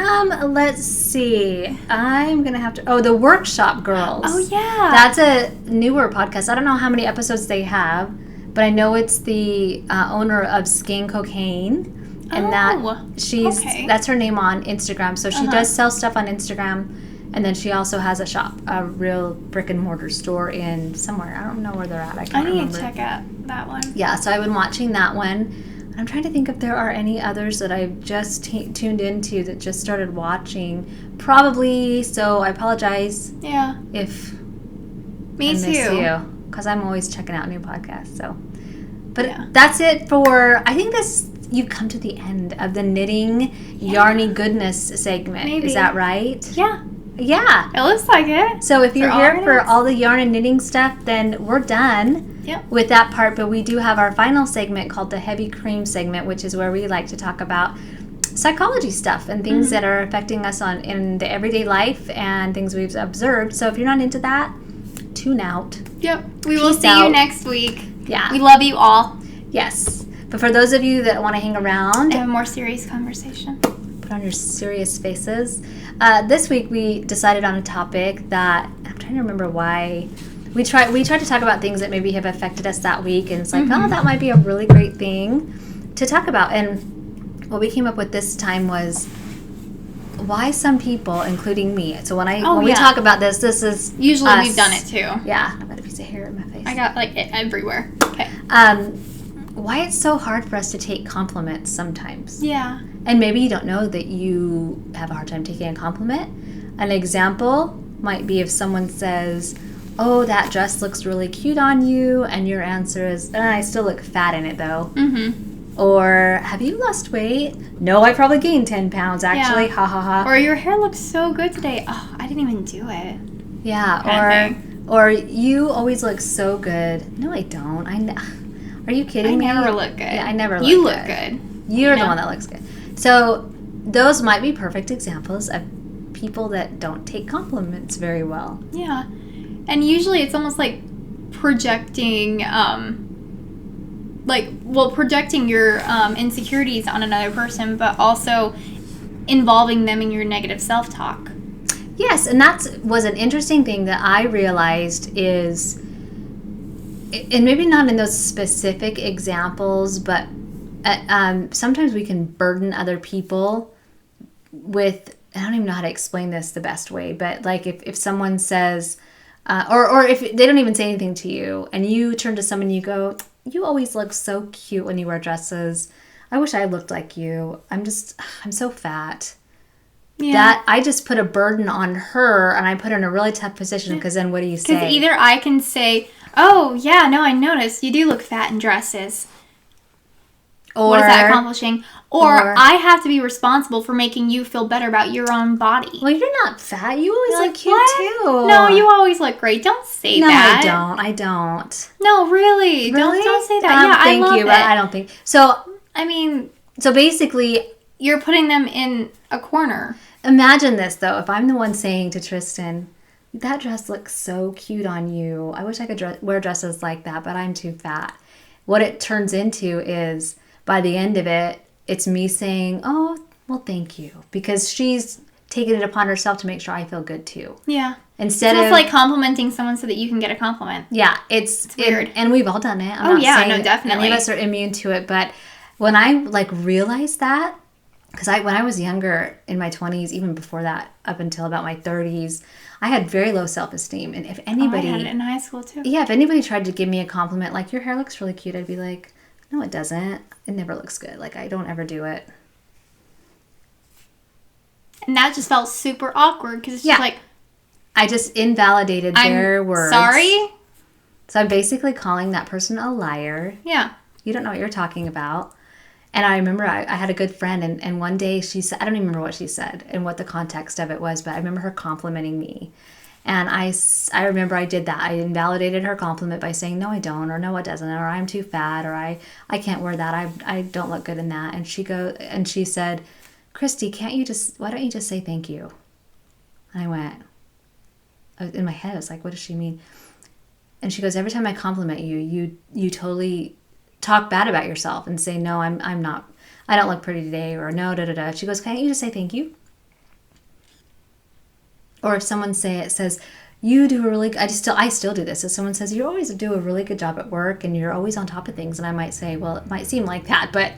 Let's see. I'm going to have to... Oh, the Workshop Girls. Oh, yeah. That's a newer podcast. I don't know how many episodes they have, but I know it's the owner of Skin Cocaine. And that's her name on Instagram. So she does sell stuff on Instagram. And then she also has a shop, a real brick and mortar store in somewhere. I don't know where they're at. I can't remember. I need to check out that one. Yeah, so I've been watching that one. I'm trying to think if there are any others that I've just tuned into that just started watching. Probably, so I apologize. Yeah. If Me I too. miss you, because I'm always checking out new podcasts. So, but that's it for. I think you've come to the end of the knitting yarny goodness segment. Maybe. Is that right? Yeah. Yeah. It looks like it. So if you're here for all the yarn and knitting stuff, then we're done with that part. But we do have our final segment called the Heavy Cream segment, which is where we like to talk about psychology stuff and things that are affecting us in the everyday life and things we've observed. So if you're not into that, tune out. Yep. We will see you next week. Yeah. We love you all. Yes. But for those of you that want to hang around, have a more serious conversation. Put on your serious faces. This week we decided on a topic that I'm trying to remember why we tried to talk about things that maybe have affected us that week, and it's like, oh, that might be a really great thing to talk about. And what we came up with this time was why some people, including me. So when we talk about this is usually us. We've done it too. Yeah, I've got a piece of hair in my face. I got it everywhere. Okay. Why it's so hard for us to take compliments sometimes. Yeah. And maybe you don't know that you have a hard time taking a compliment. An example might be if someone says, oh, that dress looks really cute on you, and your answer is, I still look fat in it though. Mm-hmm. Or, have you lost weight? No, I probably gained 10 pounds actually. Ha ha ha. Or your hair looks so good today. Oh, I didn't even do it. Yeah. Or you always look so good. No, I don't. Are you kidding me? I never look good. Yeah, I never look good. You look good. You're the one that looks good. So those might be perfect examples of people that don't take compliments very well. Yeah. And usually it's almost like projecting projecting your insecurities on another person, but also involving them in your negative self-talk. Yes, and that was an interesting thing that I realized is, and maybe not in those specific examples, but sometimes we can burden other people with, I don't even know how to explain this the best way, but like if someone says, or if they don't even say anything to you, and you turn to someone and you go, you always look so cute when you wear dresses. I wish I looked like you. I'm so fat. Yeah. That I just put a burden on her, and I put her in a really tough position, because then what do you say? Because either I can say, oh, yeah, no, I noticed. You do look fat in dresses. Or, what is that accomplishing? Or I have to be responsible for making you feel better about your own body. Well, you're not fat. You always look cute, too. No, you always look great. Don't say that. No, I don't. No, really? Don't say that. Thank you, but I don't think. So, I mean. So basically. You're putting them in a corner. Imagine this, though. If I'm the one saying to Tristan, that dress looks so cute on you. I wish I could wear dresses like that, but I'm too fat. What it turns into is, by the end of it, it's me saying, oh, well, thank you. Because she's taken it upon herself to make sure I feel good, too. Yeah. Instead of like complimenting someone so that you can get a compliment. Yeah. It's weird. And we've all done it. I'm not saying no, definitely. Any of us are immune to it. But when I realized that, because when I was younger, in my 20s, even before that, up until about my 30s, I had very low self-esteem. And if anybody... I had it in high school, too. Yeah, if anybody tried to give me a compliment, like, your hair looks really cute, I'd be like, no, it doesn't. It never looks good. Like, I don't ever do it. And that just felt super awkward, because it's just like... I just invalidated their words. Sorry? So I'm basically calling that person a liar. Yeah. You don't know what you're talking about. And I remember I had a good friend, and one day she said, I don't even remember what she said and what the context of it was, but I remember her complimenting me. And I remember I did that. I invalidated her compliment by saying, no, I don't, or no, it doesn't, or I'm too fat, or I can't wear that. I don't look good in that. And she said, Christy, why don't you just say thank you? And I went, in my head, I was like, what does she mean? And she goes, every time I compliment you, you totally talk bad about yourself and say, no, I'm not, I don't look pretty today, or no, da-da-da. She goes, can't you just say thank you? Or if someone says, you do a really, I still do this. If someone says, you always do a really good job at work and you're always on top of things, and I might say, well, it might seem like that, but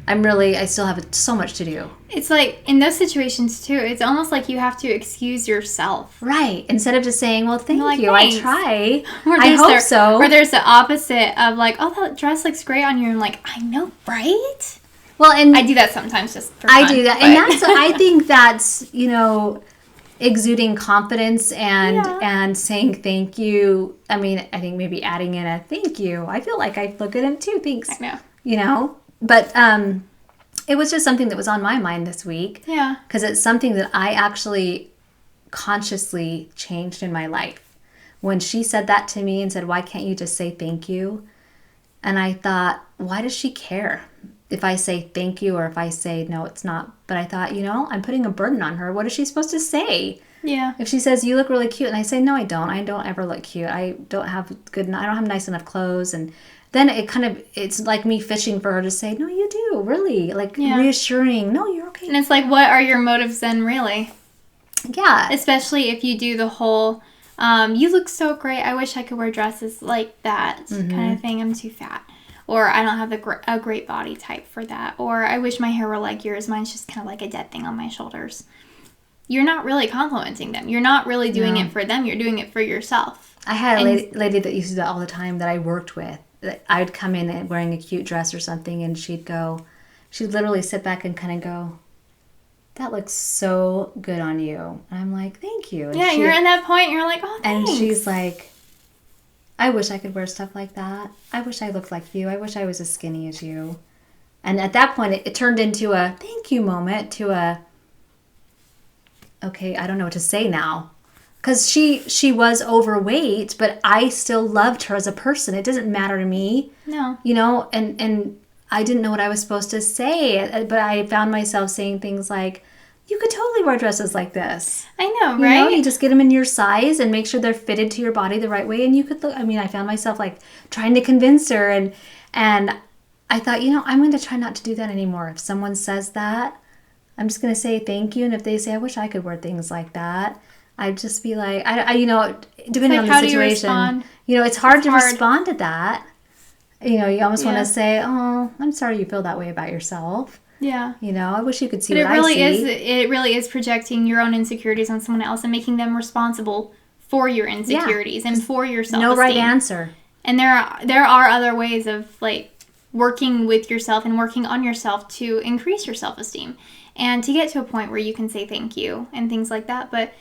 I still have so much to do. It's like, in those situations, too, it's almost like you have to excuse yourself. Right. Instead of just saying, well, thank you, thanks. I try. I hope so. Or there's the opposite of like, oh, that dress looks great on you. And like, I know, right? Well, and I do that sometimes just for fun. I do that. But. And I think that's, exuding confidence and saying thank you. I mean, I think maybe adding in a thank you. I feel like I look good in it too. Thanks. I know. But it was just something that was on my mind this week. Yeah. Because it's something that I actually consciously changed in my life. When she said that to me and said, why can't you just say thank you? And I thought, why does she care if I say thank you or if I say no, it's not? But I thought, I'm putting a burden on her. What is she supposed to say? Yeah. If she says, you look really cute, and I say, no, I don't. I don't ever look cute. I don't have nice enough clothes. And then it's like me fishing for her to say, no, you do, really. Like, reassuring, no, you're okay. And it's like, what are your motives then, really? Yeah. Especially if you do the whole, you look so great, I wish I could wear dresses like that kind of thing. I'm too fat. Or I don't have a great body type for that. Or I wish my hair were like yours. Mine's just kind of like a dead thing on my shoulders. You're not really complimenting them. You're not really doing it for them. You're doing it for yourself. I had a lady that used to do that all the time that I worked with. I'd come in wearing a cute dress or something, and she'd literally sit back and kind of go, that looks so good on you. And I'm like, thank you. And you're in that point. You're like, oh, thanks. And she's like, I wish I could wear stuff like that. I wish I looked like you. I wish I was as skinny as you. And at that point, it turned into a thank you moment to a, okay, I don't know what to say now. Because she was overweight, but I still loved her as a person. It doesn't matter to me. No. And I didn't know what I was supposed to say. But I found myself saying things like, you could totally wear dresses like this. I know, right? You just get them in your size and make sure they're fitted to your body the right way. And you could look, I found myself like trying to convince her. And And I thought, I'm going to try not to do that anymore. If someone says that, I'm just going to say thank you. And if they say, I wish I could wear things like that, I'd just be like, depending on the situation, it's hard to respond to that. You almost want to say, oh, I'm sorry you feel that way about yourself. Yeah. I wish you could see what I see. It really is projecting your own insecurities on someone else and making them responsible for your insecurities and for your self-esteem. No right answer. And there are other ways of working with yourself and working on yourself to increase your self-esteem and to get to a point where you can say thank you and things like that. But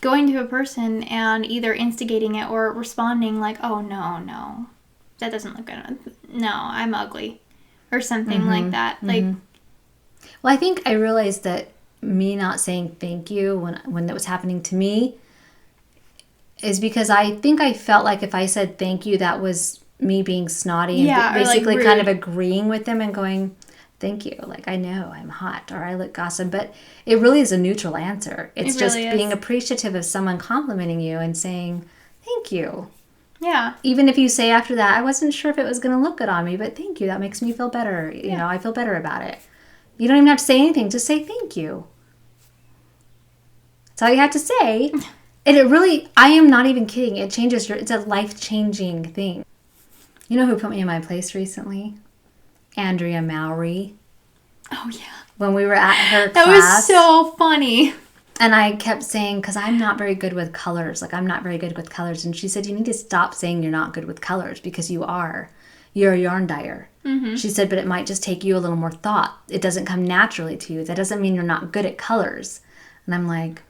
going to a person and either instigating it or responding like, oh, no, that doesn't look good. No, I'm ugly. Or something like that. Well, I think I realized that me not saying thank you when that was happening to me is because I think I felt like if I said thank you, that was me being snotty and basically kind of agreeing with them and going, thank you. I know I'm hot or I look awesome. But it really is a neutral answer. It's just being appreciative of someone complimenting you and saying, thank you. Yeah. Even if you say after that, I wasn't sure if it was going to look good on me, but thank you. That makes me feel better. I feel better about it. You don't even have to say anything. Just say thank you. That's all you have to say. And it really, I am not even kidding. It changes it's a life-changing thing. You know who put me in my place recently? Andrea Mowry. Oh, yeah. When we were at her class. That was so funny. And I kept saying, because I'm not very good with colors. I'm not very good with colors. And she said, you need to stop saying you're not good with colors because you are. You're a yarn dyer. Mm-hmm. She said, but it might just take you a little more thought. It doesn't come naturally to you. That doesn't mean you're not good at colors. And I'm like,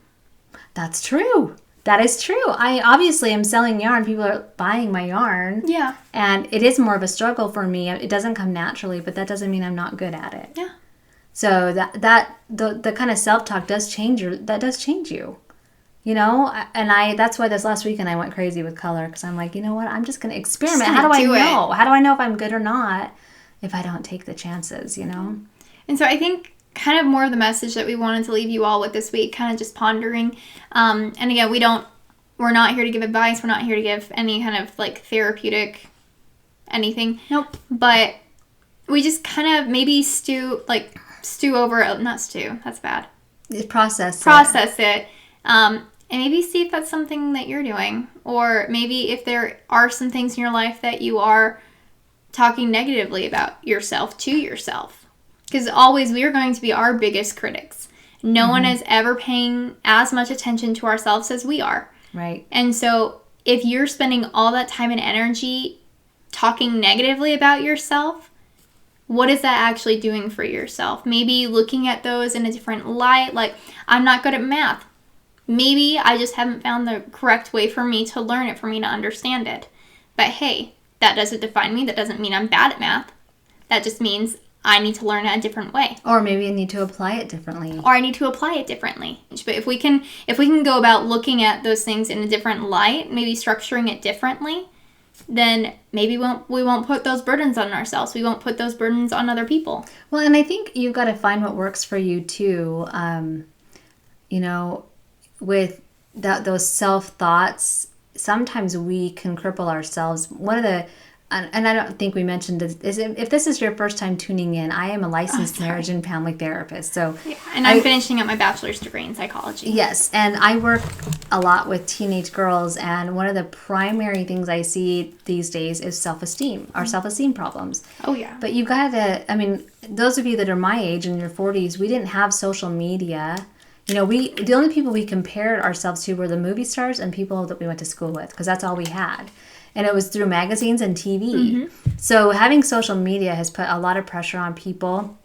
that's true. That is true. I obviously am selling yarn. People are buying my yarn. Yeah. And it is more of a struggle for me. It doesn't come naturally, but that doesn't mean I'm not good at it. Yeah. So the kind of self-talk does change you. And that's why this last weekend I went crazy with color because I'm like, you know what? I'm just going to experiment. How do I know? How do I know if I'm good or not if I don't take the chances, And so I think kind of more of the message that we wanted to leave you all with this week, kind of just pondering. And again, we're not here to give advice. We're not here to give any kind of therapeutic anything. Nope. But we just kind of maybe stew over, not stew, that's bad. Process it. And maybe see if that's something that you're doing. Or maybe if there are some things in your life that you are talking negatively about yourself to yourself. Because always we are going to be our biggest critics. No one is ever paying as much attention to ourselves as we are. Right. And so if you're spending all that time and energy talking negatively about yourself, what is that actually doing for yourself? Maybe looking at those in a different light, like, I'm not good at math. Maybe I just haven't found the correct way for me to learn it, for me to understand it. But hey, that doesn't define me. That doesn't mean I'm bad at math. That just means I need to learn it a different way. Or maybe I need to apply it differently. But if we can go about looking at those things in a different light, maybe structuring it differently, then maybe we won't put those burdens on ourselves. We won't put those burdens on other people. Well, and I think you've got to find what works for you too. With those self-thoughts, sometimes we can cripple ourselves. One of the, and I don't think we mentioned this, is if this is your first time tuning in, I am a licensed marriage and family therapist. So, yeah, and I'm finishing up my bachelor's degree in psychology. Yes, and I work a lot with teenage girls, and one of the primary things I see these days is self-esteem, our self-esteem problems. Oh, yeah. But you've got to, those of you that are my age in your 40s, we didn't have social media. The only people we compared ourselves to were the movie stars and people that we went to school with, because that's all we had. And it was through magazines and TV. Mm-hmm. So having social media has put a lot of pressure on people.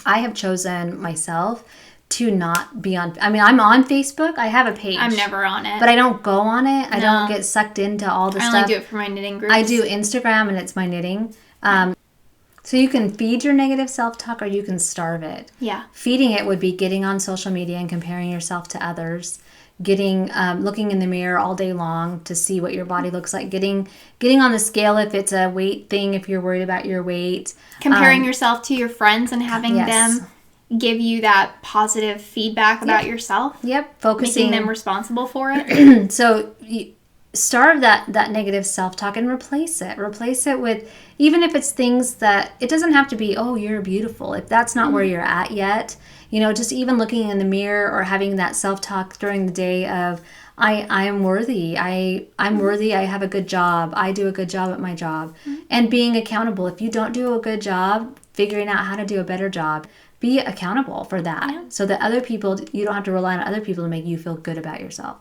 I have chosen myself to not be on. I'm on Facebook. I have a page. I'm never on it. But I don't go on it. I don't get sucked into all the stuff. I only do it for my knitting groups. I do Instagram, and it's my knitting. So you can feed your negative self-talk or you can starve it. Yeah. Feeding it would be getting on social media and comparing yourself to others. Looking in the mirror all day long to see what your body looks like. Getting on the scale if it's a weight thing, if you're worried about your weight. Comparing yourself to your friends and having them give you that positive feedback about yourself. Yep. Focusing. Making them responsible for it. So starve that negative self-talk and replace it with, even if it's things that, it doesn't have to be, oh, you're beautiful, if that's not where you're at yet, you know, just even looking in the mirror or having that self-talk during the day of, I am worthy, I'm worthy, I have a good job, I do a good job at my job, and being accountable. If you don't do a good job, figuring out how to do a better job, be accountable for that, so that other people, you don't have to rely on other people to make you feel good about yourself.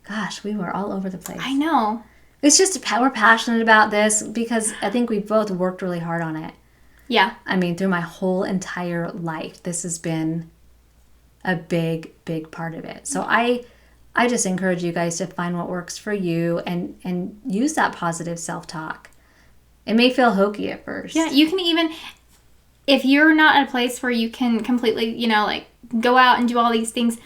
Gosh, we were all over the place. I know. It's just, we're passionate about this because I think we've both worked really hard on it. Yeah. I mean, through my whole entire life, this has been a big, big part of it. So I just encourage you guys to find what works for you and use that positive self-talk. It may feel hokey at first. Yeah, you can even, if you're not at a place where you can completely, you know, like go out and do all these things,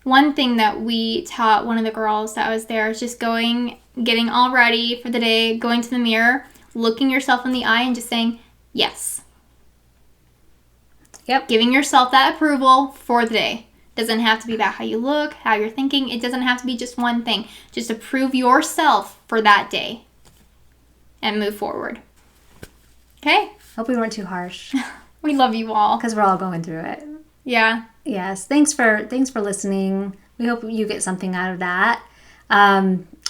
one thing that we taught one of the girls that was there is just getting all ready for the day, going to the mirror, looking yourself in the eye and just saying, yes. Yep. Giving yourself that approval for the day. Doesn't have to be about how you look, how you're thinking. It doesn't have to be just one thing. Just approve yourself for that day and move forward. Okay? Hope we weren't too harsh. We love you all. Because we're all going through it. Yeah. Yes. Thanks for listening. We hope you get something out of that.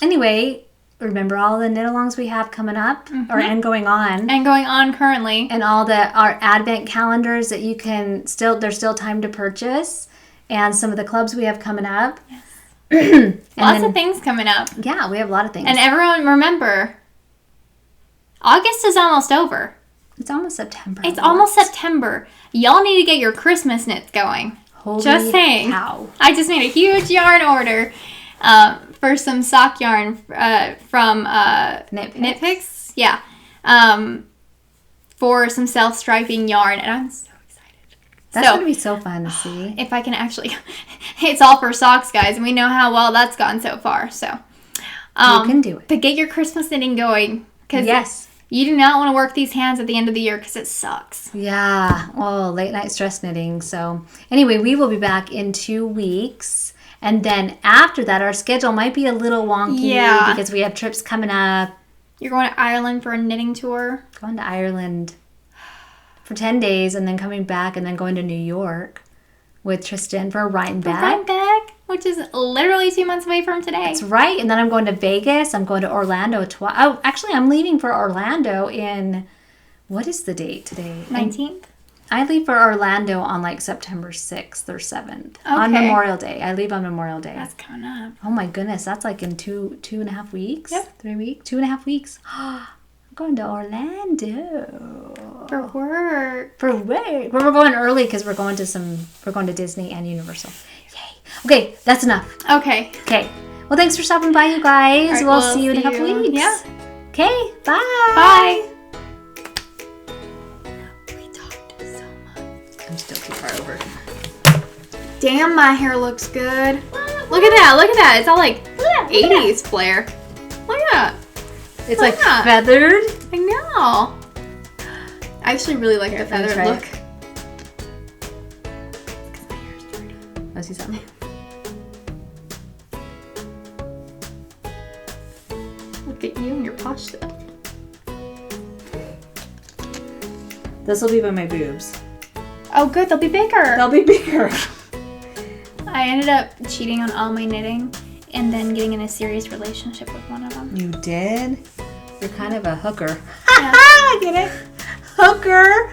Anyway, remember all the knit-alongs we have coming up and going on. And going on currently. And all our advent calendars that you can there's still time to purchase. And some of the clubs we have coming up. Yes. Lots of things coming up. Yeah, we have a lot of things. And everyone remember, August is almost over. It's almost September. It's almost September. Y'all need to get your Christmas knits going. Holy just saying. Cow. I just made a huge yarn order for some sock yarn from Knit Picks. Yeah. For some self-striping yarn. And I'm so excited. That's going to be so fun to see. If I can actually... It's all for socks, guys. And we know how well that's gone so far. So you can do it. But get your Christmas knitting going. Yes. You do not want to work these hands at the end of the year because it sucks. Yeah. Oh, late night stress knitting. So anyway, we will be back in 2 weeks. And then after that, our schedule might be a little wonky because we have trips coming up. You're going to Ireland for a knitting tour? Going to Ireland for 10 days and then coming back and then going to New York with Tristan for Rhinebeck. Which is literally 2 months away from today. That's right. And then I'm going to Vegas. I'm going to Orlando. Actually, I'm leaving for Orlando in... What is the date today? 19th? I leave for Orlando on like September 6th or 7th. Okay. On Memorial Day. I leave on Memorial Day. That's coming up. Oh my goodness. That's like in two and a half weeks? Yep. 3 weeks? 2.5 weeks. I'm going to Orlando. For work. For work. We're going early because we're going to Disney and Universal. Okay, that's enough. Okay. Well, thanks for stopping by, you guys. Right, we'll see you in a couple weeks. Yeah. Okay, bye. Bye. We talked so much. I'm still too far over. Damn, my hair looks good. Look at that. It's all like 80s flair. Look at that. It's like feathered. I know. I actually really like the feathered look. Want to see something? Look at you and your posh stuff. This will be by my boobs. Oh, good. They'll be bigger. They'll be bigger. I ended up cheating on all my knitting and then getting in a serious relationship with one of them. You did? You're kind of a hooker. Yeah. I get it. Hooker.